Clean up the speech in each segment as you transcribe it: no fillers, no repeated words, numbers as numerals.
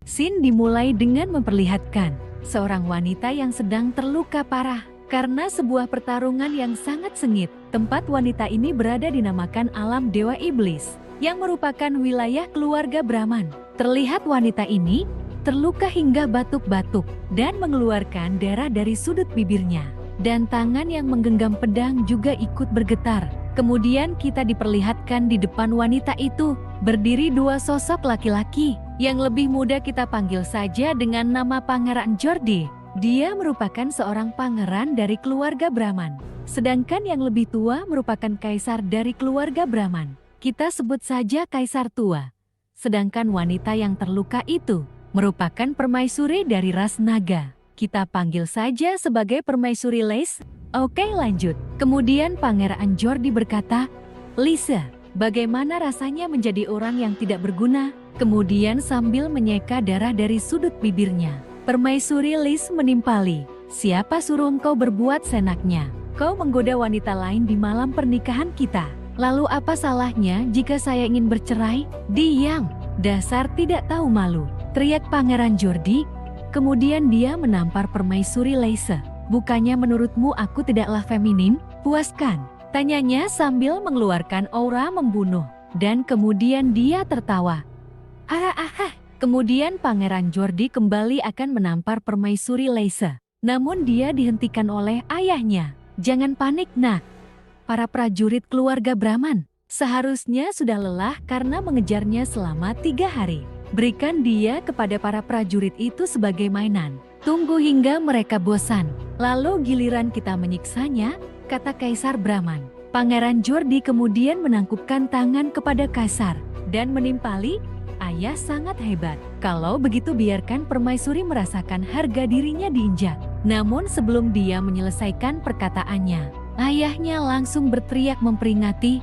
Scene dimulai dengan memperlihatkan seorang wanita yang sedang terluka parah karena sebuah pertarungan yang sangat sengit. Tempat wanita ini berada dinamakan alam dewa iblis, yang merupakan wilayah keluarga Brahman. Terlihat wanita ini terluka hingga batuk-batuk dan mengeluarkan darah dari sudut bibirnya. Dan tangan yang menggenggam pedang juga ikut bergetar. Kemudian kita diperlihatkan di depan wanita itu berdiri dua sosok laki-laki. Yang lebih muda kita panggil saja dengan nama Pangeran Jordi. Dia merupakan seorang pangeran dari keluarga Brahman. Sedangkan yang lebih tua merupakan kaisar dari keluarga Brahman. Kita sebut saja kaisar tua. Sedangkan wanita yang terluka itu merupakan permaisuri dari ras naga. Kita panggil saja sebagai permaisuri Lace. Oke, lanjut. Kemudian Pangeran Jordi berkata, "Lisa, bagaimana rasanya menjadi orang yang tidak berguna?" Kemudian sambil menyeka darah dari sudut bibirnya, permaisuri Liz menimpali, "Siapa suruh engkau berbuat senaknya? Kau menggoda wanita lain di malam pernikahan kita. Lalu apa salahnya jika saya ingin bercerai?" "Diam, dasar tidak tahu malu," teriak Pangeran Jordi. Kemudian dia menampar permaisuri Leisa. "Bukannya menurutmu aku tidaklah feminin? Puaskan?" tanyanya sambil mengeluarkan aura membunuh. Dan kemudian dia tertawa. Kemudian Pangeran Jordi kembali akan menampar permaisuri Leisa. Namun dia dihentikan oleh ayahnya. "Jangan panik, nak. Para prajurit keluarga Brahman seharusnya sudah lelah karena mengejarnya selama 3 hari. Berikan dia kepada para prajurit itu sebagai mainan. Tunggu hingga mereka bosan. Lalu giliran kita menyiksanya," kata Kaisar Brahman. Pangeran Jordi kemudian menangkupkan tangan kepada Kaisar dan menimpali, "Ayah sangat hebat. Kalau begitu biarkan permaisuri merasakan harga dirinya diinjak." Namun sebelum dia menyelesaikan perkataannya, ayahnya langsung berteriak memperingati,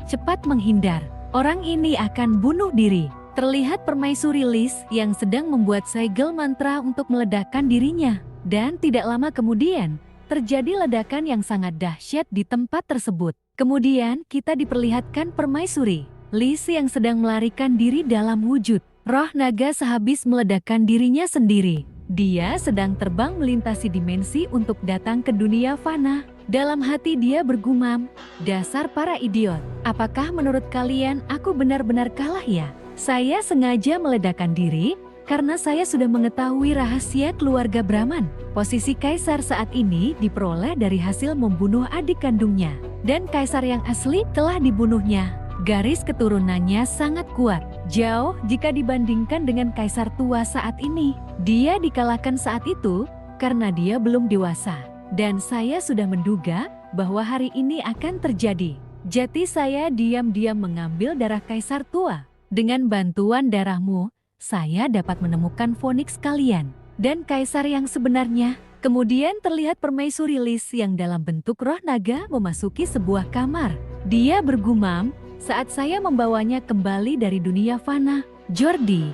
"Cepat menghindar. Orang ini akan bunuh diri." Terlihat permaisuri Liz yang sedang membuat segel mantra untuk meledakkan dirinya. Dan tidak lama kemudian, terjadi ledakan yang sangat dahsyat di tempat tersebut. Kemudian kita diperlihatkan permaisuri Liz yang sedang melarikan diri dalam wujud roh naga sehabis meledakkan dirinya sendiri. Dia sedang terbang melintasi dimensi untuk datang ke dunia fana. Dalam hati dia bergumam, "Dasar para idiot, apakah menurut kalian aku benar-benar kalah ya? Saya sengaja meledakkan diri karena saya sudah mengetahui rahasia keluarga Brahman. Posisi kaisar saat ini diperoleh dari hasil membunuh adik kandungnya. Dan kaisar yang asli telah dibunuhnya. Garis keturunannya sangat kuat, jauh jika dibandingkan dengan kaisar tua saat ini. Dia dikalahkan saat itu karena dia belum dewasa. Dan saya sudah menduga bahwa hari ini akan terjadi. Jadi saya diam-diam mengambil darah kaisar tua. Dengan bantuan darahmu, saya dapat menemukan Phoenix kalian dan kaisar yang sebenarnya." Kemudian terlihat permaisuri Liz yang dalam bentuk roh naga memasuki sebuah kamar. Dia bergumam, "Saat saya membawanya kembali dari dunia fana, Jordi,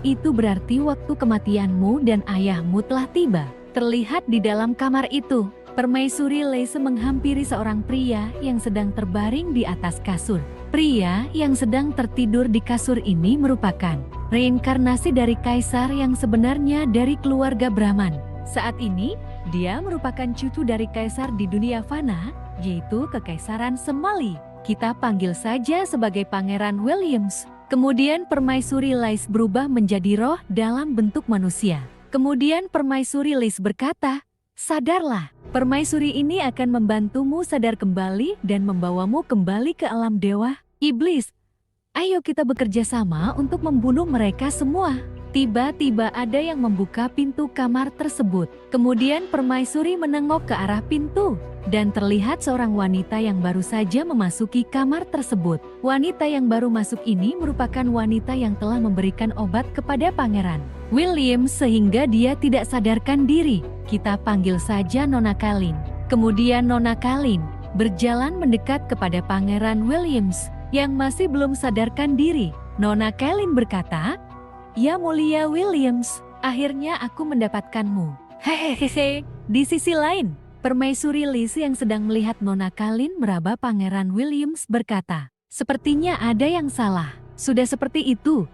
itu berarti waktu kematianmu dan ayahmu telah tiba." Terlihat di dalam kamar itu, permaisuri Liz menghampiri seorang pria yang sedang terbaring di atas kasur. Pria yang sedang tertidur di kasur ini merupakan reinkarnasi dari kaisar yang sebenarnya dari keluarga Brahman. Saat ini, dia merupakan cucu dari kaisar di dunia fana, yaitu Kekaisaran Semali. Kita panggil saja sebagai Pangeran Williams. Kemudian permaisuri Liz berubah menjadi roh dalam bentuk manusia. Kemudian permaisuri Liz berkata, "Sadarlah, permaisuri ini akan membantumu sadar kembali dan membawamu kembali ke alam dewa iblis. Ayo kita bekerja sama untuk membunuh mereka semua." Tiba-tiba ada yang membuka pintu kamar tersebut. Kemudian permaisuri menengok ke arah pintu dan terlihat seorang wanita yang baru saja memasuki kamar tersebut. Wanita yang baru masuk ini merupakan wanita yang telah memberikan obat kepada Pangeran William sehingga dia tidak sadarkan diri. Kita panggil saja Nona Kalin. Kemudian Nona Kalin berjalan mendekat kepada Pangeran Williams yang masih belum sadarkan diri. Nona Kalin berkata, "Ya mulia Williams, akhirnya aku mendapatkanmu." Hehehe. Di sisi lain, permaisuri Liz yang sedang melihat Nona Kalin meraba Pangeran Williams berkata, "Sepertinya ada yang salah. Sudah seperti itu,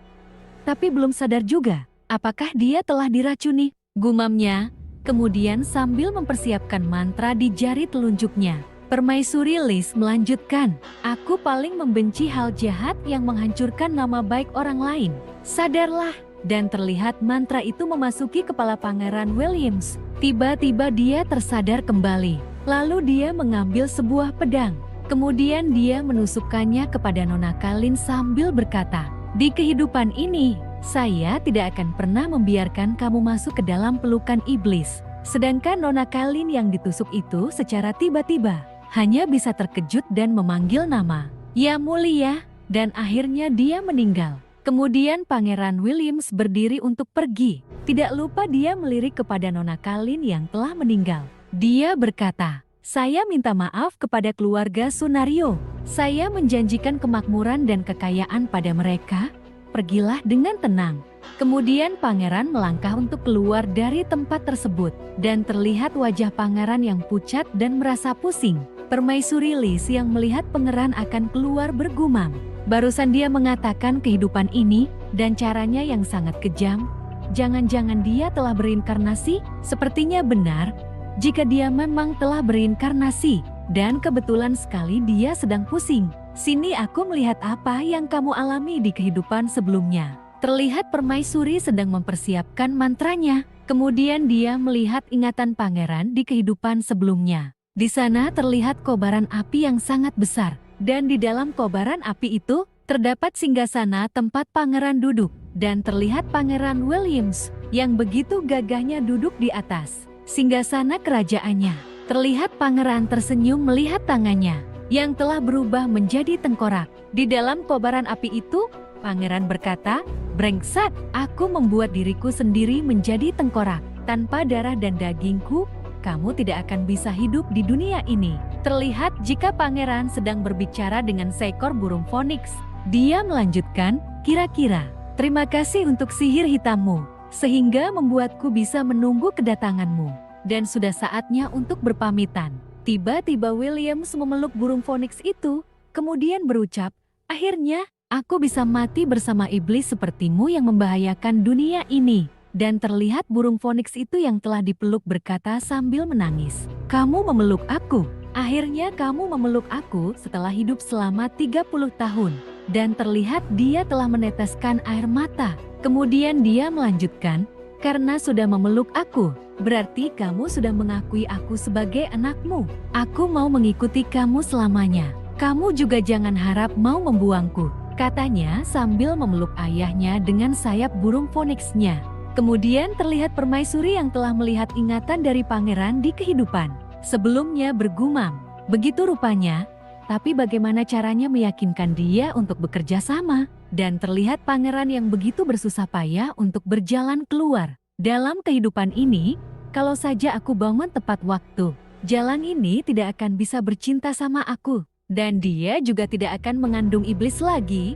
tapi belum sadar juga." Apakah dia telah diracuni? Gumamnya, kemudian sambil mempersiapkan mantra di jari telunjuknya. Permaisuri Lis melanjutkan, aku paling membenci hal jahat yang menghancurkan nama baik orang lain. Sadarlah. Dan terlihat mantra itu memasuki kepala Pangeran Williams. Tiba-tiba dia tersadar kembali. Lalu dia mengambil sebuah pedang. Kemudian dia menusukkannya kepada Nona Kalin sambil berkata, di kehidupan ini, saya tidak akan pernah membiarkan kamu masuk ke dalam pelukan iblis. Sedangkan Nona Kalin yang ditusuk itu secara tiba-tiba hanya bisa terkejut dan memanggil nama, "Ya mulia," dan akhirnya dia meninggal. Kemudian Pangeran Williams berdiri untuk pergi. Tidak lupa dia melirik kepada Nona Kalin yang telah meninggal. Dia berkata, saya minta maaf kepada keluarga Sunario. Saya menjanjikan kemakmuran dan kekayaan pada mereka. Pergilah dengan tenang. Kemudian pangeran melangkah untuk keluar dari tempat tersebut. Dan terlihat wajah pangeran yang pucat dan merasa pusing. Permaisuri Lis yang melihat pangeran akan keluar bergumam. Barusan dia mengatakan kehidupan ini dan caranya yang sangat kejam. Jangan-jangan dia telah berinkarnasi? Sepertinya benar jika dia memang telah berinkarnasi. Dan kebetulan sekali dia sedang pusing. Sini aku melihat apa yang kamu alami di kehidupan sebelumnya. Terlihat permaisuri sedang mempersiapkan mantranya. Kemudian dia melihat ingatan pangeran di kehidupan sebelumnya. Di sana terlihat kobaran api yang sangat besar. Dan di dalam kobaran api itu, terdapat singgasana tempat pangeran duduk. Dan terlihat Pangeran Williams, yang begitu gagahnya duduk di atas singgasana kerajaannya. Terlihat pangeran tersenyum melihat tangannya, yang telah berubah menjadi tengkorak. Di dalam kobaran api itu, pangeran berkata, brengsek, aku membuat diriku sendiri menjadi tengkorak. Tanpa darah dan dagingku, kamu tidak akan bisa hidup di dunia ini. Terlihat jika pangeran sedang berbicara dengan seekor burung Phoenix. Dia melanjutkan, kira-kira, terima kasih untuk sihir hitammu, sehingga membuatku bisa menunggu kedatanganmu. Dan sudah saatnya untuk berpamitan. Tiba-tiba Williams memeluk burung Phoenix itu, kemudian berucap, akhirnya, aku bisa mati bersama iblis sepertimu yang membahayakan dunia ini. Dan terlihat burung Phoenix itu yang telah dipeluk berkata sambil menangis, kamu memeluk aku. Akhirnya kamu memeluk aku setelah hidup selama 30 tahun. Dan terlihat dia telah meneteskan air mata. Kemudian dia melanjutkan, karena sudah memeluk aku, berarti kamu sudah mengakui aku sebagai anakmu. Aku mau mengikuti kamu selamanya. Kamu juga jangan harap mau membuangku, katanya sambil memeluk ayahnya dengan sayap burung Phoenix-nya. Kemudian terlihat permaisuri yang telah melihat ingatan dari pangeran di kehidupan sebelumnya bergumam, begitu rupanya, tapi bagaimana caranya meyakinkan dia untuk bekerja sama? Dan terlihat pangeran yang begitu bersusah payah untuk berjalan keluar. Dalam kehidupan ini, kalau saja aku bangun tepat waktu, jalan ini tidak akan bisa bercinta sama aku. Dan dia juga tidak akan mengandung iblis lagi.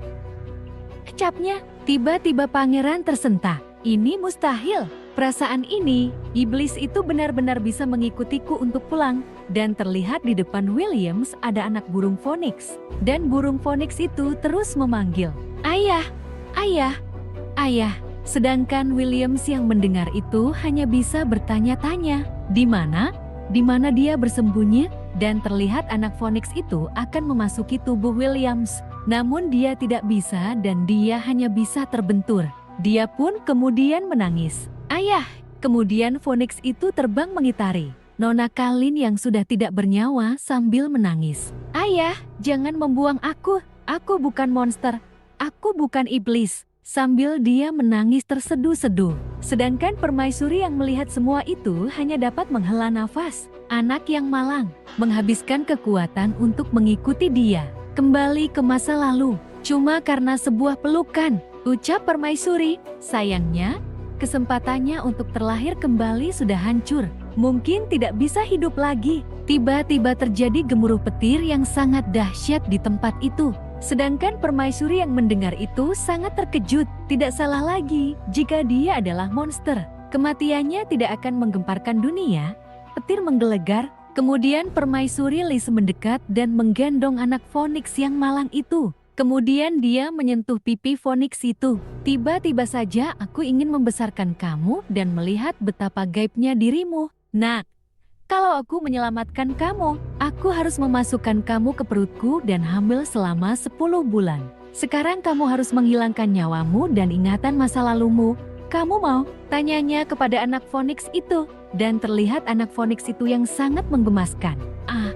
Kecapnya, tiba-tiba pangeran tersentak. Ini mustahil. Perasaan ini, iblis itu benar-benar bisa mengikutiku untuk pulang. Dan terlihat di depan Williams ada anak burung Phoenix. Dan burung Phoenix itu terus memanggil, ayah, ayah, ayah. Sedangkan Williams yang mendengar itu hanya bisa bertanya-tanya, di mana? Di mana dia bersembunyi? Dan terlihat anak Phoenix itu akan memasuki tubuh Williams. Namun dia tidak bisa dan dia hanya bisa terbentur. Dia pun kemudian menangis. Ayah! Kemudian Phoenix itu terbang mengitari Nona Kalin yang sudah tidak bernyawa sambil menangis. Ayah, jangan membuang aku bukan monster, aku bukan iblis. Sambil dia menangis terseduh-seduh. Sedangkan permaisuri yang melihat semua itu hanya dapat menghela nafas. Anak yang malang, menghabiskan kekuatan untuk mengikuti dia. Kembali ke masa lalu, cuma karena sebuah pelukan, ucap permaisuri. Sayangnya, kesempatannya untuk terlahir kembali sudah hancur. Mungkin tidak bisa hidup lagi. Tiba-tiba terjadi gemuruh petir yang sangat dahsyat di tempat itu. Sedangkan permaisuri yang mendengar itu sangat terkejut. Tidak salah lagi jika dia adalah monster. Kematiannya tidak akan menggemparkan dunia. Petir menggelegar. Kemudian permaisuri Lis mendekat dan menggendong anak Phoenix yang malang itu. Kemudian dia menyentuh pipi Phoenix itu. Tiba-tiba saja aku ingin membesarkan kamu dan melihat betapa gaibnya dirimu. Nak, kalau aku menyelamatkan kamu, aku harus memasukkan kamu ke perutku dan hamil selama 10 bulan. Sekarang kamu harus menghilangkan nyawamu dan ingatan masa lalumu. Kamu mau? Tanyanya kepada anak Phoenix itu. Dan terlihat anak Phoenix itu yang sangat menggemaskan. Ah,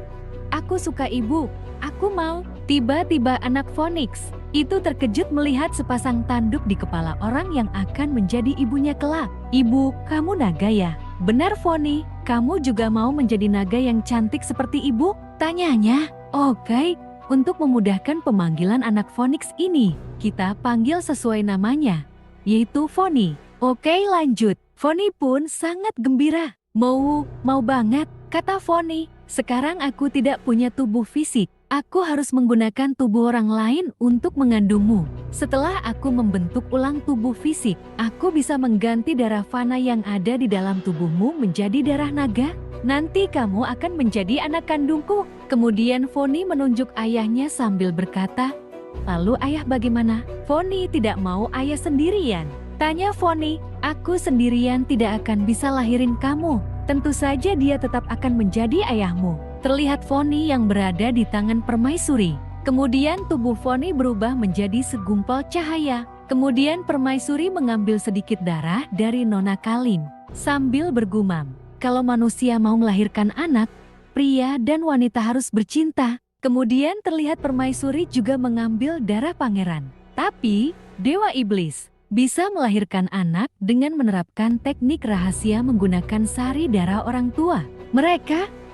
aku suka ibu. Aku mau. Tiba-tiba anak Phoenix itu terkejut melihat sepasang tanduk di kepala orang yang akan menjadi ibunya kelak. Ibu, kamu naga ya? Benar Foni, kamu juga mau menjadi naga yang cantik seperti ibu? Tanyanya. Oke, untuk memudahkan pemanggilan anak Phoenix ini, kita panggil sesuai namanya, yaitu Foni. Oke lanjut. Foni pun sangat gembira. Mau banget, kata Foni. Sekarang aku tidak punya tubuh fisik. Aku harus menggunakan tubuh orang lain untuk mengandungmu. Setelah aku membentuk ulang tubuh fisik, aku bisa mengganti darah fana yang ada di dalam tubuhmu menjadi darah naga. Nanti kamu akan menjadi anak kandungku. Kemudian Foni menunjuk ayahnya sambil berkata, lalu ayah bagaimana? Foni tidak mau ayah sendirian. Tanya Foni, aku sendirian tidak akan bisa lahirin kamu. Tentu saja dia tetap akan menjadi ayahmu. Terlihat Foni yang berada di tangan permaisuri. Kemudian tubuh Foni berubah menjadi segumpal cahaya. Kemudian permaisuri mengambil sedikit darah dari Nona Kalin. Sambil bergumam, kalau manusia mau melahirkan anak, pria dan wanita harus bercinta. Kemudian terlihat permaisuri juga mengambil darah pangeran. Tapi, Dewa Iblis bisa melahirkan anak dengan menerapkan teknik rahasia menggunakan sari darah orang tua.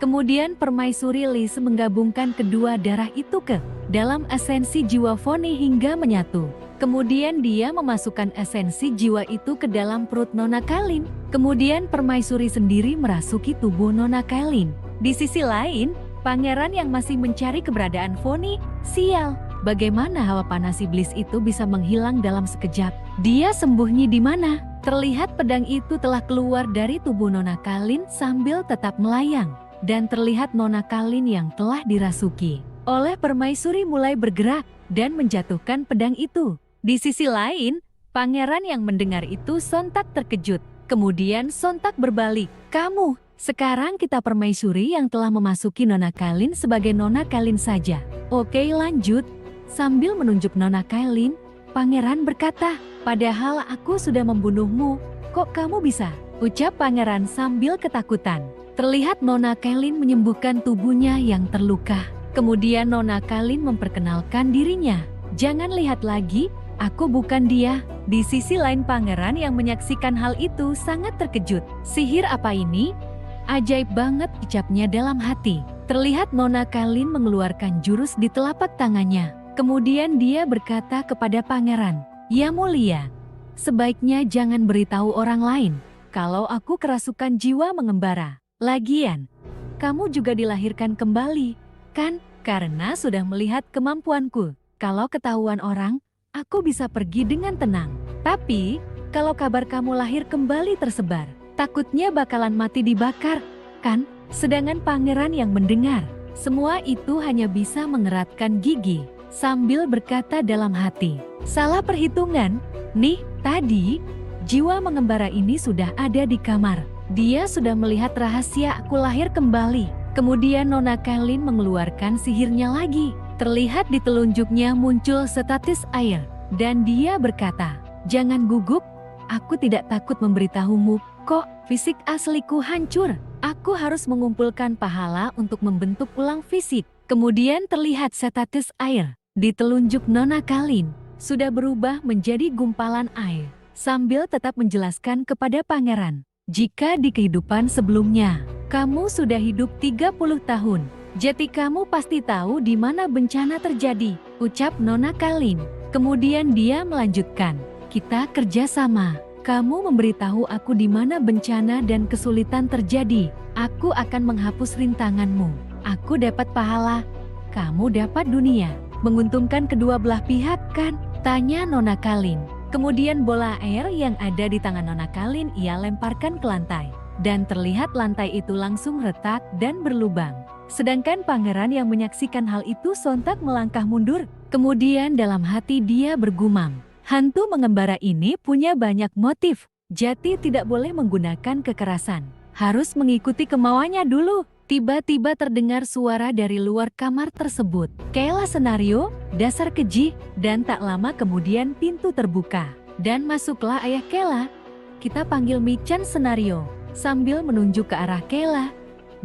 Kemudian permaisuri Lis menggabungkan kedua darah itu ke dalam esensi jiwa Foni hingga menyatu. Kemudian dia memasukkan esensi jiwa itu ke dalam perut Nona Kalin. Kemudian permaisuri sendiri merasuki tubuh Nona Kalin. Di sisi lain, pangeran yang masih mencari keberadaan Foni, sial. Bagaimana hawa panas iblis itu bisa menghilang dalam sekejap? Dia sembunyi di mana? Terlihat pedang itu telah keluar dari tubuh Nona Kalin sambil tetap melayang. Dan terlihat Nona Kalin yang telah dirasuki oleh permaisuri mulai bergerak dan menjatuhkan pedang itu. Di sisi lain, pangeran yang mendengar itu sontak terkejut. Kemudian sontak berbalik. Kamu, sekarang kita permaisuri yang telah memasuki Nona Kalin sebagai Nona Kalin saja. Oke lanjut. Sambil menunjuk Nona Kalin, pangeran berkata, padahal aku sudah membunuhmu, kok kamu bisa? Ucap pangeran sambil ketakutan. Terlihat Nona Kalin menyembuhkan tubuhnya yang terluka. Kemudian Nona Kalin memperkenalkan dirinya. Jangan lihat lagi, aku bukan dia. Di sisi lain pangeran yang menyaksikan hal itu sangat terkejut. Sihir apa ini? Ajaib banget, ucapnya dalam hati. Terlihat Nona Kalin mengeluarkan jurus di telapak tangannya. Kemudian dia berkata kepada pangeran, ya mulia, sebaiknya jangan beritahu orang lain kalau aku kerasukan jiwa mengembara. Lagian, kamu juga dilahirkan kembali, kan? Karena sudah melihat kemampuanku. Kalau ketahuan orang, aku bisa pergi dengan tenang. Tapi, kalau kabar kamu lahir kembali tersebar, takutnya bakalan mati dibakar, kan? Sedangkan pangeran yang mendengar, semua itu hanya bisa mengeratkan gigi, sambil berkata dalam hati, salah perhitungan, nih, tadi, jiwa mengembara ini sudah ada di kamar. Dia sudah melihat rahasia aku lahir kembali. Kemudian Nona Kalin mengeluarkan sihirnya lagi. Terlihat di telunjuknya muncul setetes air. Dan dia berkata, jangan gugup, aku tidak takut memberitahumu, kok fisik asliku hancur. Aku harus mengumpulkan pahala untuk membentuk ulang fisik. Kemudian terlihat setetes air di telunjuk Nona Kalin sudah berubah menjadi gumpalan air. Sambil tetap menjelaskan kepada pangeran, jika di kehidupan sebelumnya, kamu sudah hidup 30 tahun, jadi kamu pasti tahu di mana bencana terjadi, ucap Nona Kalin. Kemudian dia melanjutkan, kita kerjasama. Kamu memberitahu aku di mana bencana dan kesulitan terjadi. Aku akan menghapus rintanganmu. Aku dapat pahala, kamu dapat dunia. Menguntungkan kedua belah pihak kan? Tanya Nona Kalin. Kemudian bola air yang ada di tangan Nona Kalin ia lemparkan ke lantai. Dan terlihat lantai itu langsung retak dan berlubang. Sedangkan pangeran yang menyaksikan hal itu sontak melangkah mundur Kemudian dalam hati dia bergumam, hantu mengembara ini punya banyak motif. Jati tidak boleh menggunakan kekerasan. Harus mengikuti kemauannya dulu. Tiba-tiba terdengar suara dari luar kamar tersebut. Kayla Senario, dasar keji. Dan tak lama kemudian pintu terbuka. Dan masuklah ayah Kayla. Kita panggil Michan Senario. Sambil menunjuk ke arah Kayla,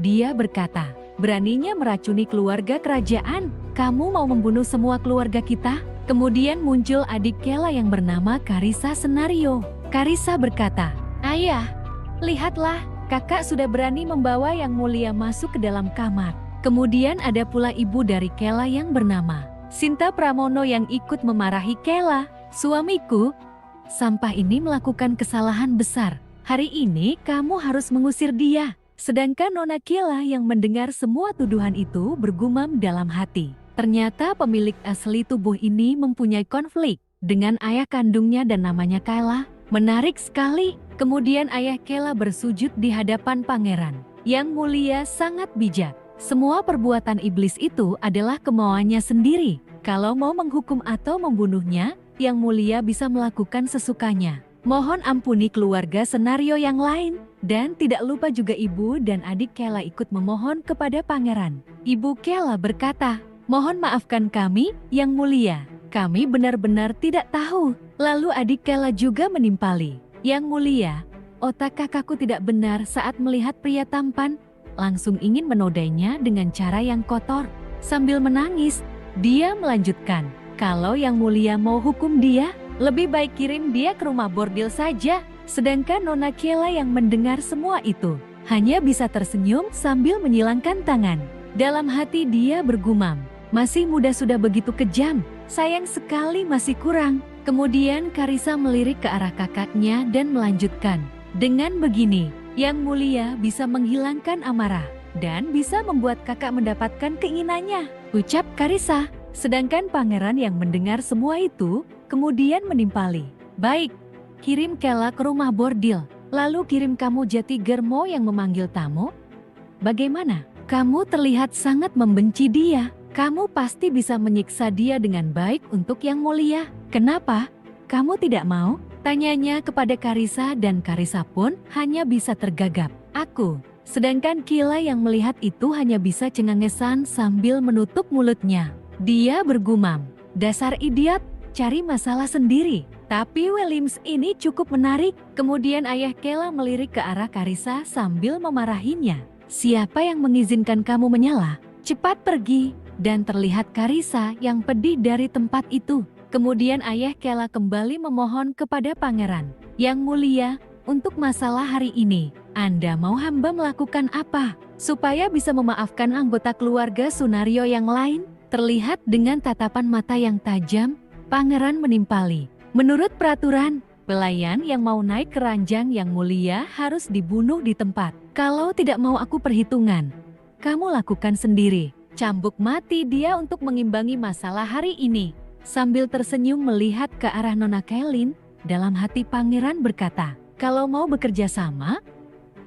dia berkata, beraninya meracuni keluarga kerajaan. Kamu mau membunuh semua keluarga kita? Kemudian muncul adik Kayla yang bernama Carissa Senario. Carissa berkata, ayah, lihatlah. Kakak sudah berani membawa Yang Mulia masuk ke dalam kamar. Kemudian ada pula ibu dari Kayla yang bernama Sinta Pramono yang ikut memarahi Kayla. Suamiku, sampah ini melakukan kesalahan besar. Hari ini kamu harus mengusir dia. Sedangkan Nona Kayla yang mendengar semua tuduhan itu bergumam dalam hati. Ternyata pemilik asli tubuh ini mempunyai konflik dengan ayah kandungnya dan namanya Kayla. Menarik sekali. Kemudian ayah Kayla bersujud di hadapan pangeran. Yang Mulia sangat bijak. Semua perbuatan iblis itu adalah kemauannya sendiri. Kalau mau menghukum atau membunuhnya, Yang Mulia bisa melakukan sesukanya. Mohon ampuni keluarga Senario yang lain. Dan tidak lupa juga ibu dan adik Kayla ikut memohon kepada pangeran. Ibu Kayla berkata, mohon maafkan kami, Yang Mulia. Kami benar-benar tidak tahu. Lalu adik Kayla juga menimpali. Yang Mulia, otak kakakku tidak benar saat melihat pria tampan. Langsung ingin menodainya dengan cara yang kotor. Sambil menangis, dia melanjutkan. Kalau Yang Mulia mau hukum dia, lebih baik kirim dia ke rumah bordil saja. Sedangkan Nona Kayla yang mendengar semua itu, hanya bisa tersenyum sambil menyilangkan tangan. Dalam hati dia bergumam, masih muda sudah begitu kejam. Sayang sekali masih kurang. Kemudian Carissa melirik ke arah kakaknya dan melanjutkan. Dengan begini, Yang Mulia bisa menghilangkan amarah dan bisa membuat kakak mendapatkan keinginannya, ucap Carissa. Sedangkan pangeran yang mendengar semua itu, kemudian menimpali. Baik, kirim Kayla ke rumah bordil, lalu kirim kamu Jati Germo yang memanggil tamu. Bagaimana? Kamu terlihat sangat membenci dia. Kamu pasti bisa menyiksa dia dengan baik untuk Yang Mulia. Kenapa? Kamu tidak mau? Tanyanya kepada Carissa dan Carissa pun hanya bisa tergagap. Aku. Sedangkan Kayla yang melihat itu hanya bisa cengengesan sambil menutup mulutnya. Dia bergumam, dasar idiot, cari masalah sendiri. Tapi Williams ini cukup menarik. Kemudian ayah Kayla melirik ke arah Carissa sambil memarahinya. Siapa yang mengizinkan kamu menyala? Cepat pergi. Dan terlihat Carissa yang pedih dari tempat itu. Kemudian ayah Kayla kembali memohon kepada pangeran. Yang Mulia, untuk masalah hari ini, Anda mau hamba melakukan apa? Supaya bisa memaafkan anggota keluarga Sunario yang lain? Terlihat dengan tatapan mata yang tajam, pangeran menimpali. Menurut peraturan, pelayan yang mau naik ke ranjang Yang Mulia harus dibunuh di tempat. Kalau tidak mau aku perhitungan, kamu lakukan sendiri. Cambuk mati dia untuk mengimbangi masalah hari ini. Sambil tersenyum melihat ke arah Nona Kailin, dalam hati pangeran berkata, kalau mau bekerja sama,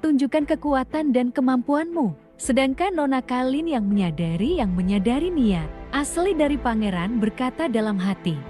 tunjukkan kekuatan dan kemampuanmu. Sedangkan Nona Kailin yang menyadari niat asli dari pangeran berkata dalam hati,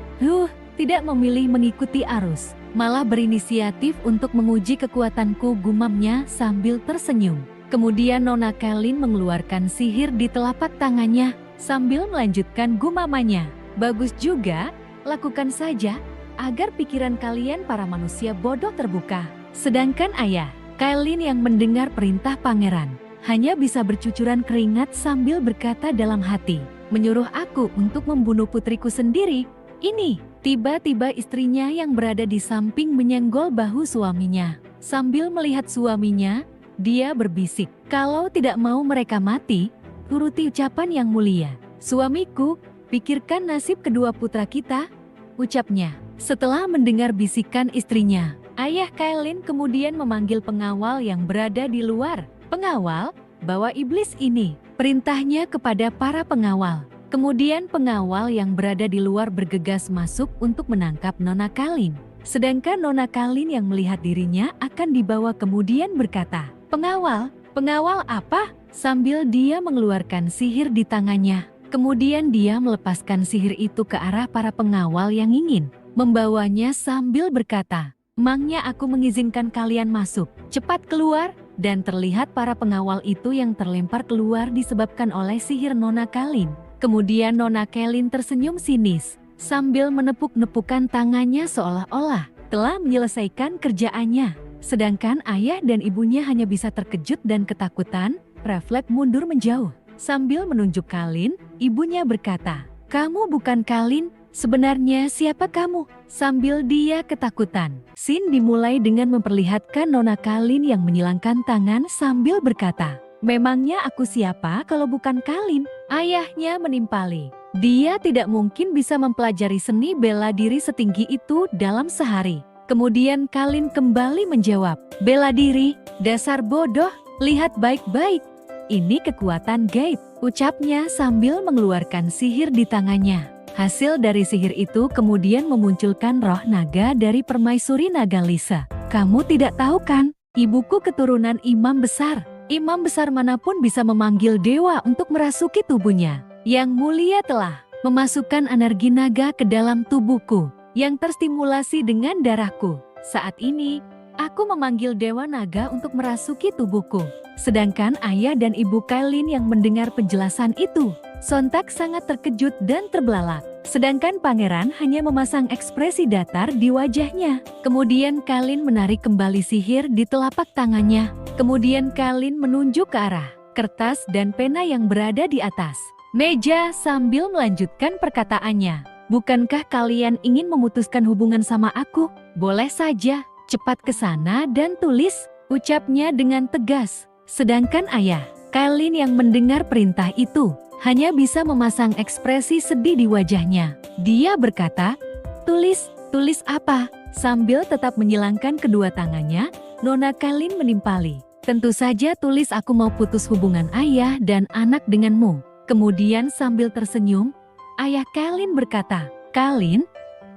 tidak memilih mengikuti arus, malah berinisiatif untuk menguji kekuatanku, gumamnya sambil tersenyum. Kemudian Nona Kailin mengeluarkan sihir di telapak tangannya sambil melanjutkan gumamannya. Bagus juga, lakukan saja agar pikiran kalian para manusia bodoh terbuka. Sedangkan ayah Kailin yang mendengar perintah pangeran hanya bisa bercucuran keringat sambil berkata dalam hati, menyuruh aku untuk membunuh putriku sendiri. Ini tiba-tiba istrinya yang berada di samping menyenggol bahu suaminya. Sambil melihat suaminya, dia berbisik, kalau tidak mau mereka mati, turuti ucapan Yang Mulia. Suamiku, pikirkan nasib kedua putra kita, ucapnya. Setelah mendengar bisikan istrinya, ayah Kailin kemudian memanggil pengawal yang berada di luar. Pengawal, bawa iblis ini, perintahnya kepada para pengawal. Kemudian pengawal yang berada di luar bergegas masuk untuk menangkap Nona Kailin. Sedangkan Nona Kailin yang melihat dirinya akan dibawa kemudian berkata, pengawal apa? Sambil dia mengeluarkan sihir di tangannya. Kemudian dia melepaskan sihir itu ke arah para pengawal yang ingin membawanya sambil berkata, "Emangnya aku mengizinkan kalian masuk? Cepat keluar!" Dan terlihat para pengawal itu yang terlempar keluar disebabkan oleh sihir Nona Kalin. Kemudian Nona Kalin tersenyum sinis sambil menepuk-nepukkan tangannya seolah-olah telah menyelesaikan kerjaannya. Sedangkan ayah dan ibunya hanya bisa terkejut dan ketakutan, refleks mundur menjauh. Sambil menunjuk Kalin, ibunya berkata, "Kamu bukan Kalin, sebenarnya siapa kamu?" Sambil dia ketakutan, scene dimulai dengan memperlihatkan Nona Kalin yang menyilangkan tangan sambil berkata, "Memangnya aku siapa kalau bukan Kalin?" Ayahnya menimpali. Dia tidak mungkin bisa mempelajari seni bela diri setinggi itu dalam sehari. Kemudian Kalin kembali menjawab, "Bela diri, dasar bodoh, lihat baik-baik. Ini kekuatan gaib," ucapnya sambil mengeluarkan sihir di tangannya. Hasil dari sihir itu kemudian memunculkan roh naga dari permaisuri Nagalisa. "Kamu tidak tahu kan, ibuku keturunan imam besar. Imam besar manapun bisa memanggil dewa untuk merasuki tubuhnya. Yang mulia telah memasukkan energi naga ke dalam tubuhku yang terstimulasi dengan darahku. Saat ini, aku memanggil dewa naga untuk merasuki tubuhku." Sedangkan ayah dan ibu Kalin yang mendengar penjelasan itu sontak sangat terkejut dan terbelalak. Sedangkan pangeran hanya memasang ekspresi datar di wajahnya. Kemudian Kalin menarik kembali sihir di telapak tangannya. Kemudian Kalin menunjuk ke arah kertas dan pena yang berada di atas meja sambil melanjutkan perkataannya. "Bukankah kalian ingin memutuskan hubungan sama aku? Boleh saja, cepat ke sana dan tulis," ucapnya dengan tegas. Sedangkan ayah Kalin yang mendengar perintah itu hanya bisa memasang ekspresi sedih di wajahnya. Dia berkata, "Tulis, tulis apa?" Sambil tetap menyilangkan kedua tangannya, Nona Kalin menimpali. "Tentu saja tulis aku mau putus hubungan ayah dan anak denganmu." Kemudian sambil tersenyum, ayah Kalin berkata, "Kalin,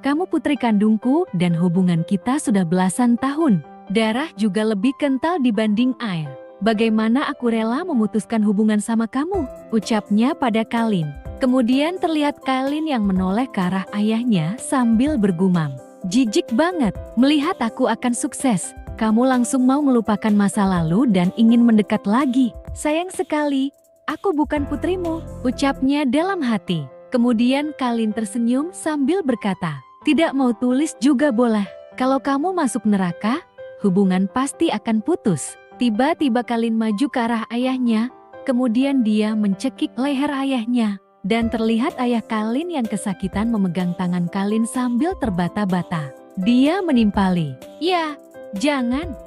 kamu putri kandungku dan hubungan kita sudah belasan tahun. Darah juga lebih kental dibanding air. Bagaimana aku rela memutuskan hubungan sama kamu?" ucapnya pada Kalin. Kemudian terlihat Kalin yang menoleh ke arah ayahnya sambil bergumam, "Jijik banget, melihat aku akan sukses. Kamu langsung mau melupakan masa lalu dan ingin mendekat lagi. Sayang sekali, aku bukan putrimu," ucapnya dalam hati. Kemudian Kalin tersenyum sambil berkata, "Tidak mau tulis juga boleh. Kalau kamu masuk neraka, hubungan pasti akan putus." Tiba-tiba Kalin maju ke arah ayahnya, kemudian dia mencekik leher ayahnya. Dan terlihat ayah Kalin yang kesakitan memegang tangan Kalin sambil terbata-bata. Dia menimpali, "Ya, jangan,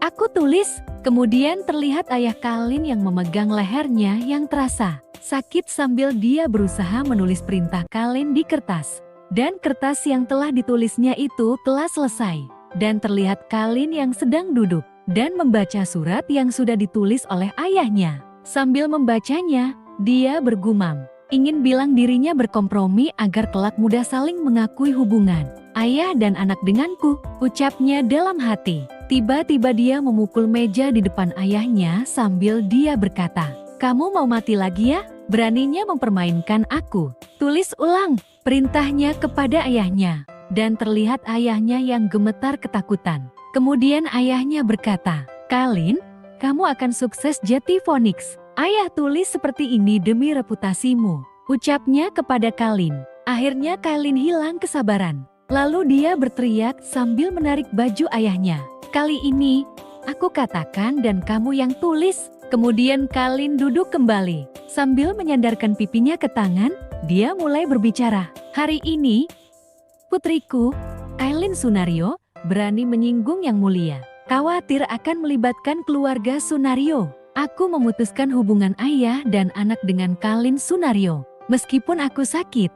aku tulis." Kemudian terlihat ayah Kalin yang memegang lehernya yang terasa sakit sambil dia berusaha menulis perintah Kalin di kertas. Dan kertas yang telah ditulisnya itu telah selesai. Dan terlihat Kalin yang sedang duduk dan membaca surat yang sudah ditulis oleh ayahnya. Sambil membacanya, dia bergumam, ingin bilang dirinya berkompromi agar kelak mudah saling mengakui hubungan ayah dan anak denganku, ucapnya dalam hati. Tiba-tiba dia memukul meja di depan ayahnya sambil dia berkata, "Kamu mau mati lagi ya? Beraninya mempermainkan aku. Tulis ulang," perintahnya kepada ayahnya. Dan terlihat ayahnya yang gemetar ketakutan. Kemudian ayahnya berkata, "Kalin, kamu akan sukses jadi Phoenix. Ayah tulis seperti ini demi reputasimu," ucapnya kepada Kalin. Akhirnya Kalin hilang kesabaran. Lalu dia berteriak sambil menarik baju ayahnya. "Kali ini, aku katakan dan kamu yang tulis." Kemudian Kalin duduk kembali. Sambil menyandarkan pipinya ke tangan, dia mulai berbicara. "Hari ini, putriku, Kalin Sunario, berani menyinggung yang mulia. Khawatir akan melibatkan keluarga Sunario. Aku memutuskan hubungan ayah dan anak dengan Kalin Sunario. Meskipun aku sakit,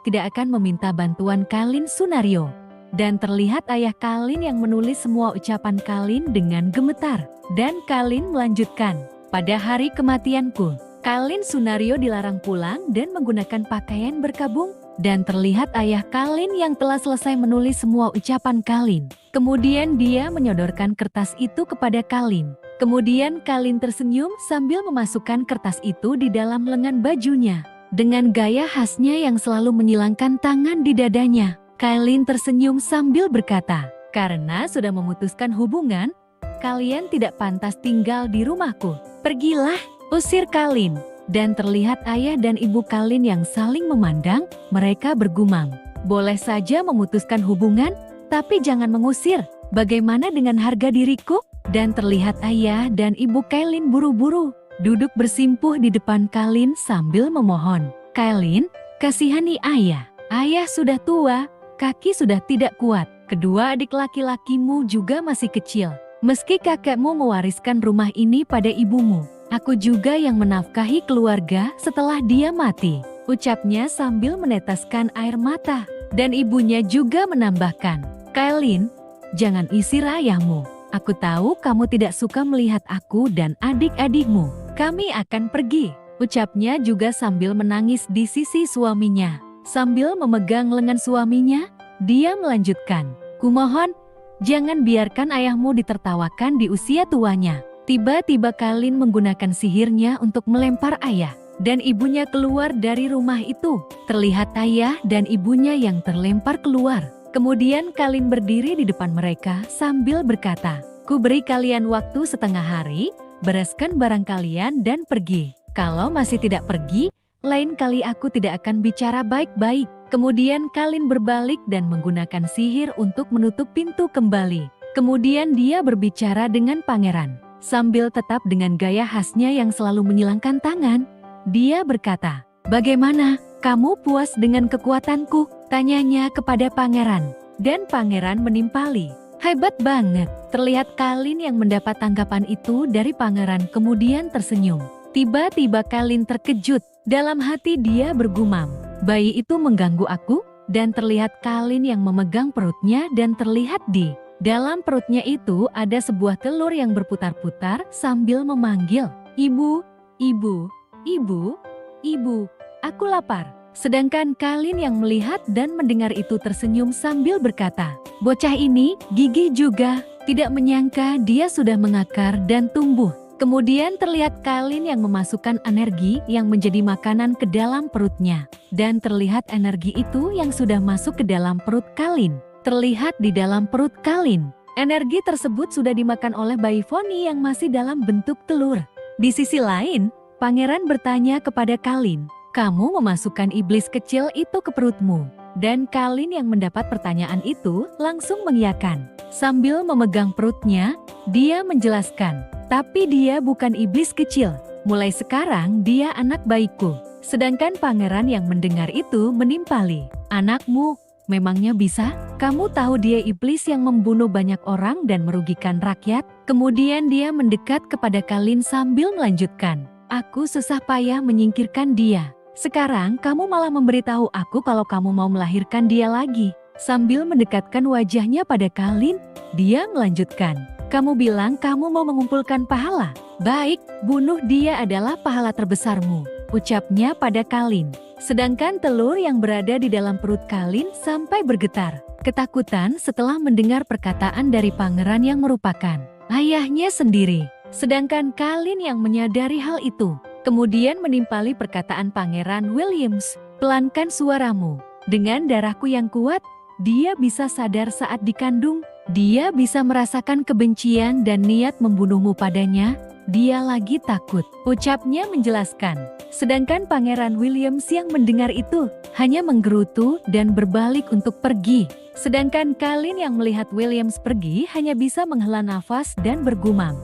tidak akan meminta bantuan Kalin Sunario." Dan terlihat ayah Kalin yang menulis semua ucapan Kalin dengan gemetar. Dan Kalin melanjutkan, "Pada hari kematianku, Kalin Sunario dilarang pulang dan menggunakan pakaian berkabung." Dan terlihat ayah Kalin yang telah selesai menulis semua ucapan Kalin. Kemudian dia menyodorkan kertas itu kepada Kalin. Kemudian Kalin tersenyum sambil memasukkan kertas itu di dalam lengan bajunya. Dengan gaya khasnya yang selalu menyilangkan tangan di dadanya, Kailin tersenyum sambil berkata, "Karena sudah memutuskan hubungan, kalian tidak pantas tinggal di rumahku. Pergilah," usir Kailin. Dan terlihat ayah dan ibu Kailin yang saling memandang, mereka bergumam, "Boleh saja memutuskan hubungan, tapi jangan mengusir. Bagaimana dengan harga diriku?" Dan terlihat ayah dan ibu Kailin buru-buru duduk bersimpuh di depan Kailin sambil memohon, "Kailin, kasihani ayah. Ayah sudah tua, kaki sudah tidak kuat. Kedua adik laki-lakimu juga masih kecil. Meski kakekmu mewariskan rumah ini pada ibumu, aku juga yang menafkahi keluarga setelah dia mati," ucapnya sambil meneteskan air mata. Dan ibunya juga menambahkan, "Kailin, jangan isir ayahmu. Aku tahu kamu tidak suka melihat aku dan adik-adikmu. Kami akan pergi," ucapnya juga sambil menangis di sisi suaminya. Sambil memegang lengan suaminya, dia melanjutkan, "Kumohon, jangan biarkan ayahmu ditertawakan di usia tuanya." Tiba-tiba Kailin menggunakan sihirnya untuk melempar ayah dan ibunya keluar dari rumah itu. Terlihat ayah dan ibunya yang terlempar keluar. Kemudian Kailin berdiri di depan mereka sambil berkata, "Ku beri kalian waktu setengah hari, bereskan barang kalian dan pergi. Kalau masih tidak pergi, lain kali aku tidak akan bicara baik-baik." Kemudian Kailin berbalik dan menggunakan sihir untuk menutup pintu kembali. Kemudian dia berbicara dengan pangeran. Sambil tetap dengan gaya khasnya yang selalu menyilangkan tangan, dia berkata, "Bagaimana, kamu puas dengan kekuatanku?" tanyanya kepada pangeran. Dan pangeran menimpali, "Hebat banget." Terlihat Kailin yang mendapat tanggapan itu dari pangeran kemudian tersenyum. Tiba-tiba Kailin terkejut. Dalam hati dia bergumam, "Bayi itu mengganggu aku?" Dan terlihat Kailin yang memegang perutnya dan terlihat di dalam perutnya itu ada sebuah telur yang berputar-putar sambil memanggil, "Ibu, ibu, ibu, ibu, aku lapar." Sedangkan Kailin yang melihat dan mendengar itu tersenyum sambil berkata, "Bocah ini gigih juga." Tidak menyangka dia sudah mengakar dan tumbuh. Kemudian terlihat Kailin yang memasukkan energi yang menjadi makanan ke dalam perutnya. Dan terlihat energi itu yang sudah masuk ke dalam perut Kailin. Terlihat di dalam perut Kailin. Energi tersebut sudah dimakan oleh bayi Foni yang masih dalam bentuk telur. Di sisi lain, pangeran bertanya kepada Kailin, "Kamu memasukkan iblis kecil itu ke perutmu?" Dan Kailin yang mendapat pertanyaan itu langsung mengiyakan. Sambil memegang perutnya, dia menjelaskan, "Tapi dia bukan iblis kecil. Mulai sekarang dia anak baikku." Sedangkan pangeran yang mendengar itu menimpali, "Anakmu, memangnya bisa? Kamu tahu dia iblis yang membunuh banyak orang dan merugikan rakyat?" Kemudian dia mendekat kepada Kailin sambil melanjutkan, "Aku susah payah menyingkirkan dia. Sekarang kamu malah memberitahu aku kalau kamu mau melahirkan dia lagi." Sambil mendekatkan wajahnya pada Kailin, dia melanjutkan, "Kamu bilang kamu mau mengumpulkan pahala. Baik, bunuh dia adalah pahala terbesarmu," ucapnya pada Kailin. Sedangkan telur yang berada di dalam perut Kailin sampai bergetar. Ketakutan setelah mendengar perkataan dari pangeran yang merupakan ayahnya sendiri. Sedangkan Kailin yang menyadari hal itu, kemudian menimpali perkataan Pangeran Williams, "Pelankan suaramu. Dengan darahku yang kuat, dia bisa sadar saat dikandung. Dia bisa merasakan kebencian dan niat membunuhmu padanya. Dia lagi takut," ucapnya menjelaskan. Sedangkan Pangeran Williams yang mendengar itu hanya menggerutu dan berbalik untuk pergi. Sedangkan Kailin yang melihat Williams pergi hanya bisa menghela nafas dan bergumam,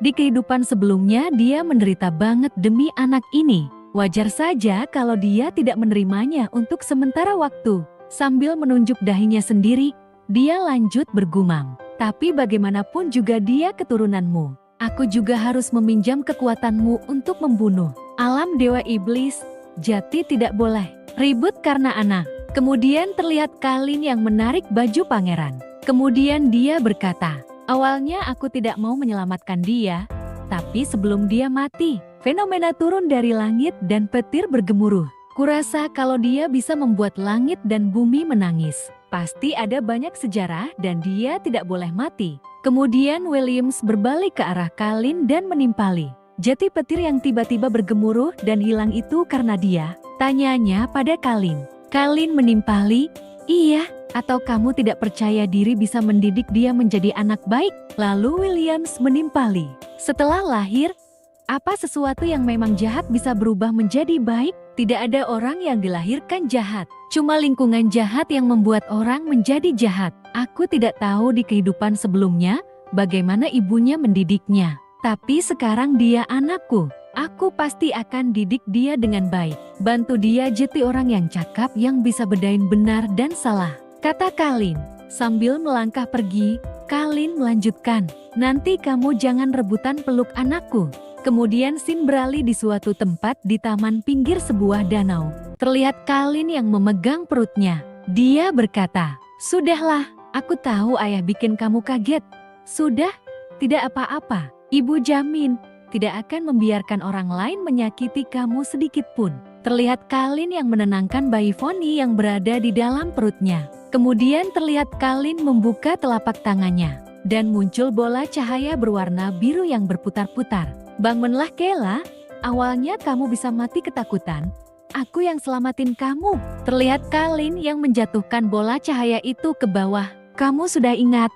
di kehidupan sebelumnya dia menderita banget demi anak ini. Wajar saja kalau dia tidak menerimanya untuk sementara waktu." Sambil menunjuk dahinya sendiri, dia lanjut bergumam, "Tapi bagaimanapun juga dia keturunanmu. Aku juga harus meminjam kekuatanmu untuk membunuh alam dewa iblis. Jadi tidak boleh ribut karena anak." Kemudian terlihat Kailin yang menarik baju pangeran. Kemudian dia berkata, "Awalnya aku tidak mau menyelamatkan dia, tapi sebelum dia mati, fenomena turun dari langit dan petir bergemuruh. Kurasa kalau dia bisa membuat langit dan bumi menangis, pasti ada banyak sejarah dan dia tidak boleh mati." Kemudian Williams berbalik ke arah Kailin dan menimpali, Jati petir yang tiba-tiba bergemuruh dan hilang itu karena dia, tanyanya pada Kalin. Kalin menimpali, iya, atau kamu tidak percaya diri bisa mendidik dia menjadi anak baik? Lalu Williams menimpali, setelah lahir, apa sesuatu yang memang jahat bisa berubah menjadi baik? Tidak ada orang yang dilahirkan jahat. Cuma lingkungan jahat yang membuat orang menjadi jahat. Aku tidak tahu di kehidupan sebelumnya bagaimana ibunya mendidiknya. Tapi sekarang dia anakku. Aku pasti akan didik dia dengan baik. Bantu dia jadi orang yang cakap yang bisa bedain benar dan salah, kata Kalin. Sambil melangkah pergi, Kalin melanjutkan, nanti kamu jangan rebutan peluk anakku. Kemudian Sin beralih di suatu tempat di taman pinggir sebuah danau. Terlihat Kalin yang memegang perutnya. Dia berkata, sudahlah, aku tahu ayah bikin kamu kaget. Sudah, tidak apa-apa. Ibu jamin, tidak akan membiarkan orang lain menyakiti kamu sedikit pun. Terlihat Kalin yang menenangkan bayi Foni yang berada di dalam perutnya. Kemudian terlihat Kalin membuka telapak tangannya. Dan muncul bola cahaya berwarna biru yang berputar-putar. Bangunlah Kela, awalnya kamu bisa mati ketakutan. Aku yang selamatin kamu. Terlihat Kalin yang menjatuhkan bola cahaya itu ke bawah. Kamu sudah ingat?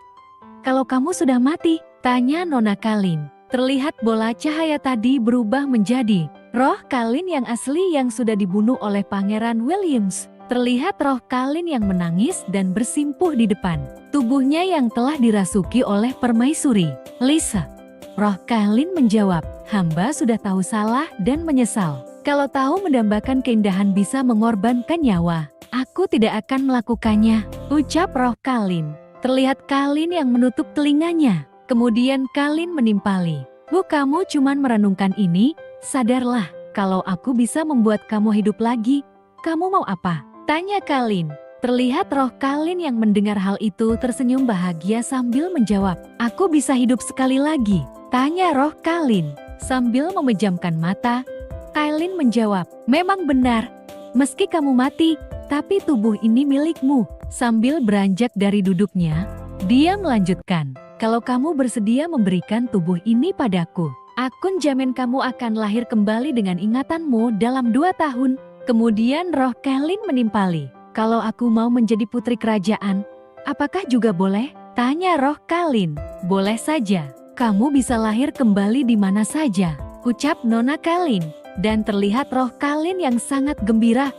Kalau kamu sudah mati, tanya Nona Kalin. Terlihat bola cahaya tadi berubah menjadi roh Kalin yang asli yang sudah dibunuh oleh Pangeran Williams. Terlihat roh Kalin yang menangis dan bersimpuh di depan tubuhnya yang telah dirasuki oleh permaisuri Lisa. Roh Kalin menjawab, hamba sudah tahu salah dan menyesal. Kalau tahu mendambakan keindahan bisa mengorbankan nyawa, aku tidak akan melakukannya, ucap roh Kalin. Terlihat Kalin yang menutup telinganya. Kemudian Kalin menimpali, Bu, kamu cuman merenungkan ini, sadarlah, kalau aku bisa membuat kamu hidup lagi, kamu mau apa? Tanya Kalin. Terlihat roh Kalin yang mendengar hal itu tersenyum bahagia sambil menjawab, aku bisa hidup sekali lagi. Tanya roh Kalin. Sambil memejamkan mata, Kalin menjawab, memang benar. Meski kamu mati, tapi tubuh ini milikmu. Sambil beranjak dari duduknya, dia melanjutkan, kalau kamu bersedia memberikan tubuh ini padaku, aku jamin kamu akan lahir kembali dengan ingatanmu dalam 2 tahun. Kemudian roh Kalin menimpali, kalau aku mau menjadi putri kerajaan, apakah juga boleh? Tanya roh Kalin. Boleh saja. Kamu bisa lahir kembali di mana saja, ucap Nona Kalin. Dan terlihat roh Kalin yang sangat gembira.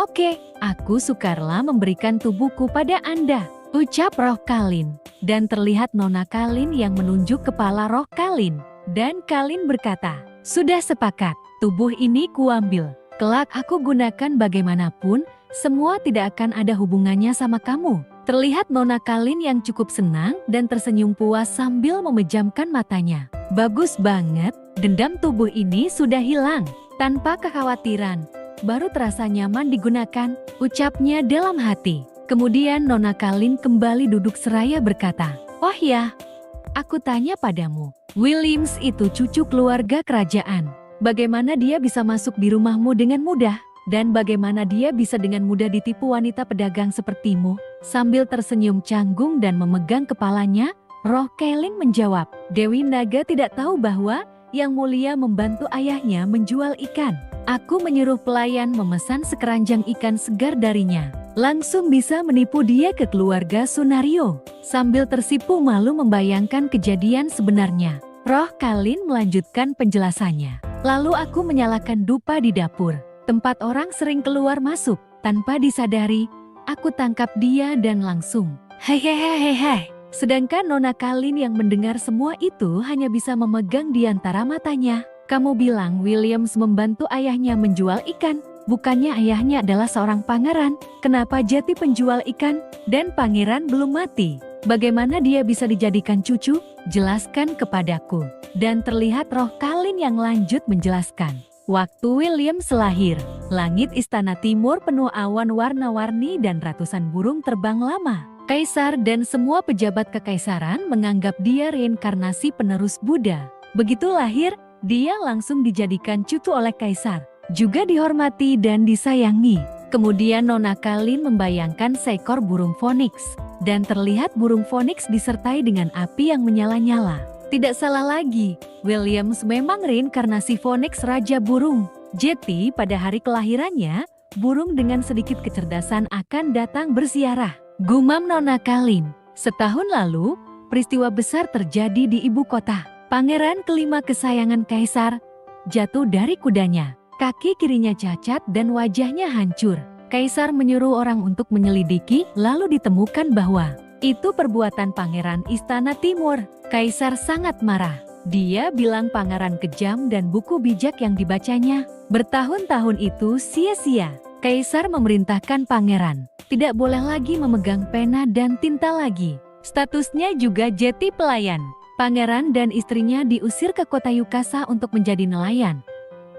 Oke, aku sukarela memberikan tubuhku pada Anda, ucap roh Kalin. Dan terlihat Nona Kalin yang menunjuk kepala roh Kalin. Dan Kalin berkata, sudah sepakat, tubuh ini kuambil. Kelak aku gunakan bagaimanapun, semua tidak akan ada hubungannya sama kamu. Terlihat Nona Kalin yang cukup senang dan tersenyum puas sambil memejamkan matanya. Bagus banget, dendam tubuh ini sudah hilang. Tanpa kekhawatiran, baru terasa nyaman digunakan, ucapnya dalam hati. Kemudian Nona Kalin kembali duduk seraya berkata, oh ya, aku tanya padamu, Williams itu cucu keluarga kerajaan. Bagaimana dia bisa masuk di rumahmu dengan mudah? Dan bagaimana dia bisa dengan mudah ditipu wanita pedagang sepertimu? Sambil tersenyum canggung dan memegang kepalanya, roh Kalin menjawab, Dewi Naga tidak tahu bahwa Yang Mulia membantu ayahnya menjual ikan. Aku menyuruh pelayan memesan sekeranjang ikan segar darinya. Langsung bisa menipu dia ke keluarga Sunario. Sambil tersipu malu membayangkan kejadian sebenarnya, roh Kalin melanjutkan penjelasannya. Lalu aku menyalakan dupa di dapur. Tempat orang sering keluar masuk, tanpa disadari, aku tangkap dia dan langsung, hehehehehe. Sedangkan Nona Kalin yang mendengar semua itu hanya bisa memegang di antara matanya. Kamu bilang Williams membantu ayahnya menjual ikan, bukannya ayahnya adalah seorang pangeran? Kenapa jadi penjual ikan? Dan pangeran belum mati. Bagaimana dia bisa dijadikan cucu? Jelaskan kepadaku. Dan terlihat roh Kalin yang lanjut menjelaskan. Waktu Williams lahir, langit istana timur penuh awan warna-warni dan ratusan burung terbang lama. Kaisar dan semua pejabat kekaisaran menganggap dia reinkarnasi penerus Buddha. Begitu lahir, dia langsung dijadikan cucu oleh kaisar, juga dihormati dan disayangi. Kemudian Nona Kalin membayangkan seekor burung Phoenix, dan terlihat burung Phoenix disertai dengan api yang menyala-nyala. Tidak salah lagi, Williams memang reinkarnasi Phoenix Raja Burung. Jadi pada hari kelahirannya, burung dengan sedikit kecerdasan akan datang berziarah. Gumam Nona Kalin. Setahun lalu, peristiwa besar terjadi di ibu kota. Pangeran kelima kesayangan kaisar jatuh dari kudanya. Kaki kirinya cacat dan wajahnya hancur. Kaisar menyuruh orang untuk menyelidiki, lalu ditemukan bahwa itu perbuatan pangeran Istana Timur. Kaisar sangat marah. Dia bilang pangeran kejam dan buku bijak yang dibacanya bertahun-tahun itu sia-sia. Kaisar memerintahkan pangeran tidak boleh lagi memegang pena dan tinta lagi. Statusnya juga jadi pelayan. Pangeran dan istrinya diusir ke kota Yukasa untuk menjadi nelayan.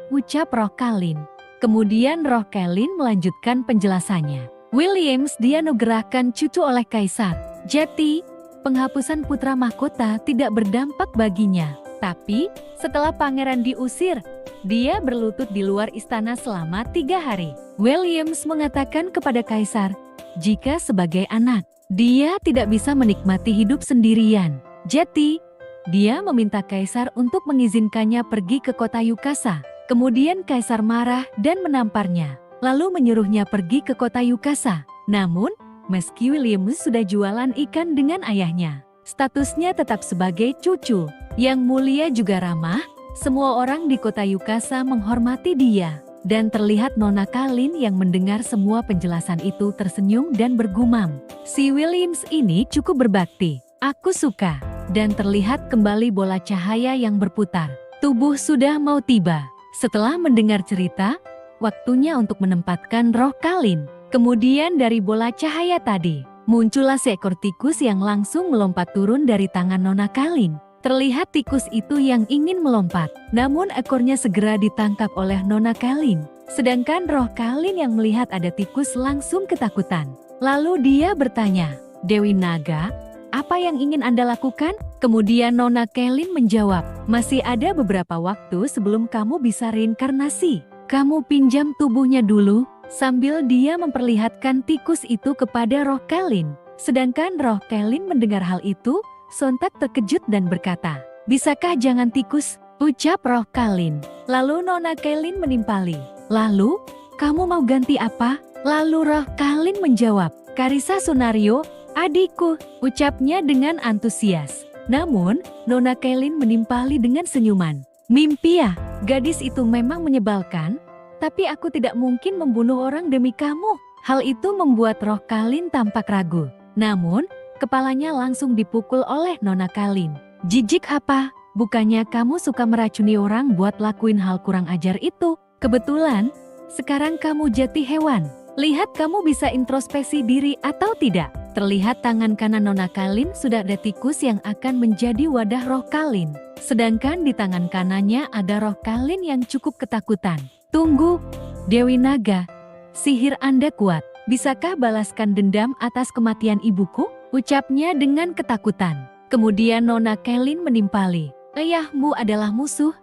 Ucap Roh Kalin. Kemudian Roh Kalin melanjutkan penjelasannya. Williams dianugerahkan cucu oleh kaisar. Jadi, penghapusan putra mahkota tidak berdampak baginya. Tapi, setelah pangeran diusir, dia berlutut di luar istana selama 3 hari. Williams mengatakan kepada kaisar, jika sebagai anak, dia tidak bisa menikmati hidup sendirian. Jadi, dia meminta kaisar untuk mengizinkannya pergi ke kota Yukasa. Kemudian kaisar marah dan menamparnya, lalu menyuruhnya pergi ke kota Yukasa. Namun, meski Williams sudah jualan ikan dengan ayahnya, statusnya tetap sebagai cucu. Yang mulia juga ramah, semua orang di kota Yukasa menghormati dia. Dan terlihat Nona Kalin yang mendengar semua penjelasan itu tersenyum dan bergumam. Si Williams ini cukup berbakti. Aku suka. Dan terlihat kembali bola cahaya yang berputar. Tubuh sudah mau tiba. Setelah mendengar cerita, waktunya untuk menempatkan Roh Kalin. Kemudian dari bola cahaya tadi, muncullah seekor tikus yang langsung melompat turun dari tangan Nona Kalin. Terlihat tikus itu yang ingin melompat, namun ekornya segera ditangkap oleh Nona Kalin. Sedangkan Roh Kalin yang melihat ada tikus langsung ketakutan. Lalu dia bertanya, Dewi Naga, apa yang ingin Anda lakukan? Kemudian Nona Kalin menjawab, masih ada beberapa waktu sebelum kamu bisa reinkarnasi. Kamu pinjam tubuhnya dulu, sambil dia memperlihatkan tikus itu kepada Roh Kalin. Sedangkan Roh Kalin mendengar hal itu, sontak terkejut dan berkata, bisakah jangan tikus? Ucap Roh Kalin. Lalu Nona Kalin menimpali. Lalu, kamu mau ganti apa? Lalu Roh Kalin menjawab, Karissa Sunario, adikku, ucapnya dengan antusias. Namun, Nona Kalin menimpali dengan senyuman. Mimpi ya, gadis itu memang menyebalkan, tapi aku tidak mungkin membunuh orang demi kamu. Hal itu membuat Roh Kalin tampak ragu. Namun, kepalanya langsung dipukul oleh Nona Kalin. Jijik apa? Bukannya kamu suka meracuni orang buat lakuin hal kurang ajar itu? Kebetulan, sekarang kamu jadi hewan. Lihat kamu bisa introspeksi diri atau tidak. Terlihat tangan kanan Nona Kalin sudah ada tikus yang akan menjadi wadah Roh Kalin. Sedangkan di tangan kanannya ada Roh Kalin yang cukup ketakutan. Tunggu, Dewi Naga, sihir Anda kuat. Bisakah balaskan dendam atas kematian ibuku? Ucapnya dengan ketakutan. Kemudian Nona Kalin menimpali. Ayahmu adalah musuh?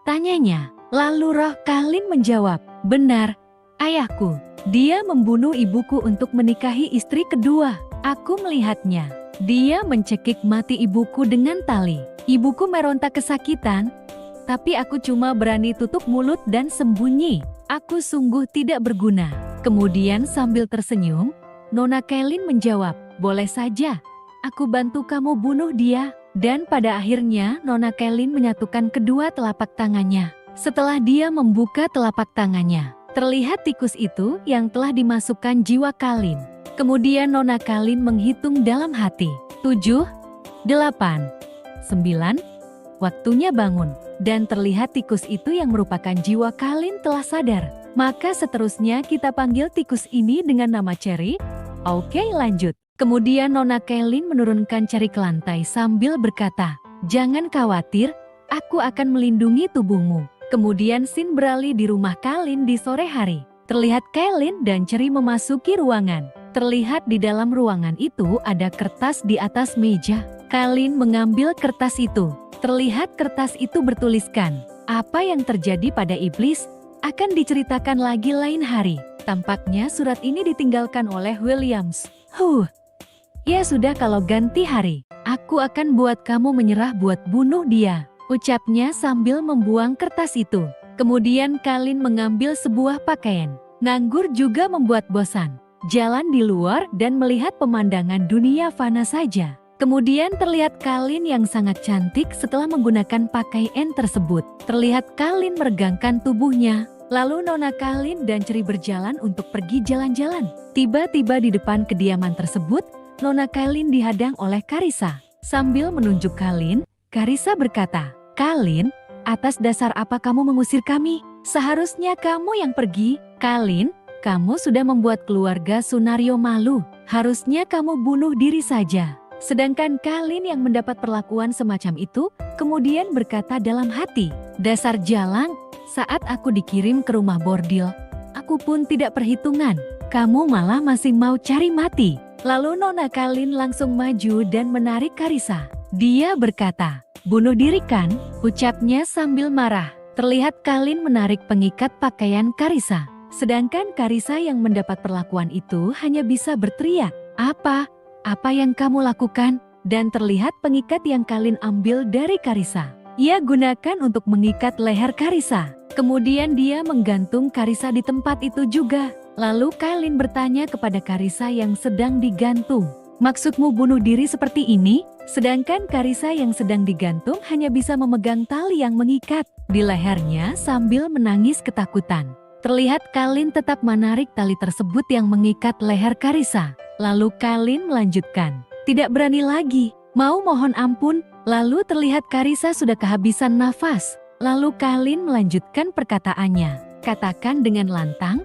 Tanyanya. Lalu Roh Kalin menjawab, benar, ayahku. Dia membunuh ibuku untuk menikahi istri kedua. Aku melihatnya. Dia mencekik mati ibuku dengan tali. Ibuku merontak kesakitan, tapi aku cuma berani tutup mulut dan sembunyi. Aku sungguh tidak berguna. Kemudian sambil tersenyum, Nona Kalin menjawab, boleh saja. Aku bantu kamu bunuh dia. Dan pada akhirnya Nona Kalin menyatukan kedua telapak tangannya. Setelah dia membuka telapak tangannya, terlihat tikus itu yang telah dimasukkan jiwa Kalin. Kemudian Nona Kalin menghitung dalam hati. 7, 8, 9, waktunya bangun. Dan terlihat tikus itu yang merupakan jiwa Kalin telah sadar. Maka seterusnya kita panggil tikus ini dengan nama Cherry. Oke, lanjut. Kemudian Nona Kalin menurunkan Cherry ke lantai sambil berkata, jangan khawatir, aku akan melindungi tubuhmu. Kemudian scene beralih di rumah Kalin di sore hari. Terlihat Kalin dan Cherry memasuki ruangan. Terlihat di dalam ruangan itu ada kertas di atas meja. Kalin mengambil kertas itu. Terlihat kertas itu bertuliskan, apa yang terjadi pada iblis akan diceritakan lagi lain hari. Tampaknya surat ini ditinggalkan oleh Williams. Ya sudah, kalau ganti hari, aku akan buat kamu menyerah buat bunuh dia, ucapnya sambil membuang kertas itu. Kemudian Kalin mengambil sebuah pakaian. Nganggur juga membuat bosan. Jalan di luar dan melihat pemandangan dunia fana saja. Kemudian terlihat Kalin yang sangat cantik setelah menggunakan pakaian tersebut. Terlihat Kalin meregangkan tubuhnya. Lalu Nona Kalin dan Ceri berjalan untuk pergi jalan-jalan. Tiba-tiba di depan kediaman tersebut, Nona Kalin dihadang oleh Karissa. Sambil menunjuk Kalin, Karissa berkata, "Kalin, atas dasar apa kamu mengusir kami? Seharusnya kamu yang pergi. Kalin, kamu sudah membuat keluarga Sunario malu. Harusnya kamu bunuh diri saja." Sedangkan Kalin yang mendapat perlakuan semacam itu, kemudian berkata dalam hati, "Dasar jalang, saat aku dikirim ke rumah bordil, aku pun tidak perhitungan. Kamu malah masih mau cari mati." Lalu Nona Kalin langsung maju dan menarik Karissa. Dia berkata, "Bunuh diri kan?" ucapnya sambil marah. Terlihat Kalin menarik pengikat pakaian Karissa. Sedangkan Karissa yang mendapat perlakuan itu hanya bisa berteriak, Apa yang kamu lakukan?" Dan terlihat pengikat yang Kalin ambil dari Karissa. Ia gunakan untuk mengikat leher Karissa. Kemudian dia menggantung Karissa di tempat itu juga. Lalu Kalin bertanya kepada Karissa yang sedang digantung, "Maksudmu bunuh diri seperti ini?" Sedangkan Karissa yang sedang digantung hanya bisa memegang tali yang mengikat di lehernya sambil menangis ketakutan. Terlihat Kalin tetap menarik tali tersebut yang mengikat leher Karissa. Lalu Kalin melanjutkan, "Tidak berani lagi, mau mohon ampun." Lalu terlihat Karissa sudah kehabisan nafas. Lalu Kalin melanjutkan perkataannya, "Katakan dengan lantang,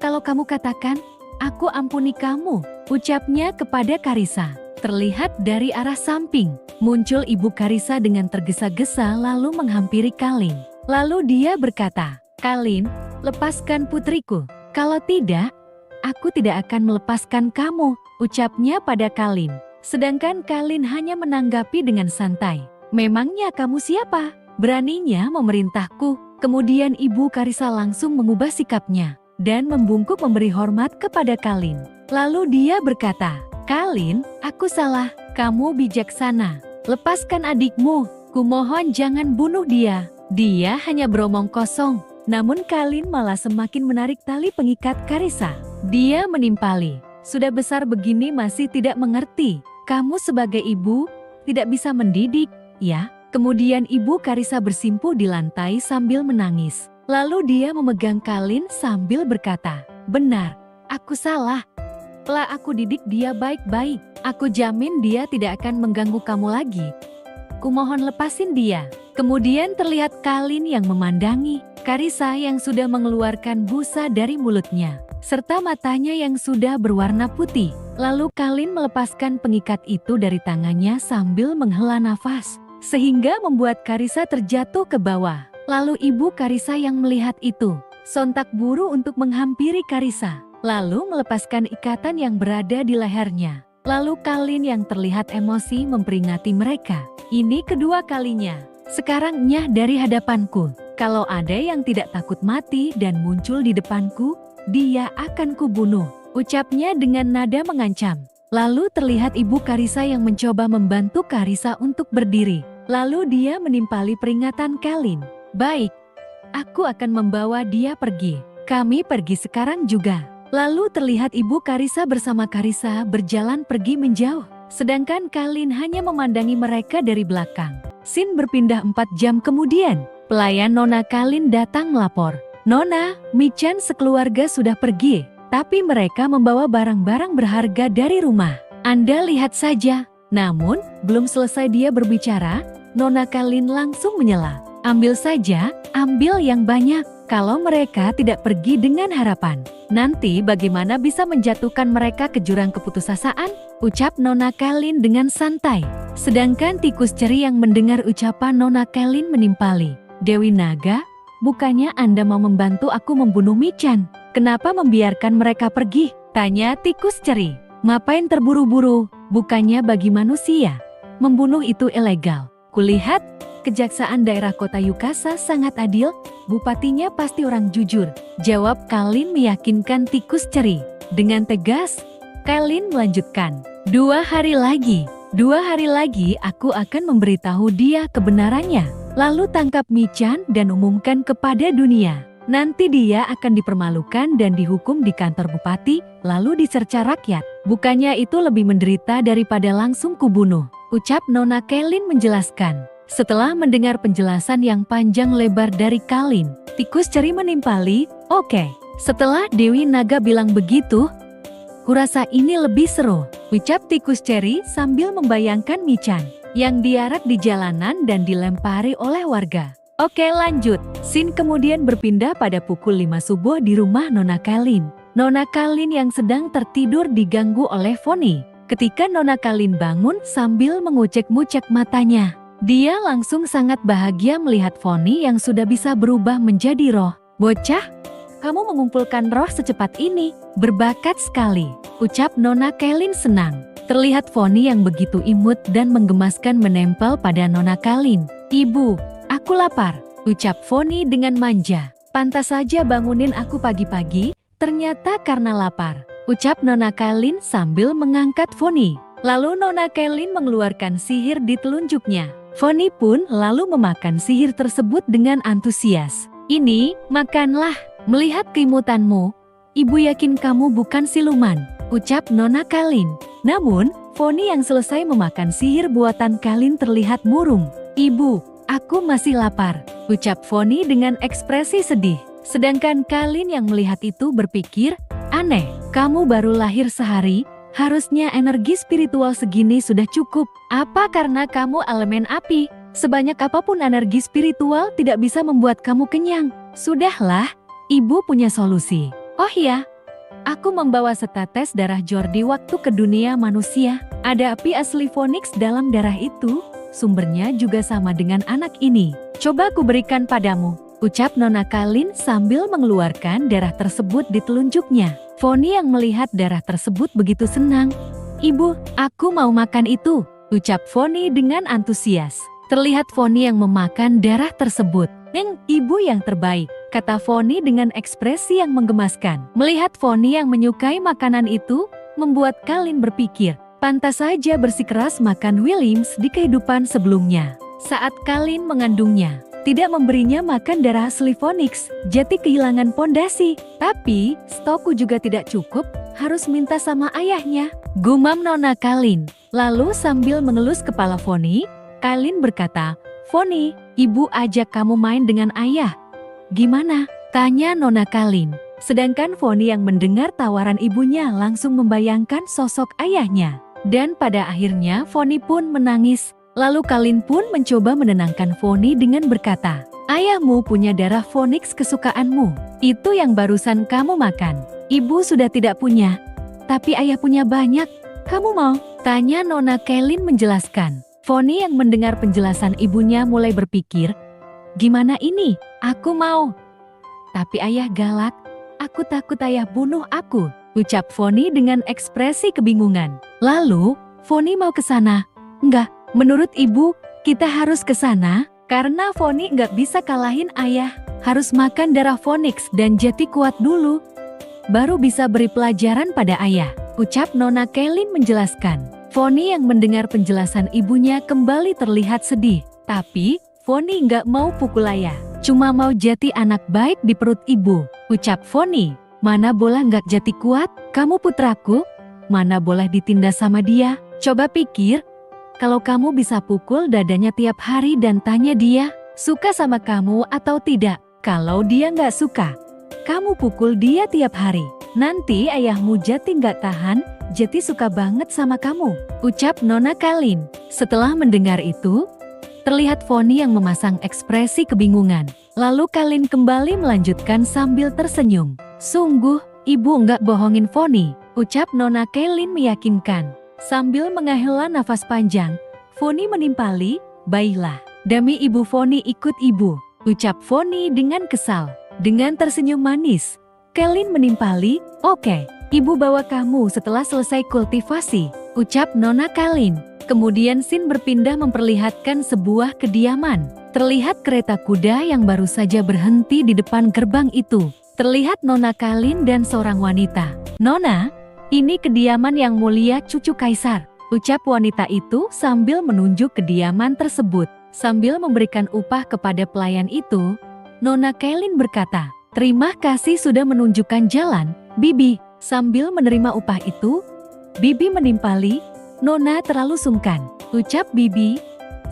kalau kamu katakan, aku ampuni kamu," ucapnya kepada Karissa. Terlihat dari arah samping, muncul ibu Karissa dengan tergesa-gesa lalu menghampiri Kalin. Lalu dia berkata, "Kalin, lepaskan putriku. Kalau tidak, aku tidak akan melepaskan kamu," ucapnya pada Kalin. Sedangkan Kalin hanya menanggapi dengan santai, "Memangnya kamu siapa? Beraninya memerintahku?" Kemudian ibu Karissa langsung mengubah sikapnya dan membungkuk memberi hormat kepada Kalin. Lalu dia berkata, "Kalin, aku salah. Kamu bijaksana. Lepaskan adikmu. Kumohon jangan bunuh dia. Dia hanya beromong kosong." Namun Kalin malah semakin menarik tali pengikat Karissa. Dia menimpali, "Sudah besar begini masih tidak mengerti. Kamu sebagai ibu tidak bisa mendidik, ya?" Kemudian ibu Karissa bersimpuh di lantai sambil menangis. Lalu dia memegang Kalin sambil berkata, "Benar, aku salah. Telah aku didik dia baik-baik. Aku jamin dia tidak akan mengganggu kamu lagi. Kumohon lepasin dia." Kemudian terlihat Kalin yang memandangi Karissa yang sudah mengeluarkan busa dari mulutnya, serta matanya yang sudah berwarna putih. Lalu Kalin melepaskan pengikat itu dari tangannya sambil menghela nafas, sehingga membuat Karissa terjatuh ke bawah. Lalu ibu Karissa yang melihat itu, sontak buru untuk menghampiri Karissa, lalu melepaskan ikatan yang berada di lehernya. Lalu Kalin yang terlihat emosi memperingati mereka, "Ini kedua kalinya. Sekarang nyah dari hadapanku. Kalau ada yang tidak takut mati dan muncul di depanku, dia akan kubunuh," ucapnya dengan nada mengancam. Lalu terlihat ibu Karissa yang mencoba membantu Karissa untuk berdiri. Lalu dia menimpali peringatan Kalin, "Baik, aku akan membawa dia pergi. Kami pergi sekarang juga." Lalu terlihat ibu Karissa bersama Karissa berjalan pergi menjauh. Sedangkan Kalin hanya memandangi mereka dari belakang. Scene berpindah 4 jam kemudian. Pelayan Nona Kalin datang melapor, "Nona, Michan sekeluarga sudah pergi, tapi mereka membawa barang-barang berharga dari rumah. Anda lihat saja." Namun, belum selesai dia berbicara, Nona Kalin langsung menyela, "Ambil saja, ambil yang banyak. Kalau mereka tidak pergi dengan harapan, nanti bagaimana bisa menjatuhkan mereka ke jurang keputusasaan?" ucap Nona Kalin dengan santai. Sedangkan tikus Ceri yang mendengar ucapan Nona Kalin menimpali, "Dewi Naga, bukannya Anda mau membantu aku membunuh Michan? Kenapa membiarkan mereka pergi?" tanya tikus Ceri. "Ngapain terburu-buru? Bukannya bagi manusia membunuh itu ilegal. Kulihat Kejaksaan Daerah Kota Yukasa sangat adil, bupatinya pasti orang jujur," jawab Kalin meyakinkan tikus Ceri. Dengan tegas, Kailin melanjutkan. 2 hari lagi. 2 hari lagi aku akan memberitahu dia kebenarannya. Lalu tangkap Michan dan umumkan kepada dunia. Nanti dia akan dipermalukan dan dihukum di kantor bupati, lalu dicerca rakyat. Bukannya itu lebih menderita daripada langsung kubunuh, ucap Nona Kailin menjelaskan. Setelah mendengar penjelasan yang panjang lebar dari Kailin, tikus ceri menimpali, "Oke." Setelah Dewi Naga bilang begitu, "Kurasa ini lebih seru," ucap tikus ceri sambil membayangkan Michan yang diarak di jalanan dan dilempari oleh warga. Oke, lanjut. Scene kemudian berpindah pada pukul 5 subuh di rumah Nona Kailin. Nona Kailin yang sedang tertidur diganggu oleh Fonny. Ketika Nona Kailin bangun sambil mengucek-ngucek matanya, dia langsung sangat bahagia melihat Fonny yang sudah bisa berubah menjadi roh. "Bocah, kamu mengumpulkan roh secepat ini, berbakat sekali," ucap Nona Kailin senang. Terlihat Fonny yang begitu imut dan menggemaskan menempel pada Nona Kailin. "Ibu, aku lapar," ucap Fonny dengan manja. "Pantas saja bangunin aku pagi-pagi, ternyata karena lapar," ucap Nona Kailin sambil mengangkat Fonny. Lalu Nona Kailin mengeluarkan sihir di telunjuknya. Fonny pun lalu memakan sihir tersebut dengan antusias. "Ini, makanlah. Melihat keimutanmu, ibu yakin kamu bukan siluman," ucap Nona Kailin. Namun, Fonny yang selesai memakan sihir buatan Kailin terlihat murung. "Ibu, aku masih lapar," ucap Fonny dengan ekspresi sedih. Sedangkan Kailin yang melihat itu berpikir, "Aneh, kamu baru lahir sehari, harusnya energi spiritual segini sudah cukup. Apa karena kamu elemen api? Sebanyak apapun energi spiritual tidak bisa membuat kamu kenyang." "Sudahlah, ibu punya solusi. Oh ya, aku membawa setetes darah Jordi waktu ke dunia manusia. Ada api asli Phoenix dalam darah itu. Sumbernya juga sama dengan anak ini. Coba aku berikan padamu," ucap Nona Kailin sambil mengeluarkan darah tersebut di telunjuknya. Fonny yang melihat darah tersebut begitu senang. "Ibu, aku mau makan itu," ucap Fonny dengan antusias. Terlihat Fonny yang memakan darah tersebut. Ibu yang terbaik," kata Fonny dengan ekspresi yang menggemaskan. Melihat Fonny yang menyukai makanan itu, membuat Kailin berpikir, pantas saja bersikeras makan Williams di kehidupan sebelumnya. Saat Kailin mengandungnya, tidak memberinya makan darah asli Phoenix, jadi kehilangan pondasi. "Tapi, stokku juga tidak cukup, harus minta sama ayahnya," gumam Nona Kailin. Lalu sambil mengelus kepala Fonny, Kailin berkata, "Fonny, ibu ajak kamu main dengan ayah." "Gimana?" tanya Nona Kailin. Sedangkan Fonny yang mendengar tawaran ibunya langsung membayangkan sosok ayahnya. Dan pada akhirnya Fonny pun menangis. Lalu Kailin pun mencoba menenangkan Fonny dengan berkata, "Ayahmu punya darah Phoenix kesukaanmu. Itu yang barusan kamu makan. Ibu sudah tidak punya, tapi ayah punya banyak. Kamu mau?" tanya Nona Kailin menjelaskan. Fonny yang mendengar penjelasan ibunya mulai berpikir, "Gimana ini? Aku mau. Tapi ayah galak. Aku takut ayah bunuh aku," ucap Fonny dengan ekspresi kebingungan. Lalu, Fonny mau ke sana. "Enggak, menurut ibu, kita harus ke sana karena Fonny enggak bisa kalahin ayah. Harus makan darah Phoenix dan jadi kuat dulu, baru bisa beri pelajaran pada ayah," ucap Nona Kailin menjelaskan. Fonny yang mendengar penjelasan ibunya kembali terlihat sedih. Tapi, Fonny enggak mau pukul ayah. Cuma mau jadi anak baik di perut ibu, ucap Fonny. "Mana boleh enggak jadi kuat, kamu putraku. Mana boleh ditindas sama dia. Coba pikir, kalau kamu bisa pukul dadanya tiap hari dan tanya dia, suka sama kamu atau tidak. Kalau dia nggak suka, kamu pukul dia tiap hari. Nanti ayahmu jadi nggak tahan, jadi suka banget sama kamu," ucap Nona Kailin. Setelah mendengar itu, terlihat Fonny yang memasang ekspresi kebingungan. Lalu Kailin kembali melanjutkan sambil tersenyum. "Sungguh, ibu nggak bohongin Fonny," ucap Nona Kailin meyakinkan. Sambil menghela nafas panjang, Fonny menimpali, "Baiklah, demi ibu Fonny ikut ibu," ucap Fonny dengan kesal. Dengan tersenyum manis, Kailin menimpali, "Oke, ibu bawa kamu setelah selesai kultivasi," ucap Nona Kailin. Kemudian scene berpindah memperlihatkan sebuah kediaman. Terlihat kereta kuda yang baru saja berhenti di depan gerbang itu. Terlihat Nona Kailin dan seorang wanita. "Nona, Ini kediaman yang mulia cucu kaisar, ucap wanita itu sambil menunjuk kediaman tersebut. Sambil memberikan upah kepada pelayan itu, Nona Kailin berkata, "Terima kasih sudah menunjukkan jalan, Bibi." Sambil menerima upah itu, Bibi menimpali, "Nona terlalu sungkan," ucap Bibi.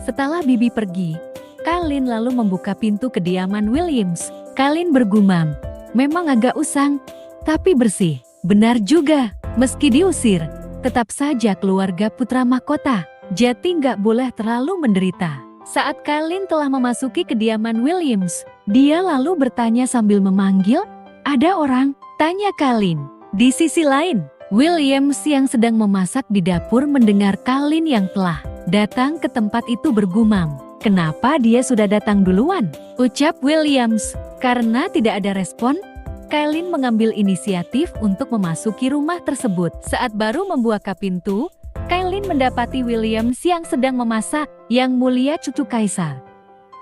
Setelah Bibi pergi, Kailin lalu membuka pintu kediaman Williams. Kailin bergumam, "Memang agak usang, tapi bersih." Benar juga, meski diusir, tetap saja keluarga putra mahkota Jati nggak boleh terlalu menderita. Saat Kailin telah memasuki kediaman Williams, dia lalu bertanya sambil memanggil, "Ada orang?" tanya Kailin. Di sisi lain, Williams yang sedang memasak di dapur mendengar Kailin yang telah datang ke tempat itu bergumam, "Kenapa dia sudah datang duluan?" ucap Williams. Karena tidak ada respon, Kailin mengambil inisiatif untuk memasuki rumah tersebut. Saat baru membuka pintu, Kailin mendapati Williams yang sedang memasak. "Yang mulia cucu kaisar,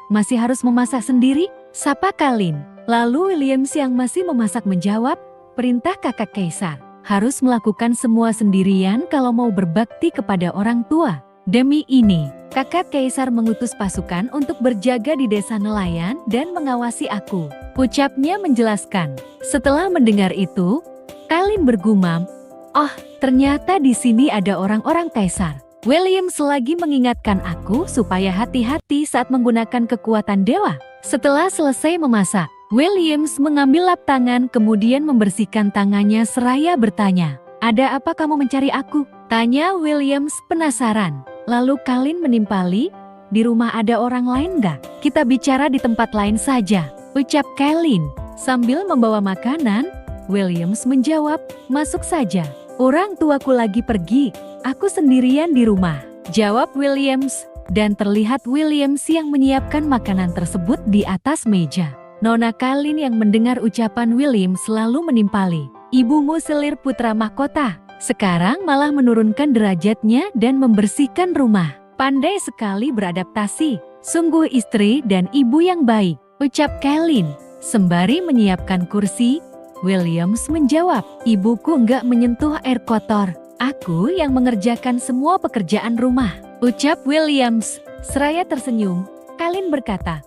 masih harus memasak sendiri?" sapa Kailin. Lalu Williams yang masih memasak menjawab, "Perintah kakak kaisar, harus melakukan semua sendirian kalau mau berbakti kepada orang tua. Demi ini, kakak kaisar mengutus pasukan untuk berjaga di desa nelayan dan mengawasi aku," ucapnya menjelaskan. Setelah mendengar itu, Kailin bergumam, "Oh, ternyata di sini ada orang-orang kaisar. Williams lagi mengingatkan aku supaya hati-hati saat menggunakan kekuatan dewa." Setelah selesai memasak, Williams mengambil lap tangan kemudian membersihkan tangannya seraya bertanya, "Ada apa kamu mencari aku?" tanya Williams penasaran. Lalu Kailin menimpali, "Di rumah ada orang lain nggak? Kita bicara di tempat lain saja," ucap Kailin. Sambil membawa makanan, Williams menjawab, "Masuk saja. Orang tuaku lagi pergi, aku sendirian di rumah," jawab Williams. Dan terlihat Williams yang menyiapkan makanan tersebut di atas meja. Nona Kailin yang mendengar ucapan Williams selalu menimpali, "Ibumu selir putra mahkota, sekarang malah menurunkan derajatnya dan membersihkan rumah. Pandai sekali beradaptasi, sungguh istri dan ibu yang baik," ucap Kailin. Sembari menyiapkan kursi, Williams menjawab, "Ibuku nggak menyentuh air kotor. Aku yang mengerjakan semua pekerjaan rumah," ucap Williams. Seraya tersenyum, Kailin berkata,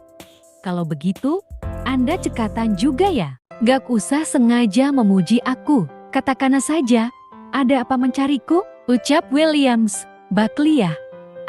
"Kalau begitu, Anda cekatan juga ya? Gak usah sengaja memuji aku. Katakan saja, ada apa mencariku?" ucap Williams. "Baklia,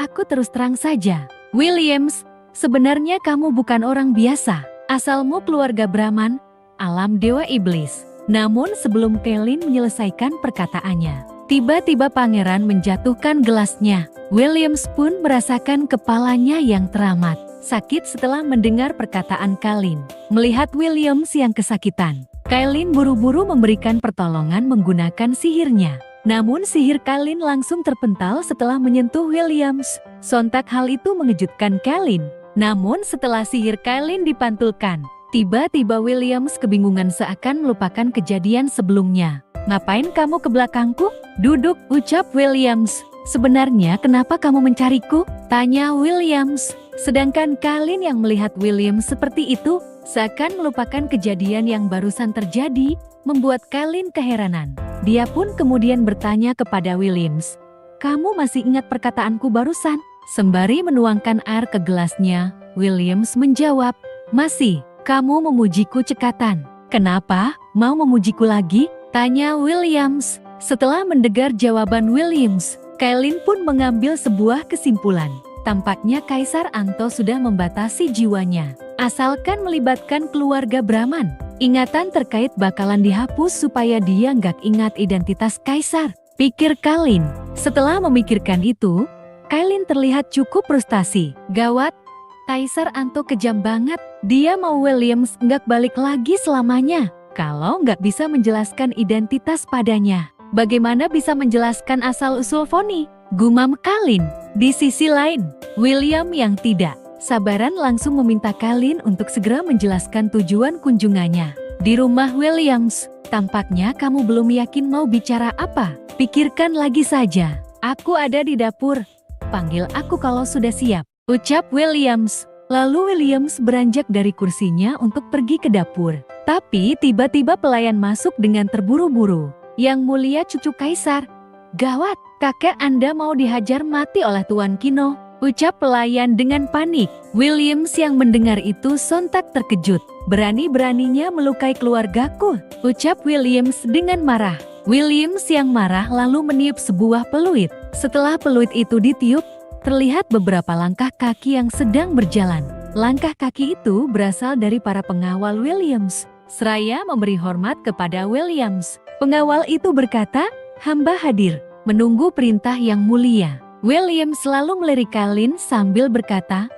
aku terus terang saja." "Williams, sebenarnya kamu bukan orang biasa. Asalmu keluarga Brahman, alam dewa iblis." Namun sebelum Kailin menyelesaikan perkataannya, tiba-tiba pangeran menjatuhkan gelasnya. Williams pun merasakan kepalanya yang teramat sakit setelah mendengar perkataan Kailin. Melihat Williams yang kesakitan, Kailin buru-buru memberikan pertolongan menggunakan sihirnya. Namun sihir Kailin langsung terpental setelah menyentuh Williams. Sontak hal itu mengejutkan Kailin. Namun setelah sihir Kailin dipantulkan, tiba-tiba Williams kebingungan seakan melupakan kejadian sebelumnya. "Ngapain kamu ke belakangku?" "Duduk," ucap Williams. "Sebenarnya kenapa kamu mencariku?" tanya Williams. Sedangkan Kailin yang melihat Williams seperti itu, seakan melupakan kejadian yang barusan terjadi, membuat Kailin keheranan. Dia pun kemudian bertanya kepada Williams, "Kamu masih ingat perkataanku barusan?" Sembari menuangkan air ke gelasnya, Williams menjawab, "Masih." "Kamu memujiku cekatan. Kenapa? Mau memujiku lagi?" tanya Williams. Setelah mendengar jawaban Williams, Kailin pun mengambil sebuah kesimpulan. Tampaknya Kaisar Anto sudah membatasi jiwanya. Asalkan melibatkan keluarga Brahman, ingatan terkait bakalan dihapus supaya dia nggak ingat identitas Kaisar, pikir Kailin. Setelah memikirkan itu, Kailin terlihat cukup frustasi. Gawat, Kaisar Anto kejam banget. Dia mau Williams nggak balik lagi selamanya. Kalau nggak bisa menjelaskan identitas padanya, bagaimana bisa menjelaskan asal-usul Foni? Gumam Kailin. Di sisi lain, William yang tidak sabaran langsung meminta Kailin untuk segera menjelaskan tujuan kunjungannya di rumah Williams. "Tampaknya kamu belum yakin mau bicara apa. Pikirkan lagi saja. Aku ada di dapur. Panggil aku kalau sudah siap," ucap Williams. Lalu Williams beranjak dari kursinya untuk pergi ke dapur. Tapi tiba-tiba pelayan masuk dengan terburu-buru. Yang mulia cucu kaisar. Gawat, kakek Anda mau dihajar mati oleh Tuan Kino, ucap pelayan dengan panik. Williams yang mendengar itu sontak terkejut. Berani-beraninya melukai keluargaku, ucap Williams dengan marah. Williams yang marah lalu meniup sebuah peluit. Setelah peluit itu ditiup, terlihat beberapa langkah kaki yang sedang berjalan. Langkah kaki itu berasal dari para pengawal Williams. Seraya memberi hormat kepada Williams, pengawal itu berkata, "Hamba hadir, menunggu perintah yang mulia." Williams selalu melirik Kalin sambil berkata,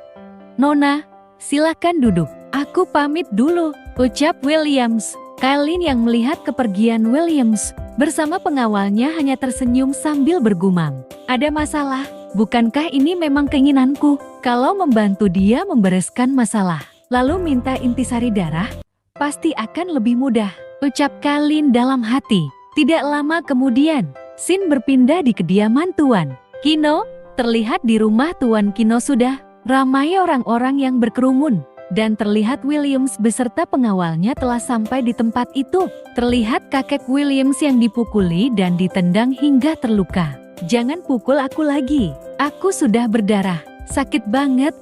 "Nona, silakan duduk. Aku pamit dulu," ucap Williams. Kalin yang melihat kepergian Williams bersama pengawalnya hanya tersenyum sambil bergumam, "Ada masalah? Bukankah ini memang keinginanku? Kalau membantu dia membereskan masalah, lalu minta intisari darah, pasti akan lebih mudah," ucap Kalin dalam hati. Tidak lama kemudian, scene berpindah di kediaman Tuan Kino. Terlihat di rumah Tuan Kino sudah ramai orang-orang yang berkerumun. Dan terlihat Williams beserta pengawalnya telah sampai di tempat itu. Terlihat kakek Williams yang dipukuli dan ditendang hingga terluka. "Jangan pukul aku lagi, aku sudah berdarah, sakit banget.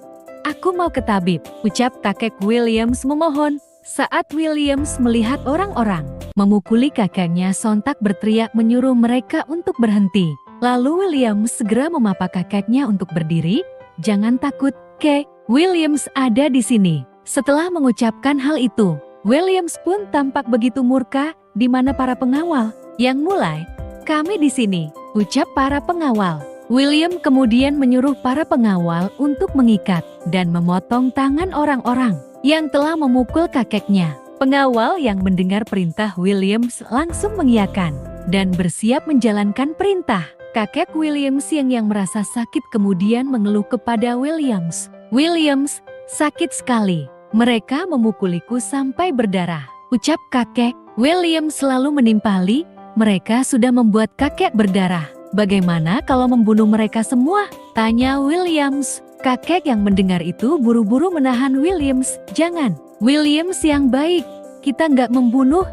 Aku mau ke tabib," ucap kakek Williams memohon. Saat Williams melihat orang-orang memukuli kakeknya, sontak berteriak menyuruh mereka untuk berhenti. Lalu Williams segera memapa kakeknya untuk berdiri. "Jangan takut, Kek. Williams ada di sini." Setelah mengucapkan hal itu, Williams pun tampak begitu murka, di mana para pengawal yang mulai, "Kami di sini," ucap para pengawal. William kemudian menyuruh para pengawal untuk mengikat dan memotong tangan orang-orang yang telah memukul kakeknya. Pengawal yang mendengar perintah Williams langsung mengiyakan dan bersiap menjalankan perintah. Kakek Williams yang merasa sakit kemudian mengeluh kepada Williams, "Williams, sakit sekali. Mereka memukuliku sampai berdarah," ucap kakek. William selalu menimpali, "Mereka sudah membuat kakek berdarah. Bagaimana kalau membunuh mereka semua?" tanya Williams. Kakek yang mendengar itu buru-buru menahan Williams. "Jangan, Williams yang baik. Kita nggak membunuh.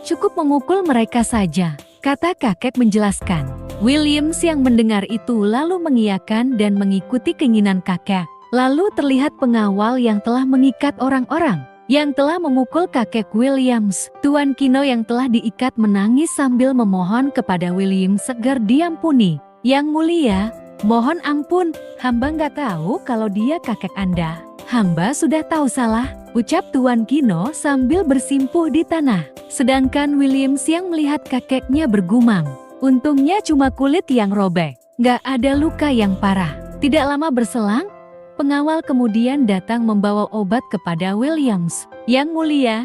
Cukup memukul mereka saja," kata kakek menjelaskan. Williams yang mendengar itu lalu mengiyakan dan mengikuti keinginan kakek. Lalu terlihat pengawal yang telah mengikat orang-orang yang telah memukul kakek Williams. Tuan Kino yang telah diikat menangis sambil memohon kepada Williams agar diampuni. "Yang mulia, mohon ampun, hamba nggak tahu kalau dia kakek Anda. Hamba sudah tahu salah," ucap Tuan Kino sambil bersimpuh di tanah. Sedangkan Williams yang melihat kakeknya bergumam, "Untungnya cuma kulit yang robek, nggak ada luka yang parah." Tidak lama berselang, pengawal kemudian datang membawa obat kepada Williams. "Yang mulia,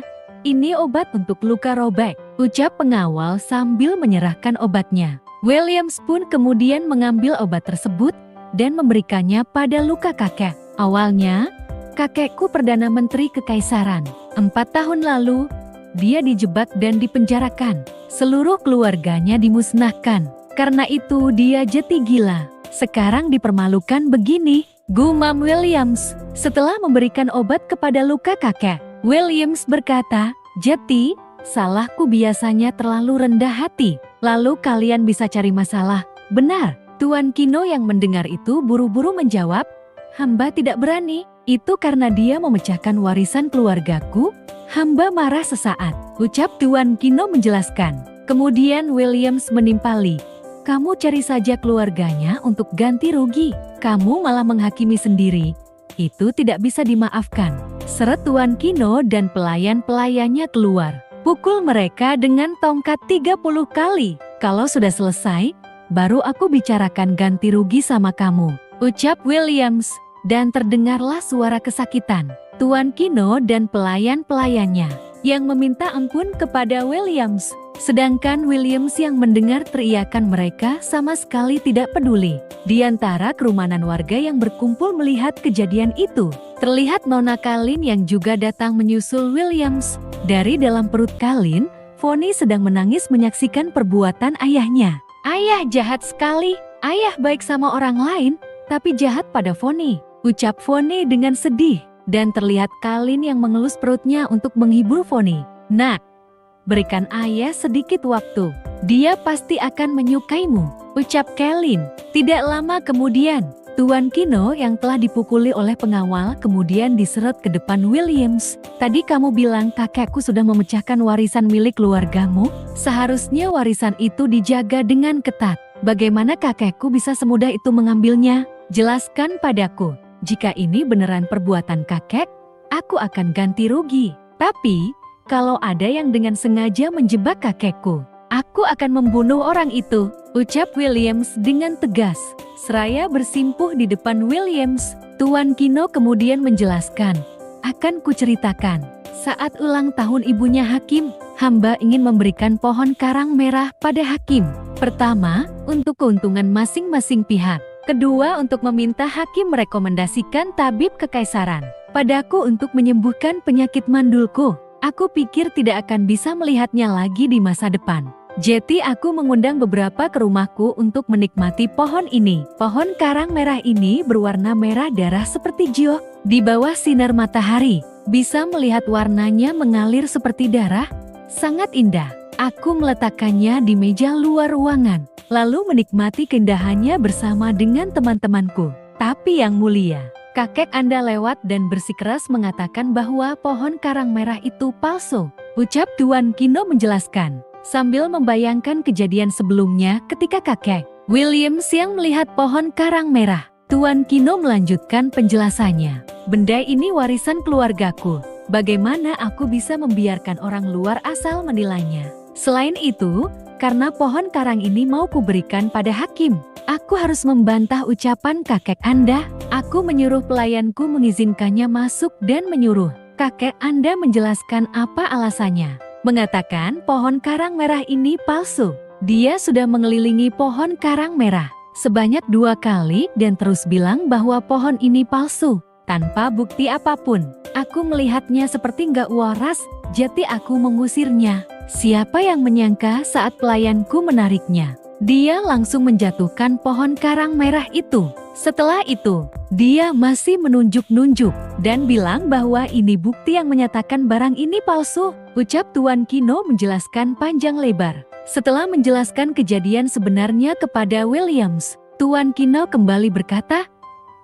ini obat untuk luka robek," ucap pengawal sambil menyerahkan obatnya. Williams pun kemudian mengambil obat tersebut dan memberikannya pada luka kakek. "Awalnya, kakekku Perdana Menteri Kekaisaran. 4 tahun lalu, dia dijebak dan dipenjarakan. Seluruh keluarganya dimusnahkan. Karena itu dia jeti gila. Sekarang dipermalukan begini," gumam Williams. Setelah memberikan obat kepada luka kakek, Williams berkata, "Jeti, salahku biasanya terlalu rendah hati. Lalu kalian bisa cari masalah, benar?" Tuan Kino yang mendengar itu buru-buru menjawab, "Hamba tidak berani. Itu karena dia memecahkan warisan keluargaku. Hamba marah sesaat," ucap Tuan Kino menjelaskan. Kemudian Williams menimpali, "Kamu cari saja keluarganya untuk ganti rugi. Kamu malah menghakimi sendiri. Itu tidak bisa dimaafkan." Seret Tuan Kino dan pelayan-pelayannya keluar. "Pukul mereka dengan tongkat 30 kali. Kalau sudah selesai, baru aku bicarakan ganti rugi sama kamu," ucap Williams. Dan terdengarlah suara kesakitan. Tuan Kino dan pelayan-pelayannya yang meminta ampun kepada Williams. Sedangkan Williams yang mendengar teriakan mereka sama sekali tidak peduli. Di antara kerumunan warga yang berkumpul melihat kejadian itu, terlihat Nona Kalin yang juga datang menyusul Williams. Dari dalam perut Kalin, Fonny sedang menangis menyaksikan perbuatan ayahnya. "Ayah jahat sekali. Ayah baik sama orang lain, tapi jahat pada Fonny," ucap Fonny dengan sedih. Dan terlihat Kalin yang mengelus perutnya untuk menghibur Fonny. "Nak, berikan ayah sedikit waktu. Dia pasti akan menyukaimu, ucap Kalin. Tidak lama kemudian, Tuan Kino yang telah dipukuli oleh pengawal kemudian diseret ke depan Williams. Tadi kamu bilang kakekku sudah memecahkan warisan milik keluargamu? Seharusnya warisan itu dijaga dengan ketat. Bagaimana kakekku bisa semudah itu mengambilnya? Jelaskan padaku. Jika ini beneran perbuatan kakek, aku akan ganti rugi. Tapi, kalau ada yang dengan sengaja menjebak kakekku, aku akan membunuh orang itu, ucap Williams dengan tegas. Seraya bersimpuh di depan Williams, Tuan Kino kemudian menjelaskan, akan kuceritakan. Saat ulang tahun ibunya Hakim, hamba ingin memberikan pohon karang merah pada Hakim. Pertama, untuk keuntungan masing-masing pihak. Kedua, untuk meminta Hakim merekomendasikan tabib kekaisaran padaku untuk menyembuhkan penyakit mandulku. Aku pikir tidak akan bisa melihatnya lagi di masa depan. Jadi aku mengundang beberapa ke rumahku untuk menikmati pohon ini. Pohon karang merah ini berwarna merah darah seperti jiok. Di bawah sinar matahari, bisa melihat warnanya mengalir seperti darah. Sangat indah. Aku meletakkannya di meja luar ruangan, lalu menikmati keindahannya bersama dengan teman-temanku. Tapi yang mulia, kakek Anda lewat dan bersikeras mengatakan bahwa pohon karang merah itu palsu, ucap Tuan Kino menjelaskan. Sambil membayangkan kejadian sebelumnya ketika kakek Williams yang melihat pohon karang merah, Tuan Kino melanjutkan penjelasannya. Benda ini warisan keluargaku. Bagaimana aku bisa membiarkan orang luar asal menilainya? Selain itu, karena pohon karang ini mau kuberikan pada Hakim, aku harus membantah ucapan kakek Anda. Aku menyuruh pelayanku mengizinkannya masuk dan menyuruh kakek Anda menjelaskan apa alasannya. Mengatakan pohon karang merah ini palsu. Dia sudah mengelilingi pohon karang merah sebanyak 2 kali dan terus bilang bahwa pohon ini palsu, tanpa bukti apapun. Aku melihatnya seperti nggak waras, jadi aku mengusirnya. Siapa yang menyangka saat pelayanku menariknya, dia langsung menjatuhkan pohon karang merah itu. Setelah itu, dia masih menunjuk-nunjuk dan bilang bahwa ini bukti yang menyatakan barang ini palsu, ucap Tuan Kino menjelaskan panjang lebar. Setelah menjelaskan kejadian sebenarnya kepada Williams, Tuan Kino kembali berkata,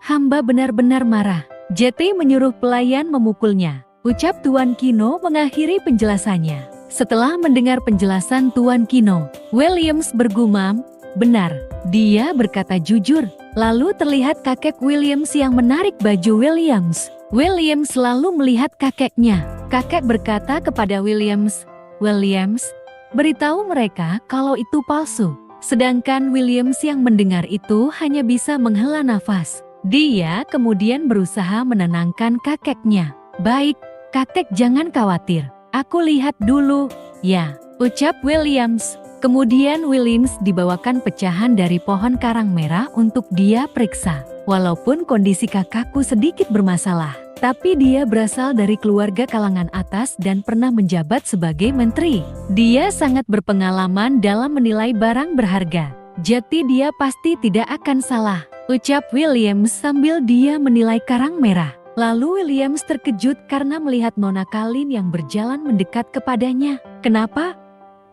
hamba benar-benar marah. Jeti menyuruh pelayan memukulnya, ucap Tuan Kino mengakhiri penjelasannya. Setelah mendengar penjelasan Tuan Kino, Williams bergumam, benar, dia berkata jujur. Lalu terlihat kakek Williams yang menarik baju Williams. Williams lalu melihat kakeknya. Kakek berkata kepada Williams, Williams, beritahu mereka kalau itu palsu. Sedangkan Williams yang mendengar itu hanya bisa menghela nafas. Dia kemudian berusaha menenangkan kakeknya. Baik, kakek jangan khawatir. Aku lihat dulu, ya, ucap Williams. Kemudian Williams dibawakan pecahan dari pohon karang merah untuk dia periksa. Walaupun kondisi kakakku sedikit bermasalah, tapi dia berasal dari keluarga kalangan atas dan pernah menjabat sebagai menteri. Dia sangat berpengalaman dalam menilai barang berharga. Jadi dia pasti tidak akan salah, ucap Williams sambil dia menilai karang merah. Lalu Williams terkejut karena melihat Nona Kalin yang berjalan mendekat kepadanya. Kenapa?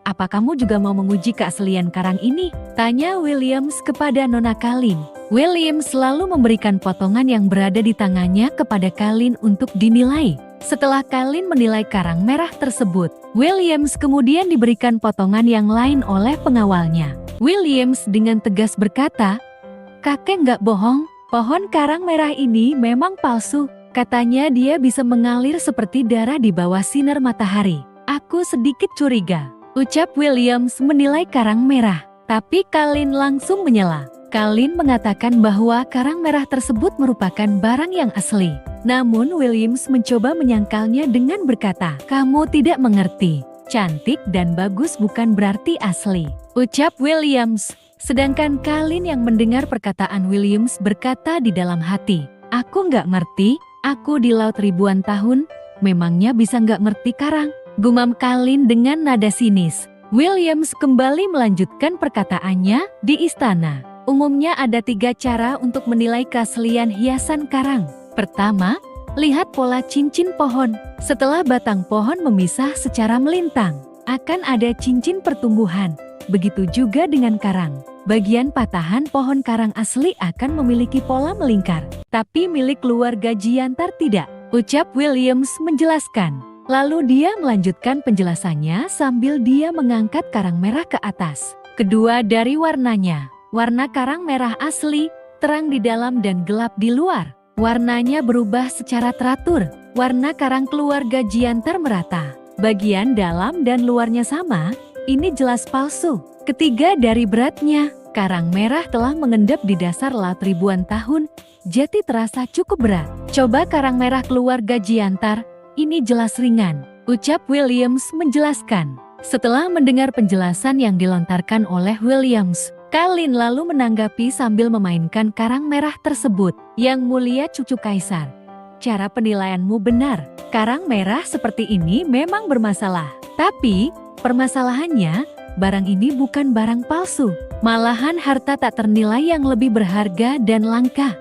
Apa kamu juga mau menguji keaslian karang ini? Tanya Williams kepada Nona Kalin. Williams selalu memberikan potongan yang berada di tangannya kepada Kalin untuk dinilai. Setelah Kalin menilai karang merah tersebut, Williams kemudian diberikan potongan yang lain oleh pengawalnya. Williams dengan tegas berkata, kakek nggak bohong, pohon karang merah ini memang palsu. Katanya dia bisa mengalir seperti darah di bawah sinar matahari. Aku sedikit curiga, ucap Williams menilai karang merah. Tapi Kalin langsung menyela. Kalin mengatakan bahwa karang merah tersebut merupakan barang yang asli. Namun Williams mencoba menyangkalnya dengan berkata, kamu tidak mengerti. Cantik dan bagus bukan berarti asli, ucap Williams. Sedangkan Kalin yang mendengar perkataan Williams berkata di dalam hati, aku nggak ngerti, aku di laut ribuan tahun, memangnya bisa nggak ngerti karang? Gumam Kalin dengan nada sinis. Williams kembali melanjutkan perkataannya di istana. Umumnya ada 3 cara untuk menilai keaslian hiasan karang. Pertama, lihat pola cincin pohon. Setelah batang pohon memisah secara melintang, akan ada cincin pertumbuhan. Begitu juga dengan karang. Bagian patahan pohon karang asli akan memiliki pola melingkar, tapi milik keluarga Giantar tidak, ucap Williams menjelaskan. Lalu dia melanjutkan penjelasannya sambil dia mengangkat karang merah ke atas. Kedua dari warnanya, warna karang merah asli, terang di dalam dan gelap di luar. Warnanya berubah secara teratur. Warna karang keluarga Giantar merata. Bagian dalam dan luarnya sama, ini jelas palsu. Ketiga dari beratnya, karang merah telah mengendap di dasar laut ribuan tahun, jadi terasa cukup berat. Coba karang merah keluarga Giantar, ini jelas ringan, ucap Williams menjelaskan. Setelah mendengar penjelasan yang dilontarkan oleh Williams, Kalin lalu menanggapi sambil memainkan karang merah tersebut. Yang mulia cucu kaisar, cara penilaianmu benar. Karang merah seperti ini memang bermasalah. Tapi, permasalahannya, barang ini bukan barang palsu. Malahan harta tak ternilai yang lebih berharga dan langka.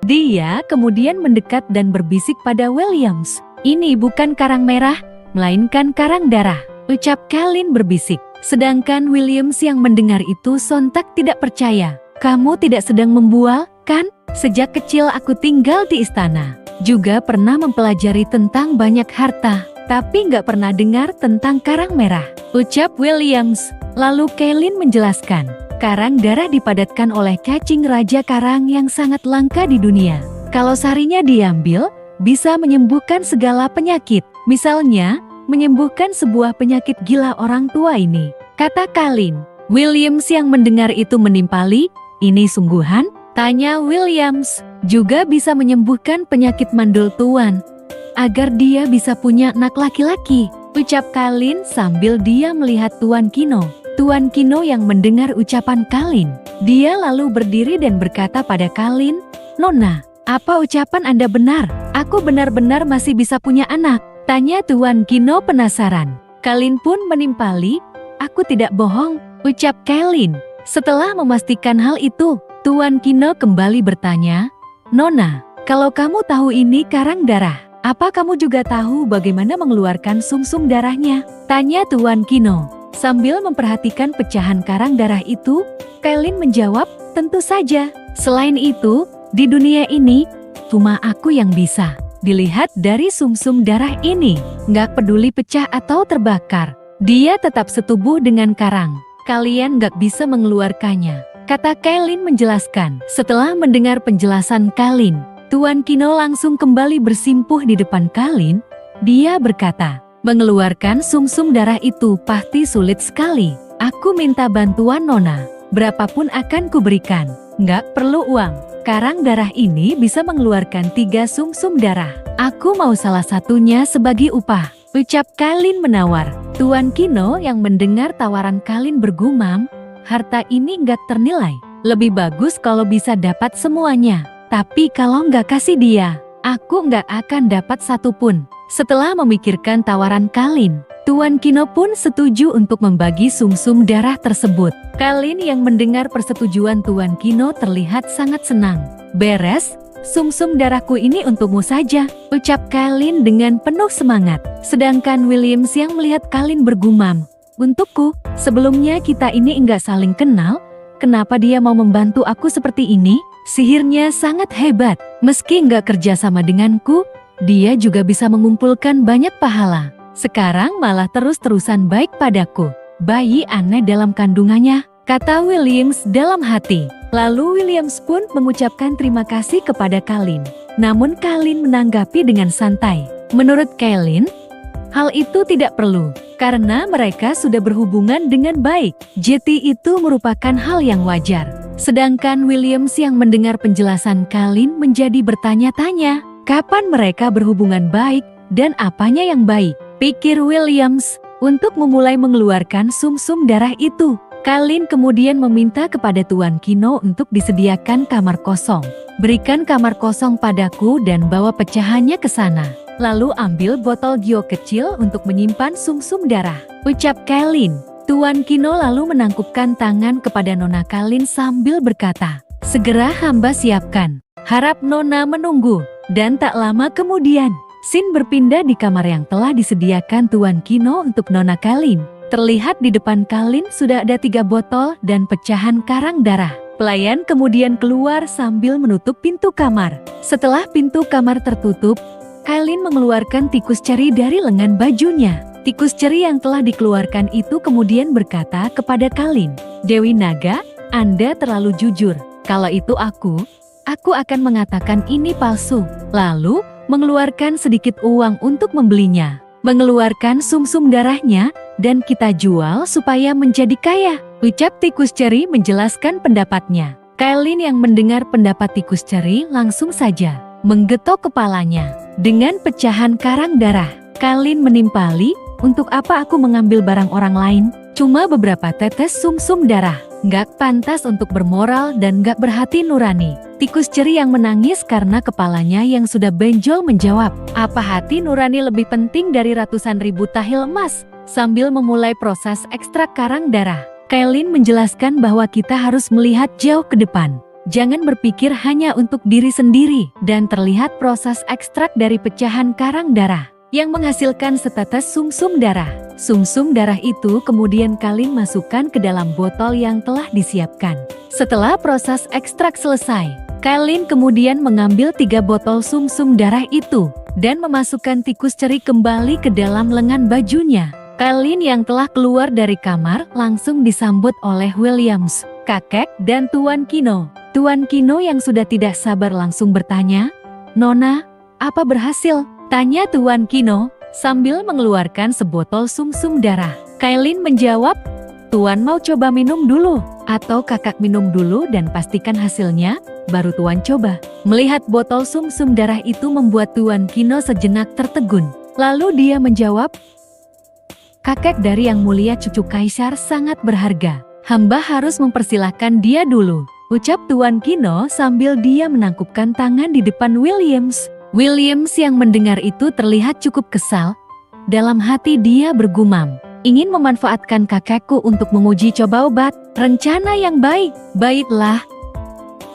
Dia kemudian mendekat dan berbisik pada Williams. Ini bukan karang merah, melainkan karang darah, ucap Kalin berbisik. Sedangkan Williams yang mendengar itu sontak tidak percaya. Kamu tidak sedang membual, kan? Sejak kecil aku tinggal di istana. Juga pernah mempelajari tentang banyak harta, tapi nggak pernah dengar tentang karang merah, ucap Williams. Lalu Kalin menjelaskan, karang darah dipadatkan oleh cacing raja karang yang sangat langka di dunia. Kalau sarinya diambil, bisa menyembuhkan segala penyakit. Misalnya, menyembuhkan sebuah penyakit gila orang tua ini, kata Kalin. Williams yang mendengar itu menimpali, ini sungguhan? Tanya Williams. Juga bisa menyembuhkan penyakit mandul tuan, agar dia bisa punya anak laki-laki, ucap Kalin sambil dia melihat Tuan Kino. Tuan Kino yang mendengar ucapan Kalin, dia lalu berdiri dan berkata pada Kalin, Nona, apa ucapan Anda benar? Aku benar-benar masih bisa punya anak, tanya Tuan Kino penasaran. Kalin pun menimpali, aku tidak bohong, ucap Kalin. Setelah memastikan hal itu, Tuan Kino kembali bertanya, Nona, kalau kamu tahu ini karang darah, apa kamu juga tahu bagaimana mengeluarkan sumsum darahnya? Tanya Tuan Kino. Sambil memperhatikan pecahan karang darah itu, Kalin menjawab, tentu saja. Selain itu, di dunia ini, cuma aku yang bisa dilihat dari sumsum darah ini. Nggak peduli pecah atau terbakar, dia tetap setubuh dengan karang. Kalian nggak bisa mengeluarkannya, kata Kalin menjelaskan. Setelah mendengar penjelasan Kalin, Tuan Kino langsung kembali bersimpuh di depan Kalin. Dia berkata, mengeluarkan sumsum darah itu pasti sulit sekali. Aku minta bantuan Nona, berapapun akan kuberikan. Nggak perlu uang. Karang darah ini bisa mengeluarkan 3 sumsum darah. Aku mau salah satunya sebagai upah, ucap Kalin menawar. Tuan Kino yang mendengar tawaran Kalin bergumam, harta ini nggak ternilai. Lebih bagus kalau bisa dapat semuanya. Tapi kalau nggak kasih dia, aku nggak akan dapat satupun. Setelah memikirkan tawaran Kalin, Tuan Kino pun setuju untuk membagi sumsum darah tersebut. Kalin yang mendengar persetujuan Tuan Kino terlihat sangat senang. Beres, sumsum darahku ini untukmu saja, ucap Kalin dengan penuh semangat. Sedangkan Williams yang melihat Kalin bergumam, untukku, sebelumnya kita ini enggak saling kenal, kenapa dia mau membantu aku seperti ini? Sihirnya sangat hebat, meski enggak kerja sama denganku, dia juga bisa mengumpulkan banyak pahala. Sekarang malah terus-terusan baik padaku. Bayi aneh dalam kandungannya, kata Williams dalam hati. Lalu Williams pun mengucapkan terima kasih kepada Kalin. Namun Kalin menanggapi dengan santai. Menurut Kalin, hal itu tidak perlu, karena mereka sudah berhubungan dengan baik. Jadi itu merupakan hal yang wajar. Sedangkan Williams yang mendengar penjelasan Kalin menjadi bertanya-tanya, kapan mereka berhubungan baik dan apanya yang baik? Pikir Williams, untuk memulai mengeluarkan sumsum darah itu. Kalin kemudian meminta kepada Tuan Kino untuk disediakan kamar kosong. Berikan kamar kosong padaku dan bawa pecahannya ke sana. Lalu ambil botol gio kecil untuk menyimpan sumsum darah, ucap Kalin. Tuan Kino lalu menangkupkan tangan kepada Nona Kalin sambil berkata, segera hamba siapkan. Harap Nona menunggu. Dan tak lama kemudian, Sin berpindah di kamar yang telah disediakan Tuan Kino untuk Nona Kalin. Terlihat di depan Kalin sudah ada 3 botol dan pecahan karang darah. Pelayan kemudian keluar sambil menutup pintu kamar. Setelah pintu kamar tertutup, Kalin mengeluarkan tikus ceri dari lengan bajunya. Tikus ceri yang telah dikeluarkan itu kemudian berkata kepada Kalin, "Dewi Naga, Anda terlalu jujur. Kalau itu aku akan mengatakan ini palsu." Lalu, mengeluarkan sedikit uang untuk membelinya. Mengeluarkan sumsum darahnya, dan kita jual supaya menjadi kaya. Ucap tikus ceri menjelaskan pendapatnya. Kalin yang mendengar pendapat tikus ceri langsung saja menggetok kepalanya. Dengan pecahan karang darah, Kalin menimpali, "Untuk apa aku mengambil barang orang lain? Cuma beberapa tetes sumsum darah. Gak pantas untuk bermoral dan gak berhati nurani." Tikus ceri yang menangis karena kepalanya yang sudah benjol menjawab, "Apa hati nurani lebih penting dari ratusan ribu tahil emas?" Sambil memulai proses ekstrak karang darah, Kalin menjelaskan bahwa kita harus melihat jauh ke depan. Jangan berpikir hanya untuk diri sendiri, dan terlihat proses ekstrak dari pecahan karang darah yang menghasilkan setetes sumsum darah. Sumsum darah itu kemudian Kalin masukkan ke dalam botol yang telah disiapkan. Setelah proses ekstrak selesai, Kalin kemudian mengambil 3 botol sumsum darah itu dan memasukkan tikus ceri kembali ke dalam lengan bajunya. Kalin yang telah keluar dari kamar langsung disambut oleh Williams, kakek, dan Tuan Kino. Tuan Kino yang sudah tidak sabar langsung bertanya, "Nona, apa berhasil?" tanya Tuan Kino sambil mengeluarkan sebotol sumsum darah. Kalin menjawab, "Tuan mau coba minum dulu, atau kakak minum dulu dan pastikan hasilnya, baru Tuan coba." Melihat botol sumsum darah itu membuat Tuan Kino sejenak tertegun. Lalu dia menjawab, "Kakek dari Yang Mulia cucu Kaisar sangat berharga. Hamba harus mempersilahkan dia dulu," ucap Tuan Kino sambil dia menangkupkan tangan di depan Williams. Williams yang mendengar itu terlihat cukup kesal. Dalam hati dia bergumam, "Ingin memanfaatkan kakekku untuk menguji coba obat. Rencana yang baik." "Baiklah,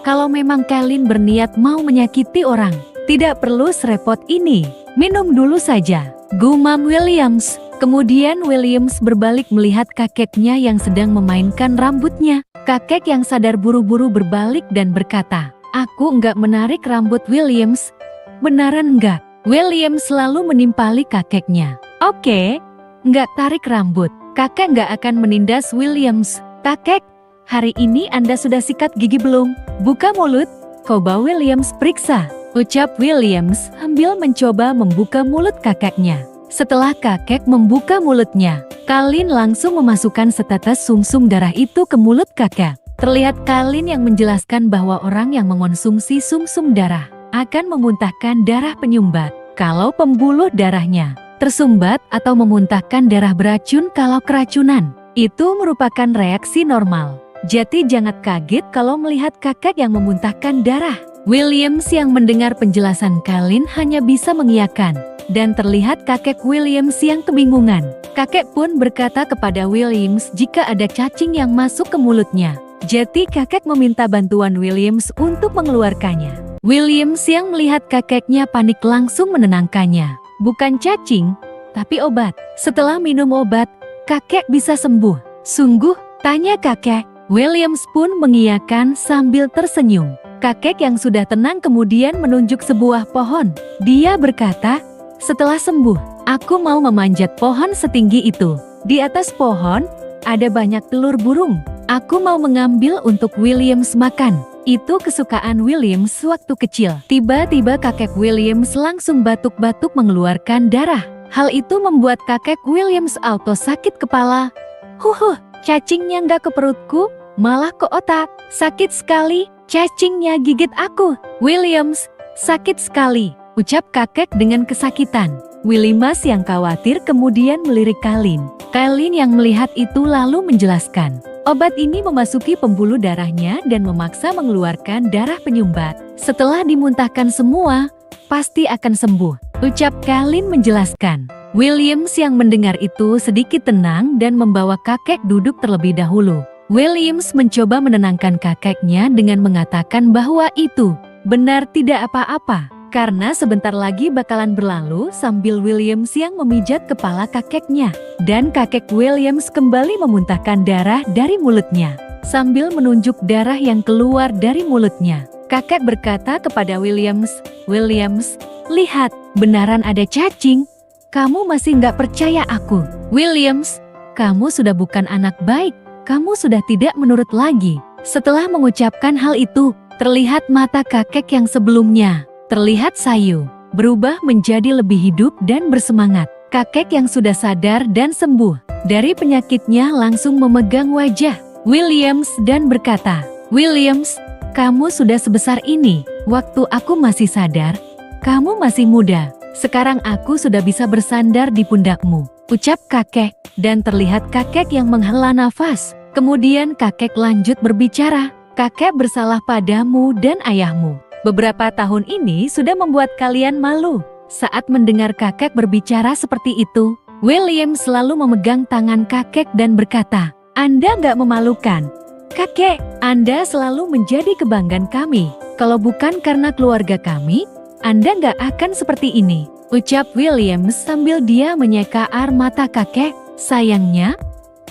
kalau memang Kalin berniat mau menyakiti orang, tidak perlu serepot ini. Minum dulu saja," gumam Williams. Kemudian Williams berbalik melihat kakeknya yang sedang memainkan rambutnya. Kakek yang sadar buru-buru berbalik dan berkata, "Aku enggak menarik rambut Williams." "Benaran enggak?" Williams selalu menimpali kakeknya. "Oke, enggak tarik rambut." Kakek enggak akan menindas Williams. "Kakek, hari ini Anda sudah sikat gigi belum? Buka mulut." "Coba Williams periksa," ucap Williams sambil mencoba membuka mulut kakeknya. Setelah kakek membuka mulutnya, Kalin langsung memasukkan setetes sumsum darah itu ke mulut kakek. Terlihat Kalin yang menjelaskan bahwa orang yang mengonsumsi sumsum darah akan memuntahkan darah penyumbat kalau pembuluh darahnya tersumbat atau memuntahkan darah beracun kalau keracunan. Itu merupakan reaksi normal. Jadi jangan kaget kalau melihat kakek yang memuntahkan darah. Williams yang mendengar penjelasan Kalin hanya bisa mengiyakan. Dan terlihat kakek Williams yang kebingungan. Kakek pun berkata kepada Williams jika ada cacing yang masuk ke mulutnya. Jadi kakek meminta bantuan Williams untuk mengeluarkannya. Williams yang melihat kakeknya panik langsung menenangkannya. "Bukan cacing, tapi obat. Setelah minum obat, kakek bisa sembuh." "Sungguh?" tanya kakek. Williams pun mengiyakan sambil tersenyum. Kakek yang sudah tenang kemudian menunjuk sebuah pohon. Dia berkata, "Setelah sembuh, aku mau memanjat pohon setinggi itu. Di atas pohon, ada banyak telur burung. Aku mau mengambil untuk Williams makan." Itu kesukaan Williams waktu kecil. Tiba-tiba kakek Williams langsung batuk-batuk mengeluarkan darah. Hal itu membuat kakek Williams auto sakit kepala. "Huhuh, cacingnya nggak ke perutku, malah ke otak. Sakit sekali, cacingnya gigit aku." "Williams, sakit sekali," ucap kakek dengan kesakitan. Williams yang khawatir kemudian melirik Kalin. Kalin yang melihat itu lalu menjelaskan, obat ini memasuki pembuluh darahnya dan memaksa mengeluarkan darah penyumbat. Setelah dimuntahkan semua, pasti akan sembuh, ucap Kalin menjelaskan. Williams yang mendengar itu sedikit tenang dan membawa kakek duduk terlebih dahulu. Williams mencoba menenangkan kakeknya dengan mengatakan bahwa itu benar tidak apa-apa. Karena sebentar lagi bakalan berlalu sambil Williams yang memijat kepala kakeknya. Dan kakek Williams kembali memuntahkan darah dari mulutnya. Sambil menunjuk darah yang keluar dari mulutnya, kakek berkata kepada Williams, "Williams, lihat, benaran ada cacing. Kamu masih nggak percaya aku? Williams, kamu sudah bukan anak baik. Kamu sudah tidak menurut lagi." Setelah mengucapkan hal itu, terlihat mata kakek yang sebelumnya terlihat sayu, berubah menjadi lebih hidup dan bersemangat. Kakek yang sudah sadar dan sembuh dari penyakitnya langsung memegang wajah Williams dan berkata, "Williams, kamu sudah sebesar ini. Waktu aku masih sadar, kamu masih muda. Sekarang aku sudah bisa bersandar di pundakmu," ucap kakek, dan terlihat kakek yang menghela nafas. Kemudian kakek lanjut berbicara, "Kakek bersalah padamu dan ayahmu. Beberapa tahun ini sudah membuat kalian malu." Saat mendengar kakek berbicara seperti itu, William selalu memegang tangan kakek dan berkata, "Anda nggak memalukan. Kakek, Anda selalu menjadi kebanggaan kami. Kalau bukan karena keluarga kami, Anda nggak akan seperti ini," ucap Williams sambil dia menyeka air mata kakek. "Sayangnya,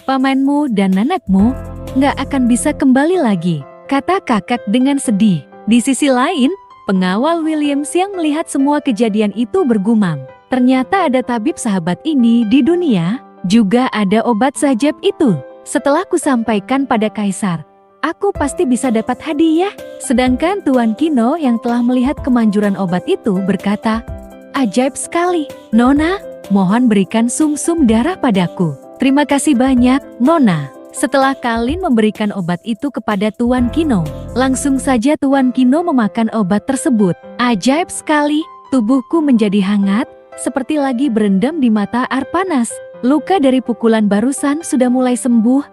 pamanmu dan nenekmu nggak akan bisa kembali lagi," kata kakek dengan sedih. Di sisi lain, pengawal Williams yang melihat semua kejadian itu bergumam, "Ternyata ada tabib sahabat ini di dunia, juga ada obat sajab itu. Setelah kusampaikan pada kaisar, aku pasti bisa dapat hadiah." Sedangkan Tuan Kino yang telah melihat kemanjuran obat itu berkata, "Ajaib sekali. Nona, mohon berikan sumsum darah padaku." "Terima kasih banyak, Nona." Setelah Kalin memberikan obat itu kepada Tuan Kino, langsung saja Tuan Kino memakan obat tersebut. "Ajaib sekali, tubuhku menjadi hangat, seperti lagi berendam di mata air panas. Luka dari pukulan barusan sudah mulai sembuh.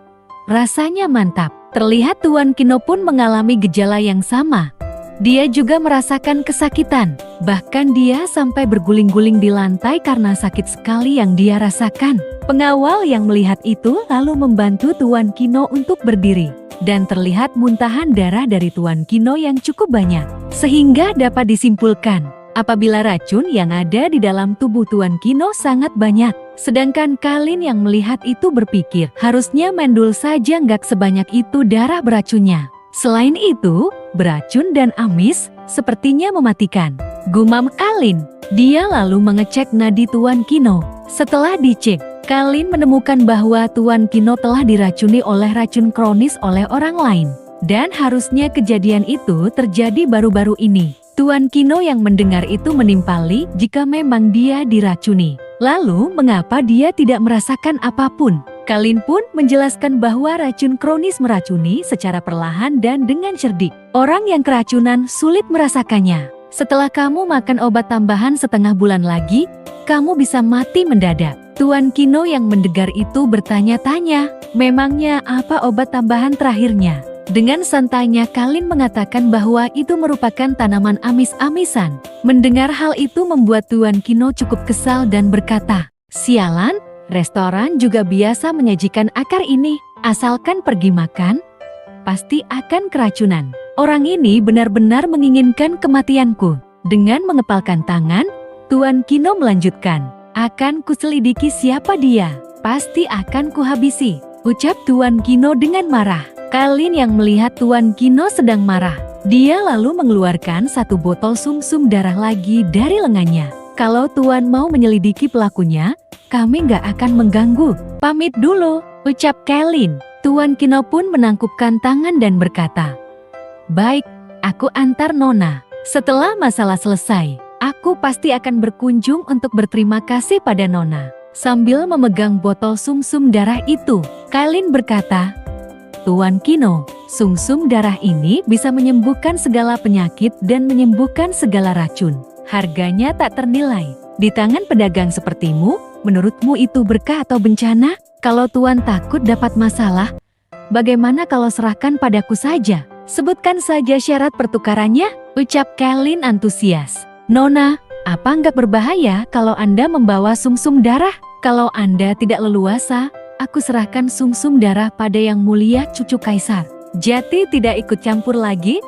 Rasanya mantap." Terlihat Tuan Kino pun mengalami gejala yang sama. Dia juga merasakan kesakitan, bahkan dia sampai berguling-guling di lantai karena sakit sekali yang dia rasakan. Pengawal yang melihat itu lalu membantu Tuan Kino untuk berdiri, dan terlihat muntahan darah dari Tuan Kino yang cukup banyak, sehingga dapat disimpulkan apabila racun yang ada di dalam tubuh Tuan Kino sangat banyak. Sedangkan Kalin yang melihat itu berpikir, harusnya Mendul saja nggak sebanyak itu darah beracunnya. Selain itu, beracun dan amis sepertinya mematikan, gumam Kalin. Dia lalu mengecek nadi Tuan Kino. Setelah dicek, Kalin menemukan bahwa Tuan Kino telah diracuni oleh racun kronis oleh orang lain. Dan harusnya kejadian itu terjadi baru-baru ini. Tuan Kino yang mendengar itu menimpali jika memang dia diracuni. Lalu mengapa dia tidak merasakan apapun? Kalin pun menjelaskan bahwa racun kronis meracuni secara perlahan dan dengan cerdik. Orang yang keracunan sulit merasakannya. Setelah kamu makan obat tambahan setengah bulan lagi, kamu bisa mati mendadak. Tuan Kino yang mendengar itu bertanya-tanya, memangnya apa obat tambahan terakhirnya? Dengan santainya Kalin mengatakan bahwa itu merupakan tanaman amis-amisan. Mendengar hal itu membuat Tuan Kino cukup kesal dan berkata, "Sialan, restoran juga biasa menyajikan akar ini. Asalkan pergi makan, pasti akan keracunan. Orang ini benar-benar menginginkan kematianku." Dengan mengepalkan tangan, Tuan Kino melanjutkan, "Akan kuselidiki siapa dia. Pasti akan kuhabisi," ucap Tuan Kino dengan marah. Kalin yang melihat Tuan Kino sedang marah, dia lalu mengeluarkan satu botol sumsum darah lagi dari lengannya. "Kalau Tuan mau menyelidiki pelakunya, kami nggak akan mengganggu. Pamit dulu," ucap Kalin. Tuan Kino pun menangkupkan tangan dan berkata, "Baik, aku antar Nona. Setelah masalah selesai, aku pasti akan berkunjung untuk berterima kasih pada Nona." Sambil memegang botol sumsum darah itu, Kalin berkata, "Tuan Kino, sumsum darah ini bisa menyembuhkan segala penyakit dan menyembuhkan segala racun. Harganya tak ternilai. Di tangan pedagang sepertimu, menurutmu itu berkah atau bencana? Kalau Tuan takut dapat masalah, bagaimana kalau serahkan padaku saja? Sebutkan saja syarat pertukarannya," ucap Kalin antusias. "Nona, apa nggak berbahaya kalau Anda membawa sumsum darah? Kalau Anda tidak leluasa, aku serahkan sumsum darah pada Yang Mulia Cucu Kaisar. Jati tidak ikut campur lagi?"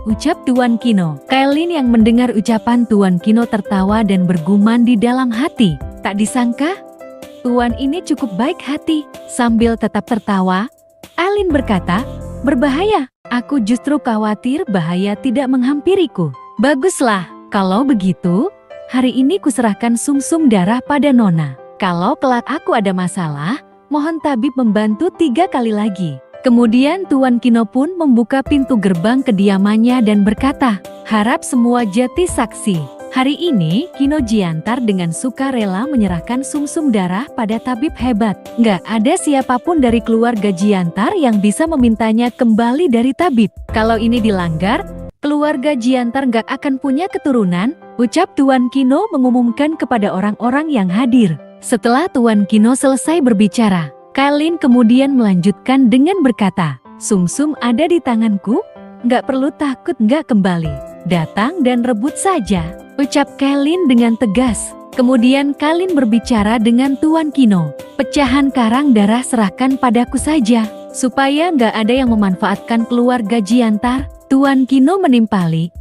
ucap Tuan Kino. Kailin yang mendengar ucapan Tuan Kino tertawa dan bergumam di dalam hati. Tak disangka, Tuan ini cukup baik hati. Sambil tetap tertawa, Kailin berkata, "Berbahaya, aku justru khawatir bahaya tidak menghampiriku." "Baguslah, kalau begitu, hari ini kuserahkan sumsum darah pada Nona. Kalau kelak aku ada masalah, mohon tabib membantu 3 kali lagi." Kemudian Tuan Kino pun membuka pintu gerbang kediamannya dan berkata, "Harap semua jati saksi. Hari ini Kino Jiantar dengan sukarela menyerahkan sumsum darah pada tabib hebat. Nggak ada siapapun dari keluarga Jiantar yang bisa memintanya kembali dari tabib. Kalau ini dilanggar, keluarga Jiantar nggak akan punya keturunan," ucap Tuan Kino mengumumkan kepada orang-orang yang hadir. Setelah Tuan Kino selesai berbicara, Kailin kemudian melanjutkan dengan berkata, "Sumsum ada di tanganku, nggak perlu takut nggak kembali. Datang dan rebut saja," ucap Kailin dengan tegas. Kemudian Kailin berbicara dengan Tuan Kino, "Pecahan karang darah serahkan padaku saja, supaya nggak ada yang memanfaatkan keluarga Jiantar." Tuan Kino menimpali,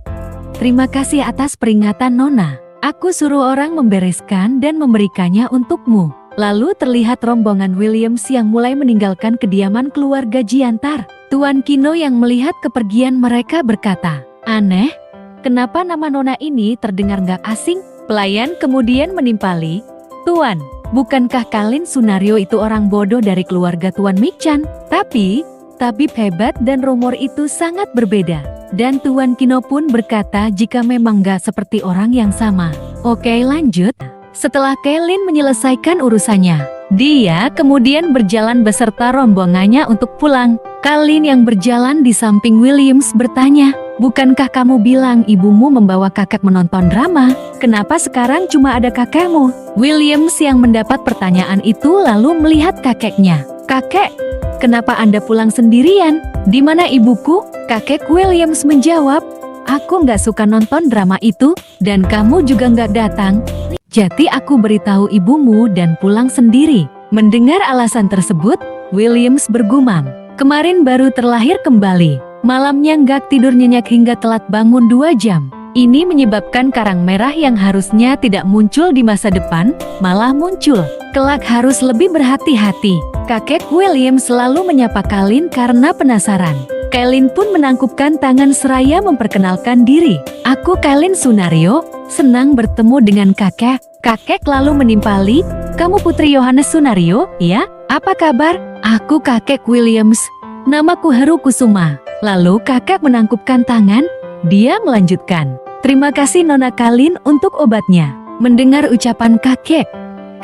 "Terima kasih atas peringatan Nona. Aku suruh orang membereskan dan memberikannya untukmu." Lalu terlihat rombongan Williams yang mulai meninggalkan kediaman keluarga Jiantar. Tuan Kino yang melihat kepergian mereka berkata, "Aneh, kenapa nama Nona ini terdengar nggak asing?" Pelayan kemudian menimpali, "Tuan, bukankah Kailin Sunario itu orang bodoh dari keluarga Tuan Michan? Tapi, tabib hebat dan rumor itu sangat berbeda." Dan Tuan Kino pun berkata jika memang nggak seperti orang yang sama. "Oke, lanjut." Setelah Kailin menyelesaikan urusannya, dia kemudian berjalan beserta rombongannya untuk pulang. Kailin yang berjalan di samping Williams bertanya, "Bukankah kamu bilang ibumu membawa kakek menonton drama? Kenapa sekarang cuma ada kakekmu?" Williams yang mendapat pertanyaan itu lalu melihat kakeknya. "Kakek, kenapa Anda pulang sendirian? Di mana ibuku?" Kakek Williams menjawab, "Aku nggak suka nonton drama itu, dan kamu juga nggak datang. Jadi aku beritahu ibumu dan pulang sendiri." Mendengar alasan tersebut, Williams bergumam, "Kemarin baru terlahir kembali. Malamnya nggak tidur nyenyak hingga telat bangun 2 jam. Ini menyebabkan karang merah yang harusnya tidak muncul di masa depan, malah muncul. Kelak harus lebih berhati-hati." Kakek Williams selalu menyapa Kailin karena penasaran. Kailin pun menangkupkan tangan seraya memperkenalkan diri. "Aku Kailin Sunario, senang bertemu dengan kakek." Kakek lalu menimpali, "Kamu putri Yohanes Sunario, ya? Apa kabar?" "Aku kakek Williams. Namaku Heru Kusuma." Lalu kakek menangkupkan tangan. Dia melanjutkan, "Terima kasih Nona Kailin untuk obatnya." Mendengar ucapan kakek,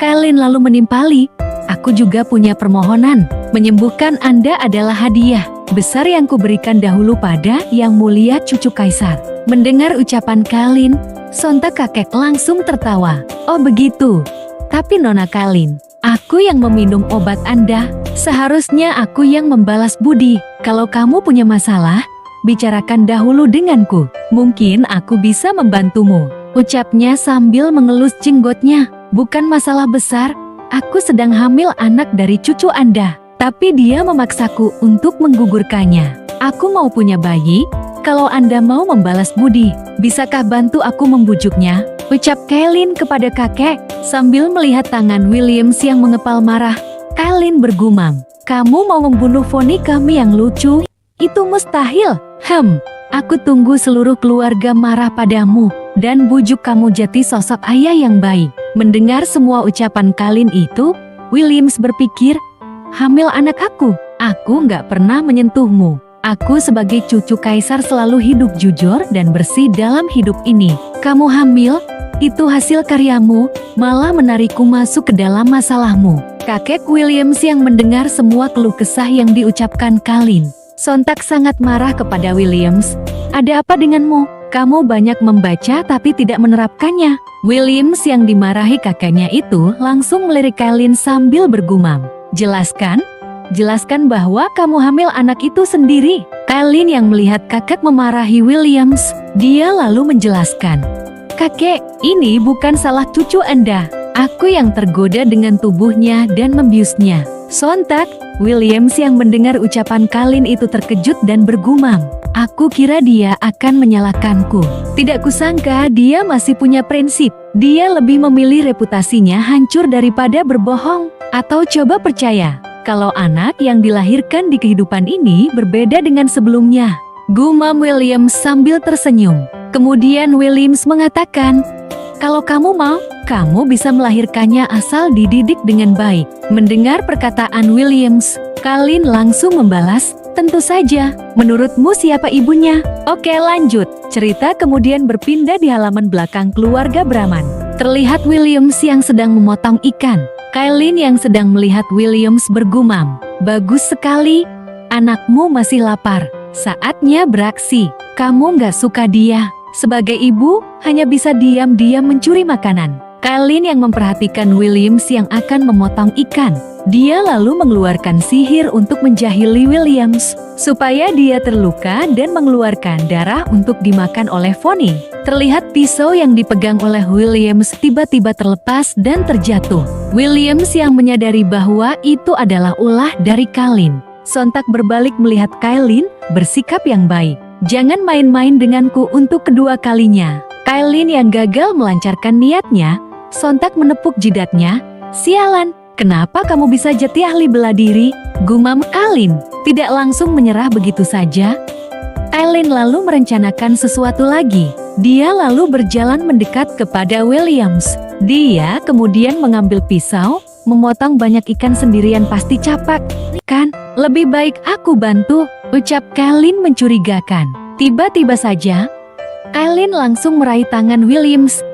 Kailin lalu menimpali, "Aku juga punya permohonan. Menyembuhkan Anda adalah hadiah besar yang kuberikan dahulu pada Yang Mulia Cucu Kaisar." Mendengar ucapan Kailin, sontak kakek langsung tertawa. "Oh begitu. Tapi Nona Kailin, aku yang meminum obat Anda. Seharusnya aku yang membalas budi. Kalau kamu punya masalah, bicarakan dahulu denganku. Mungkin aku bisa membantumu," ucapnya sambil mengelus jenggotnya. "Bukan masalah besar. Aku sedang hamil anak dari cucu Anda. Tapi dia memaksaku untuk menggugurkannya. Aku mau punya bayi. Kalau Anda mau membalas budi, bisakah bantu aku membujuknya?" ucap Kailin kepada kakek, sambil melihat tangan Williams yang mengepal marah. Kailin bergumam, "Kamu mau membunuh Foni kami yang lucu? Itu mustahil. Aku tunggu seluruh keluarga marah padamu, dan bujuk kamu jadi sosok ayah yang baik." Mendengar semua ucapan Kailin itu, Williams berpikir, "Hamil anak aku nggak pernah menyentuhmu. Aku sebagai cucu kaisar selalu hidup jujur dan bersih dalam hidup ini. Kamu hamil, itu hasil karyamu, malah menarikku masuk ke dalam masalahmu." Kakek Williams yang mendengar semua keluh kesah yang diucapkan Kailin, sontak sangat marah kepada Williams. "Ada apa denganmu? Kamu banyak membaca tapi tidak menerapkannya." Williams yang dimarahi kakeknya itu langsung melirik Kailin sambil bergumam, Jelaskan bahwa kamu hamil anak itu sendiri." Kailin yang melihat kakek memarahi Williams, dia lalu menjelaskan, "Kakek, ini bukan salah cucu Anda. Aku yang tergoda dengan tubuhnya dan membiusnya." Sontak, Williams yang mendengar ucapan Kailin itu terkejut dan bergumam, Aku kira dia akan menyalahkanku. Tidak kusangka dia masih punya prinsip. Dia lebih memilih reputasinya hancur daripada berbohong. Atau coba percaya, kalau anak yang dilahirkan di kehidupan ini berbeda dengan sebelumnya. Gumam Williams sambil tersenyum. Kemudian Williams mengatakan, kalau kamu mau, kamu bisa melahirkannya asal dididik dengan baik. Mendengar perkataan Williams, Kalin langsung membalas, tentu saja. Menurutmu siapa ibunya? Oke, lanjut. Cerita kemudian berpindah di halaman belakang keluarga Brahman. Terlihat Williams yang sedang memotong ikan. Kailin yang sedang melihat Williams bergumam, bagus sekali. Anakmu masih lapar. Saatnya beraksi. Kamu nggak suka dia. Sebagai ibu, hanya bisa diam-diam mencuri makanan. Kailin yang memperhatikan Williams yang akan memotong ikan. Dia lalu mengeluarkan sihir untuk menjahili Williams, supaya dia terluka dan mengeluarkan darah untuk dimakan oleh Fonny. Terlihat pisau yang dipegang oleh Williams tiba-tiba terlepas dan terjatuh. Williams yang menyadari bahwa itu adalah ulah dari Kailin, sontak berbalik melihat Kailin bersikap yang baik. Jangan main-main denganku untuk kedua kalinya. Kailin yang gagal melancarkan niatnya, sontak menepuk jidatnya. Sialan, kenapa kamu bisa jadi ahli bela diri? Gumam Kailin, tidak langsung menyerah begitu saja. Kailin lalu merencanakan sesuatu lagi. Dia lalu berjalan mendekat kepada Williams. Dia kemudian mengambil pisau, memotong banyak ikan sendirian pasti capek. Kan, lebih baik aku bantu, ucap Kailin mencurigakan. Tiba-tiba saja, Kailin langsung meraih tangan Williams.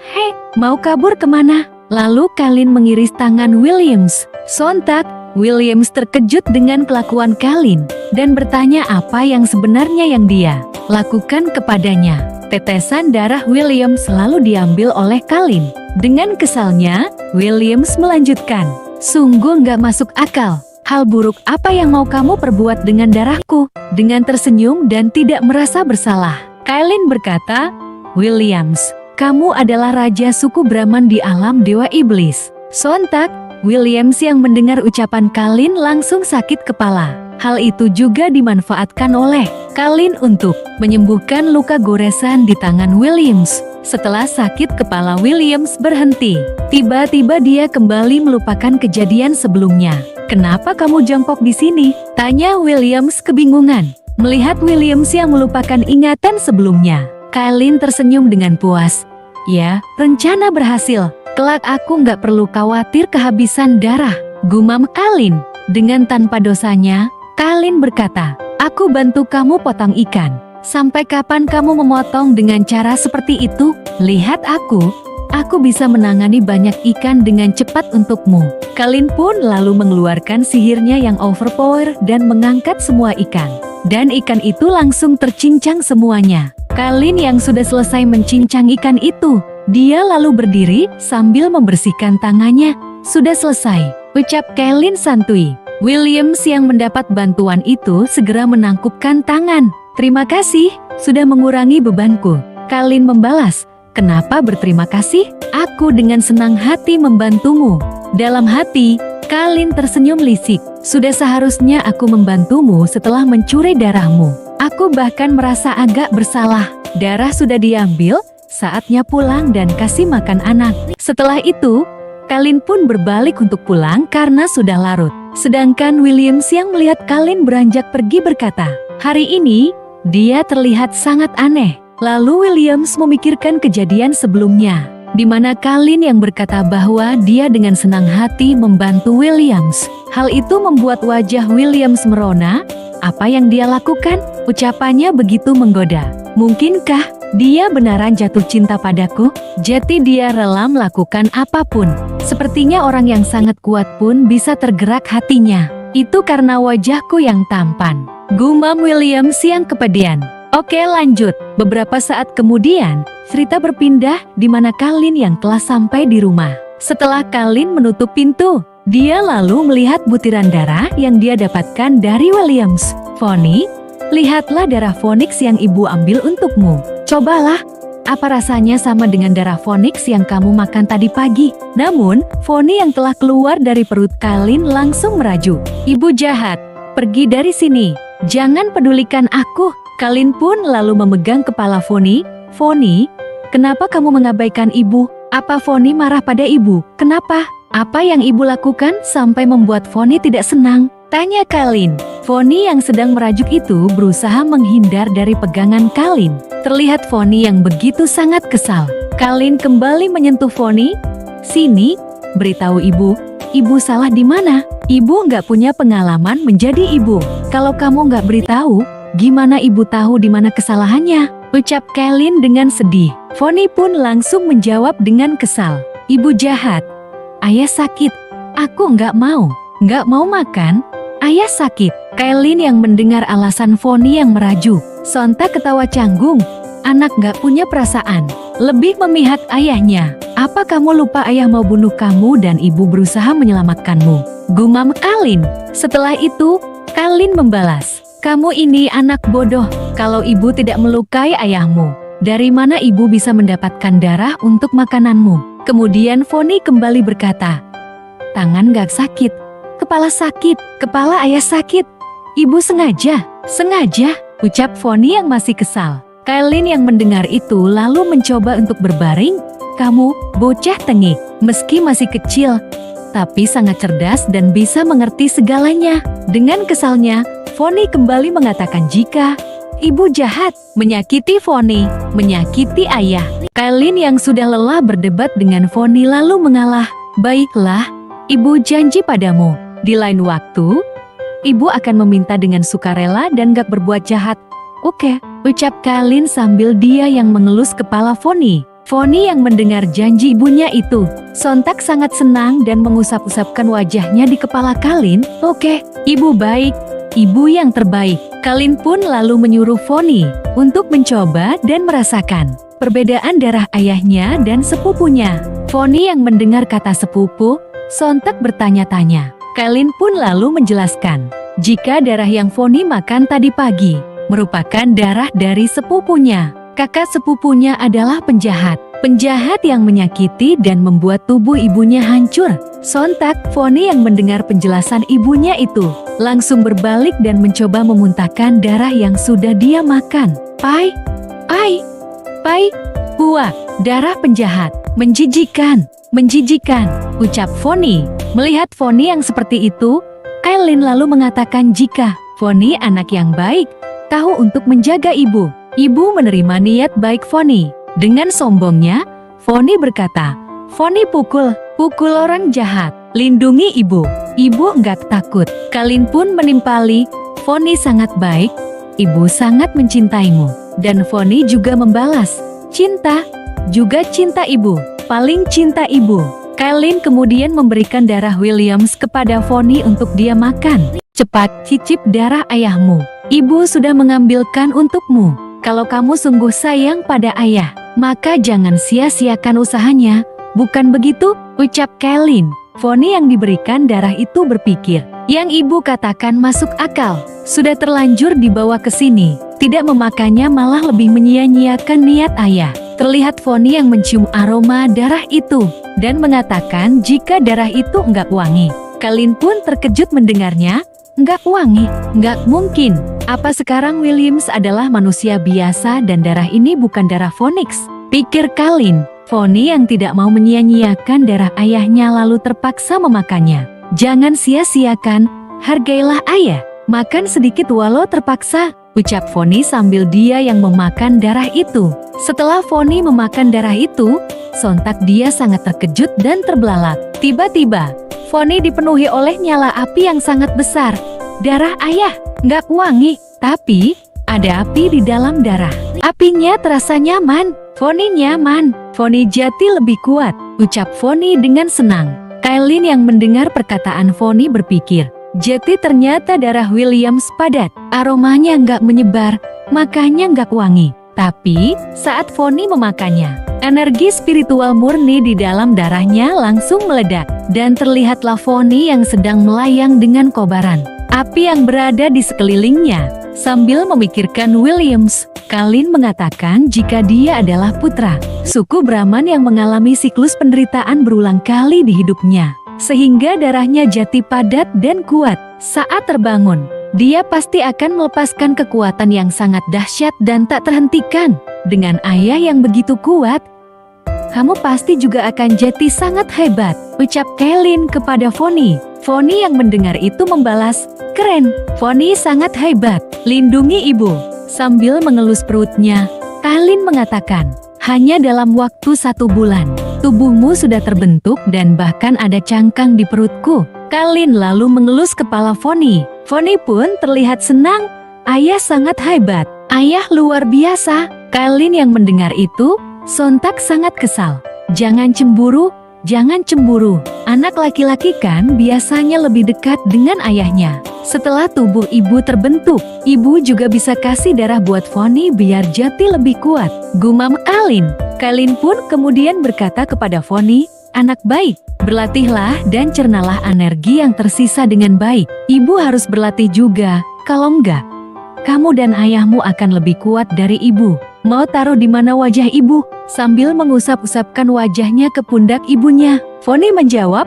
Hei, mau kabur kemana? Lalu Kailin mengiris tangan Williams. Sontak, Williams terkejut dengan kelakuan Kailin dan bertanya apa yang sebenarnya yang dia lakukan kepadanya. Tetesan darah Williams selalu diambil oleh Kailin. Dengan kesalnya, Williams melanjutkan, sungguh nggak masuk akal. Hal buruk apa yang mau kamu perbuat dengan darahku? Dengan tersenyum dan tidak merasa bersalah, Kailin berkata, Williams, kamu adalah raja suku Brahman di alam dewa iblis. Sontak, Williams yang mendengar ucapan Kailin langsung sakit kepala. Hal itu juga dimanfaatkan oleh Kailin untuk menyembuhkan luka goresan di tangan Williams. Setelah sakit kepala Williams berhenti, tiba-tiba dia kembali melupakan kejadian sebelumnya. Kenapa kamu jongkok di sini? Tanya Williams kebingungan. Melihat Williams yang melupakan ingatan sebelumnya, Kailin tersenyum dengan puas. Ya, rencana berhasil. Kelak aku nggak perlu khawatir kehabisan darah. Gumam Kailin. Dengan tanpa dosanya, Kailin berkata, aku bantu kamu potong ikan. Sampai kapan kamu memotong dengan cara seperti itu? Lihat aku bisa menangani banyak ikan dengan cepat untukmu. Kailin pun lalu mengeluarkan sihirnya yang overpower dan mengangkat semua ikan. Dan ikan itu langsung tercincang semuanya. Kailin yang sudah selesai mencincang ikan itu, dia lalu berdiri sambil membersihkan tangannya. Sudah selesai, ucap Kailin santuy. Williams yang mendapat bantuan itu segera menangkupkan tangan. Terima kasih, sudah mengurangi bebanku. Kailin membalas, kenapa berterima kasih? Aku dengan senang hati membantumu. Dalam hati, Kailin tersenyum lisik. Sudah seharusnya aku membantumu setelah mencuri darahmu. Aku bahkan merasa agak bersalah. Darah sudah diambil, saatnya pulang dan kasih makan anak. Setelah itu, Kailin pun berbalik untuk pulang karena sudah larut. Sedangkan Williams yang melihat Kailin beranjak pergi berkata, hari ini, dia terlihat sangat aneh. Lalu Williams memikirkan kejadian sebelumnya, di mana Kailin yang berkata bahwa dia dengan senang hati membantu Williams. Hal itu membuat wajah Williams merona. Apa yang dia lakukan? Ucapannya begitu menggoda. Mungkinkah dia benaran jatuh cinta padaku? Jadi dia rela melakukan apapun. Sepertinya orang yang sangat kuat pun bisa tergerak hatinya. Itu karena wajahku yang tampan. Gumam Williams yang kepedean. Oke, lanjut. Beberapa saat kemudian, cerita berpindah di mana Kailin yang telah sampai di rumah. Setelah Kailin menutup pintu, dia lalu melihat butiran darah yang dia dapatkan dari Williams. Fonny, lihatlah darah Phoenix yang ibu ambil untukmu. Cobalah, apa rasanya sama dengan darah Phoenix yang kamu makan tadi pagi? Namun, Fonny yang telah keluar dari perut Kailin langsung merajuk. Ibu jahat, pergi dari sini. Jangan pedulikan aku. Kalin pun lalu memegang kepala Foni. Foni, kenapa kamu mengabaikan ibu? Apa Foni marah pada ibu? Kenapa? Apa yang ibu lakukan sampai membuat Foni tidak senang? Tanya Kalin. Foni yang sedang merajuk itu berusaha menghindar dari pegangan Kalin. Terlihat Foni yang begitu sangat kesal. Kalin kembali menyentuh Foni. Sini, beritahu ibu. Ibu salah di mana? Ibu nggak punya pengalaman menjadi ibu. Kalau kamu nggak beritahu, gimana ibu tahu di mana kesalahannya? Ucap Kalin dengan sedih. Foni pun langsung menjawab dengan kesal. Ibu jahat. Ayah sakit. Aku nggak mau makan. Ayah sakit. Kalin yang mendengar alasan Foni yang merajuk, sontak ketawa canggung. Anak nggak punya perasaan. Lebih memihak ayahnya. Apa kamu lupa ayah mau bunuh kamu dan ibu berusaha menyelamatkanmu? Gumam Kalin. Setelah itu, Kalin membalas. Kamu ini anak bodoh. Kalau ibu tidak melukai ayahmu, dari mana ibu bisa mendapatkan darah untuk makananmu? Kemudian Foni kembali berkata, tangan gak sakit, kepala sakit, kepala ayah sakit. Ibu sengaja, ucap Foni yang masih kesal. Kalin yang mendengar itu lalu mencoba untuk berbaring. Kamu, bocah tengik, meski masih kecil, tapi sangat cerdas dan bisa mengerti segalanya. Dengan kesalnya, Foni kembali mengatakan jika ibu jahat, menyakiti Foni, menyakiti ayah. Kalin yang sudah lelah berdebat dengan Foni lalu mengalah. Baiklah, ibu janji padamu. Di lain waktu, ibu akan meminta dengan sukarela dan gak berbuat jahat. Oke, ucap Kalin sambil dia yang mengelus kepala Foni. Foni yang mendengar janji ibunya itu, sontak sangat senang dan mengusap-usapkan wajahnya di kepala Kalin. Oke, ibu baik. Ibu yang terbaik. Kalin pun lalu menyuruh Foni untuk mencoba dan merasakan perbedaan darah ayahnya dan sepupunya. Foni yang mendengar kata sepupu, sontak bertanya-tanya. Kalin pun lalu menjelaskan, jika darah yang Foni makan tadi pagi merupakan darah dari sepupunya. Kakak sepupunya adalah penjahat. Penjahat yang menyakiti dan membuat tubuh ibunya hancur. Sontak, Foni yang mendengar penjelasan ibunya itu, langsung berbalik dan mencoba memuntahkan darah yang sudah dia makan. Pai, wah, darah penjahat. Menjijikan, ucap Foni. Melihat Foni yang seperti itu, Kalin lalu mengatakan jika Foni anak yang baik, tahu untuk menjaga ibu. Ibu menerima niat baik Foni. Dengan sombongnya, Foni berkata, Foni pukul orang jahat, lindungi ibu. Ibu enggak takut. Kalin pun menimpali, Foni sangat baik, ibu sangat mencintaimu. Dan Foni juga membalas, cinta, juga cinta ibu, paling cinta ibu. Kalin kemudian memberikan darah Williams kepada Foni untuk dia makan. Cepat cicip darah ayahmu. Ibu sudah mengambilkan untukmu. Kalau kamu sungguh sayang pada ayah, maka jangan sia-siakan usahanya. Bukan begitu? Ucap Kalin. Foni yang diberikan darah itu berpikir, yang ibu katakan masuk akal. Sudah terlanjur dibawa ke sini. Tidak memakannya malah lebih menyia-nyiakan niat ayah. Terlihat Foni yang mencium aroma darah itu dan mengatakan jika darah itu enggak wangi. Kalin pun terkejut mendengarnya. Enggak wangi, enggak mungkin. Apa sekarang Williams adalah manusia biasa dan darah ini bukan darah Phoenix? Pikir Kalin. Foni yang tidak mau menyia-nyiakan darah ayahnya lalu terpaksa memakannya. Jangan sia-siakan, hargailah ayah. Makan sedikit walau terpaksa, ucap Foni sambil dia yang memakan darah itu. Setelah Foni memakan darah itu, sontak dia sangat terkejut dan terbelalak. Tiba-tiba, Foni dipenuhi oleh nyala api yang sangat besar. Darah ayah, nggak wangi, tapi ada api di dalam darah. Apinya terasa nyaman. Foni nyaman. Foni jati lebih kuat, ucap Foni dengan senang. Kalin yang mendengar perkataan Foni berpikir, jati ternyata darah Williams padat. Aromanya nggak menyebar, makanya nggak wangi. Tapi saat Foni memakannya, energi spiritual murni di dalam darahnya langsung meledak. Dan terlihatlah Foni yang sedang melayang dengan kobaran api yang berada di sekelilingnya. Sambil memikirkan Williams, Kalin mengatakan jika dia adalah putra suku Brahman yang mengalami siklus penderitaan berulang kali di hidupnya, sehingga darahnya jati padat dan kuat. Saat terbangun, Dia pasti akan melepaskan kekuatan yang sangat dahsyat dan tak terhentikan. Dengan ayah yang begitu kuat, kamu pasti juga akan jadi sangat hebat, ucap Kailin kepada Fonny. Fonny yang mendengar itu membalas, keren, Fonny sangat hebat, lindungi ibu. Sambil mengelus perutnya, Kailin mengatakan, hanya dalam waktu 1 bulan, tubuhmu sudah terbentuk dan bahkan ada cangkang di perutku. Kailin lalu mengelus kepala Fonny. Fonny pun terlihat senang. Ayah sangat hebat. Ayah luar biasa. Kailin yang mendengar itu sontak sangat kesal. Jangan cemburu, jangan cemburu. Anak laki-laki kan biasanya lebih dekat dengan ayahnya. Setelah tubuh ibu terbentuk, ibu juga bisa kasih darah buat Fonny biar jadi lebih kuat. Gumam Kailin. Kailin pun kemudian berkata kepada Fonny, anak baik, berlatihlah dan cernalah energi yang tersisa dengan baik. Ibu harus berlatih juga, kalau enggak, kamu dan ayahmu akan lebih kuat dari ibu. Mau taruh di mana wajah ibu? Sambil mengusap-usapkan wajahnya ke pundak ibunya, Fonny menjawab,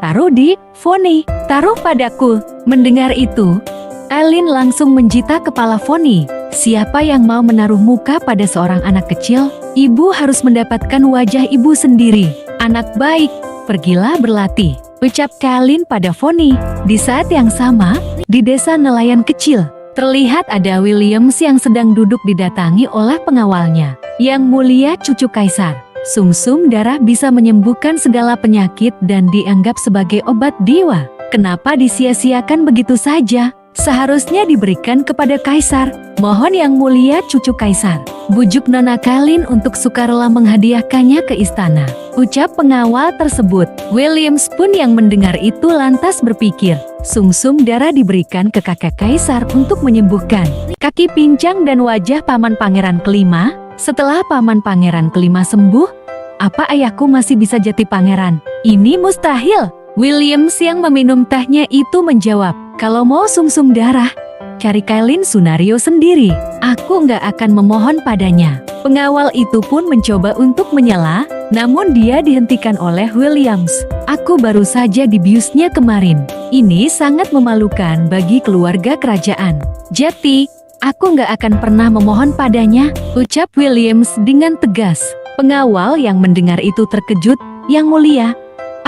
taruh di, Fonny, taruh padaku. Mendengar itu, Kailin langsung menjita kepala Fonny. Siapa yang mau menaruh muka pada seorang anak kecil? Ibu harus mendapatkan wajah ibu sendiri. Anak baik, pergilah berlatih, ucap Kailin pada Fonny. Di saat yang sama, di desa nelayan kecil, terlihat ada Williams yang sedang duduk didatangi oleh pengawalnya. Yang mulia cucu kaisar, sumsum darah bisa menyembuhkan segala penyakit dan dianggap sebagai obat dewa. Kenapa disia-siakan begitu saja? Seharusnya diberikan kepada kaisar. Mohon yang mulia cucu kaisar, bujuk Nona Kailin untuk sukarela menghadiahkannya ke istana, ucap pengawal tersebut. Williams pun yang mendengar itu lantas berpikir, sumsum darah diberikan ke kakek kaisar untuk menyembuhkan kaki pincang dan wajah paman pangeran kelima. Setelah paman pangeran kelima sembuh, apa ayahku masih bisa jadi pangeran? Ini mustahil. Williams yang meminum tehnya itu menjawab, kalau mau sumsum darah, cari Kailin Sunario sendiri. Aku nggak akan memohon padanya. Pengawal itu pun mencoba untuk menyela, namun dia dihentikan oleh Williams. Aku baru saja dibiusnya kemarin. Ini sangat memalukan bagi keluarga kerajaan. Jadi, aku nggak akan pernah memohon padanya, ucap Williams dengan tegas. Pengawal yang mendengar itu terkejut, yang mulia,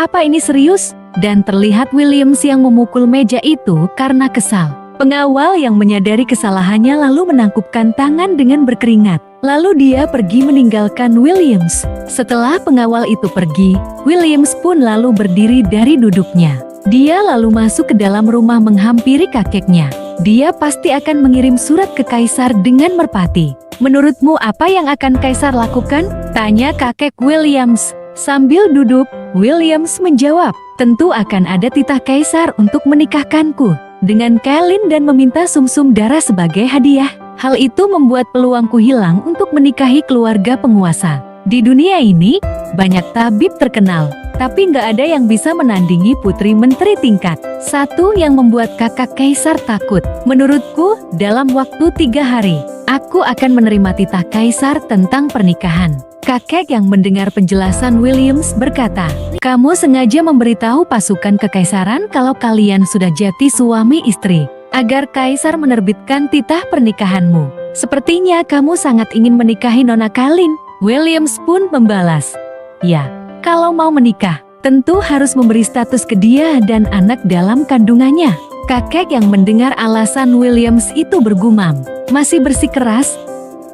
apa ini serius? Dan terlihat Williams yang memukul meja itu karena kesal. Pengawal yang menyadari kesalahannya lalu menangkupkan tangan dengan berkeringat. Lalu dia pergi meninggalkan Williams. Setelah pengawal itu pergi, Williams pun lalu berdiri dari duduknya. Dia lalu masuk ke dalam rumah menghampiri kakeknya. Dia pasti akan mengirim surat ke kaisar dengan merpati. Menurutmu apa yang akan kaisar lakukan? Tanya kakek Williams. Sambil duduk, Williams menjawab, tentu akan ada titah kaisar untuk menikahkanku dengan Kailin dan meminta sumsum darah sebagai hadiah. Hal itu membuat peluangku hilang untuk menikahi keluarga penguasa. Di dunia ini, banyak tabib terkenal, tapi nggak ada yang bisa menandingi putri menteri tingkat 1 yang membuat kakak kaisar takut. Menurutku, dalam waktu 3 hari, aku akan menerima titah kaisar tentang pernikahan. Kakek yang mendengar penjelasan Williams berkata, kamu sengaja memberitahu pasukan kekaisaran kalau kalian sudah jadi suami istri, agar kaisar menerbitkan titah pernikahanmu. Sepertinya kamu sangat ingin menikahi Nona Kailin. Williams pun membalas, ya, kalau mau menikah, tentu harus memberi status ke dia dan anak dalam kandungannya. Kakek yang mendengar alasan Williams itu bergumam, masih bersikeras,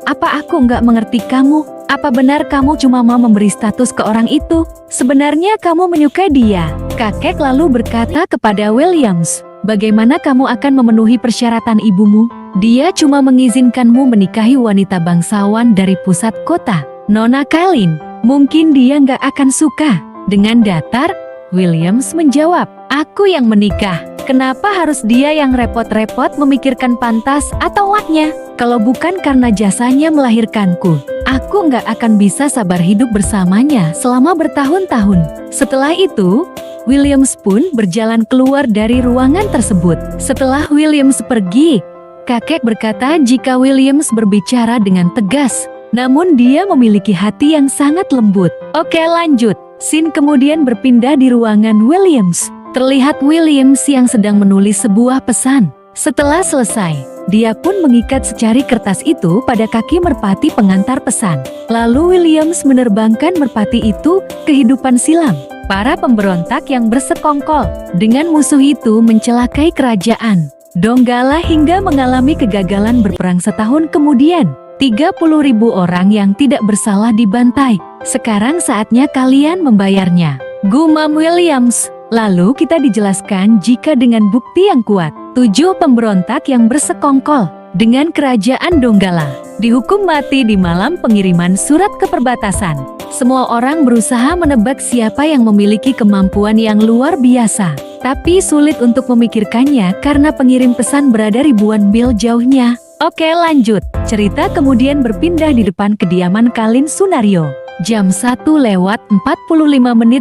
apa aku nggak mengerti kamu? Apa benar kamu cuma mau memberi status ke orang itu? Sebenarnya kamu menyukai dia. Kakek lalu berkata kepada Williams, bagaimana kamu akan memenuhi persyaratan ibumu? Dia cuma mengizinkanmu menikahi wanita bangsawan dari pusat kota, Nona Kailin. Mungkin dia nggak akan suka. Dengan datar, Williams menjawab, aku yang menikah. Kenapa harus dia yang repot-repot memikirkan pantas atau waknya? Kalau bukan karena jasanya melahirkanku, aku nggak akan bisa sabar hidup bersamanya selama bertahun-tahun. Setelah itu, Williams pun berjalan keluar dari ruangan tersebut. Setelah Williams pergi, kakek berkata jika Williams berbicara dengan tegas, namun dia memiliki hati yang sangat lembut. Oke, lanjut. Scene kemudian berpindah di ruangan Williams. Terlihat Williams yang sedang menulis sebuah pesan. Setelah selesai, dia pun mengikat secari kertas itu pada kaki merpati pengantar pesan. Lalu Williams menerbangkan merpati itu ke kehidupan silam. Para pemberontak yang bersekongkol dengan musuh itu mencelakai kerajaan Donggala hingga mengalami kegagalan berperang setahun kemudian. 30.000 orang yang tidak bersalah dibantai. Sekarang saatnya kalian membayarnya, gumam Williams. Lalu kita dijelaskan jika dengan bukti yang kuat, 7 pemberontak yang bersekongkol dengan kerajaan Donggala dihukum mati di malam pengiriman surat ke perbatasan. Semua orang berusaha menebak siapa yang memiliki kemampuan yang luar biasa, tapi sulit untuk memikirkannya karena pengirim pesan berada ribuan mil jauhnya. Oke, lanjut. Cerita kemudian berpindah di depan kediaman Kalin Sunario. Jam 1:45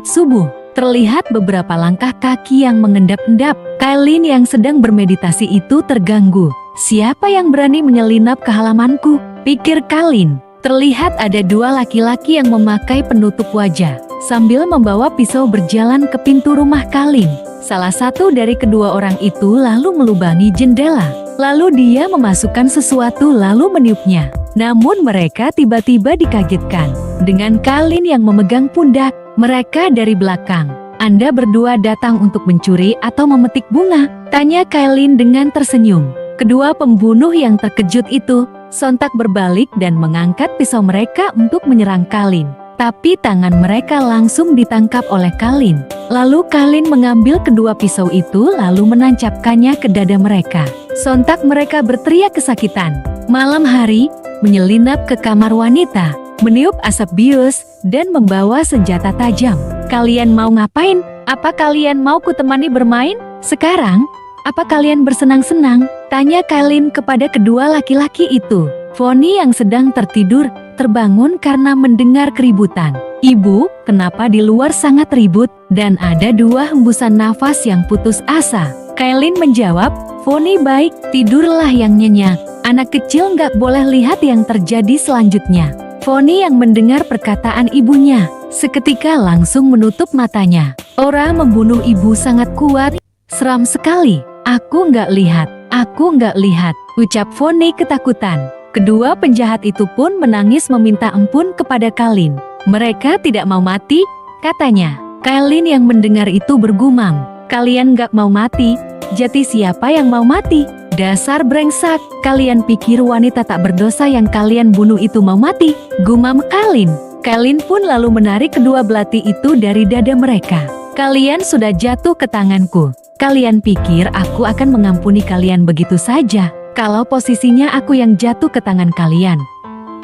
subuh. Terlihat beberapa langkah kaki yang mengendap-endap. Kalin yang sedang bermeditasi itu terganggu. Siapa yang berani menyelinap ke halamanku? Pikir Kalin. Terlihat ada 2 laki-laki yang memakai penutup wajah, sambil membawa pisau berjalan ke pintu rumah Kalin. Salah satu dari kedua orang itu lalu melubangi jendela. Lalu dia memasukkan sesuatu lalu meniupnya. Namun mereka tiba-tiba dikagetkan dengan Kalin yang memegang pundak mereka dari belakang. Anda berdua datang untuk mencuri atau memetik bunga? Tanya Kalin dengan tersenyum. Kedua pembunuh yang terkejut itu sontak berbalik dan mengangkat pisau mereka untuk menyerang Kalin. Tapi tangan mereka langsung ditangkap oleh Kalin. Lalu Kalin mengambil kedua pisau itu lalu menancapkannya ke dada mereka. Sontak mereka berteriak kesakitan. Malam hari, menyelinap ke kamar wanita, meniup asap bius, dan membawa senjata tajam. Kalian mau ngapain? Apa kalian mau kutemani bermain? Sekarang, apa kalian bersenang-senang? Tanya Kalin kepada kedua laki-laki itu. Foni yang sedang tertidur, terbangun karena mendengar keributan. Ibu, kenapa di luar sangat ribut? Dan ada 2 hembusan nafas yang putus asa. Kalin menjawab, Foni baik, tidurlah yang nyenyak. Anak kecil nggak boleh lihat yang terjadi selanjutnya. Foni yang mendengar perkataan ibunya, seketika langsung menutup matanya. Orang membunuh ibu sangat kuat, seram sekali. Aku nggak lihat, ucap Foni ketakutan. Kedua penjahat itu pun menangis meminta ampun kepada Kalin. Mereka tidak mau mati, katanya. Kalin yang mendengar itu bergumam, kalian nggak mau mati? Jadi siapa yang mau mati? Dasar brengsek, kalian pikir wanita tak berdosa yang kalian bunuh itu mau mati? Gumam Kalin. Kalin pun lalu menarik kedua belati itu dari dada mereka. Kalian sudah jatuh ke tanganku. Kalian pikir aku akan mengampuni kalian begitu saja? Kalau posisinya aku yang jatuh ke tangan kalian,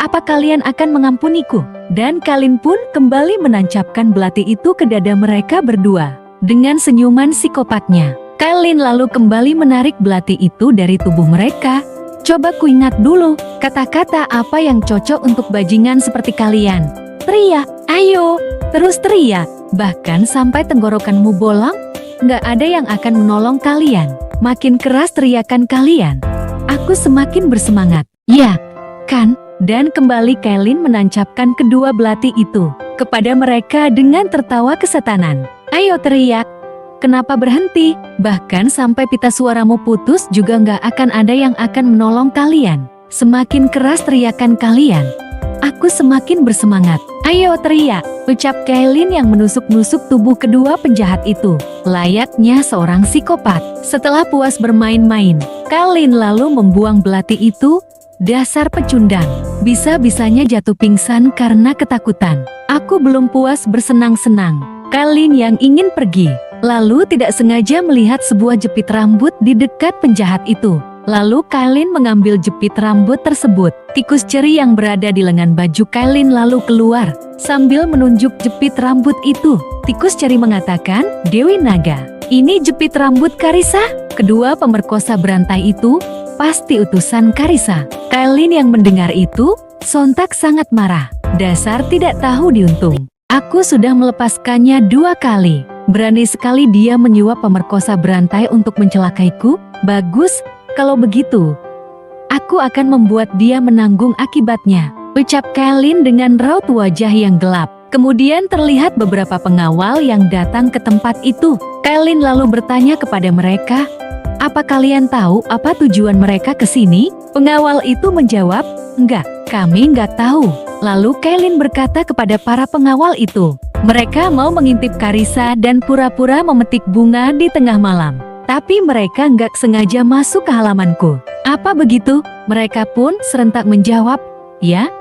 apa kalian akan mengampuniku? Dan Kalin pun kembali menancapkan belati itu ke dada mereka berdua. Dengan senyuman psikopatnya, Kalin lalu kembali menarik belati itu dari tubuh mereka. Coba kuingat dulu, kata-kata apa yang cocok untuk bajingan seperti kalian. Teriak, ayo, terus teriak, bahkan sampai tenggorokanmu bolong. Nggak ada yang akan menolong kalian. Makin keras teriakan kalian, aku semakin bersemangat. Ya, kan? Dan kembali Kalin menancapkan kedua belati itu kepada mereka dengan tertawa kesetanan. Ayo teriak. Kenapa berhenti? Bahkan sampai pita suaramu putus juga nggak akan ada yang akan menolong kalian. Semakin keras teriakan kalian, aku semakin bersemangat. Ayo teriak, ucap Kalin yang menusuk-nusuk tubuh kedua penjahat itu, layaknya seorang psikopat. Setelah puas bermain-main, Kalin lalu membuang belati itu. Dasar pecundang, bisa-bisanya jatuh pingsan karena ketakutan. Aku belum puas bersenang-senang. Kalin yang ingin pergi, lalu tidak sengaja melihat sebuah jepit rambut di dekat penjahat itu. Lalu Kalin mengambil jepit rambut tersebut. Tikus ceri yang berada di lengan baju Kalin lalu keluar, sambil menunjuk jepit rambut itu. Tikus ceri mengatakan, Dewi Naga, ini jepit rambut Karissa. Kedua pemerkosa berantai itu pasti utusan Karissa. Kalin yang mendengar itu sontak sangat marah. Dasar tidak tahu diuntung. Aku sudah melepaskannya 2 kali. Berani sekali dia menyuap pemerkosa berantai untuk mencelakaiku. Bagus, kalau begitu aku akan membuat dia menanggung akibatnya, ucap Kalin dengan raut wajah yang gelap. Kemudian terlihat beberapa pengawal yang datang ke tempat itu. Kalin lalu bertanya kepada mereka, Apa kalian tahu apa tujuan mereka ke sini? Pengawal itu menjawab, enggak, kami enggak tahu. Lalu Kailin berkata kepada para pengawal itu, mereka mau mengintip Karissa dan pura-pura memetik bunga di tengah malam. Tapi mereka enggak sengaja masuk ke halamanku. Apa begitu? Mereka pun serentak menjawab, ya,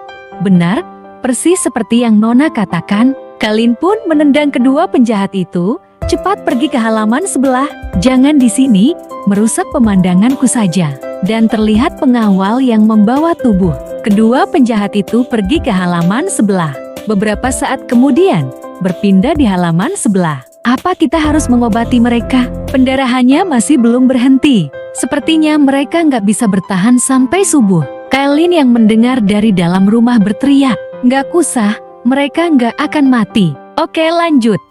benar, persis seperti yang Nona katakan. Kailin pun menendang kedua penjahat itu, cepat pergi ke halaman sebelah, jangan di sini, merusak pemandanganku saja. Dan terlihat pengawal yang membawa tubuh. Kedua penjahat itu pergi ke halaman sebelah. Beberapa saat kemudian, berpindah di halaman sebelah. Apa kita harus mengobati mereka? Pendarahannya masih belum berhenti. Sepertinya mereka nggak bisa bertahan sampai subuh. Kailin yang mendengar dari dalam rumah berteriak, nggak kusah, mereka nggak akan mati. Oke, lanjut.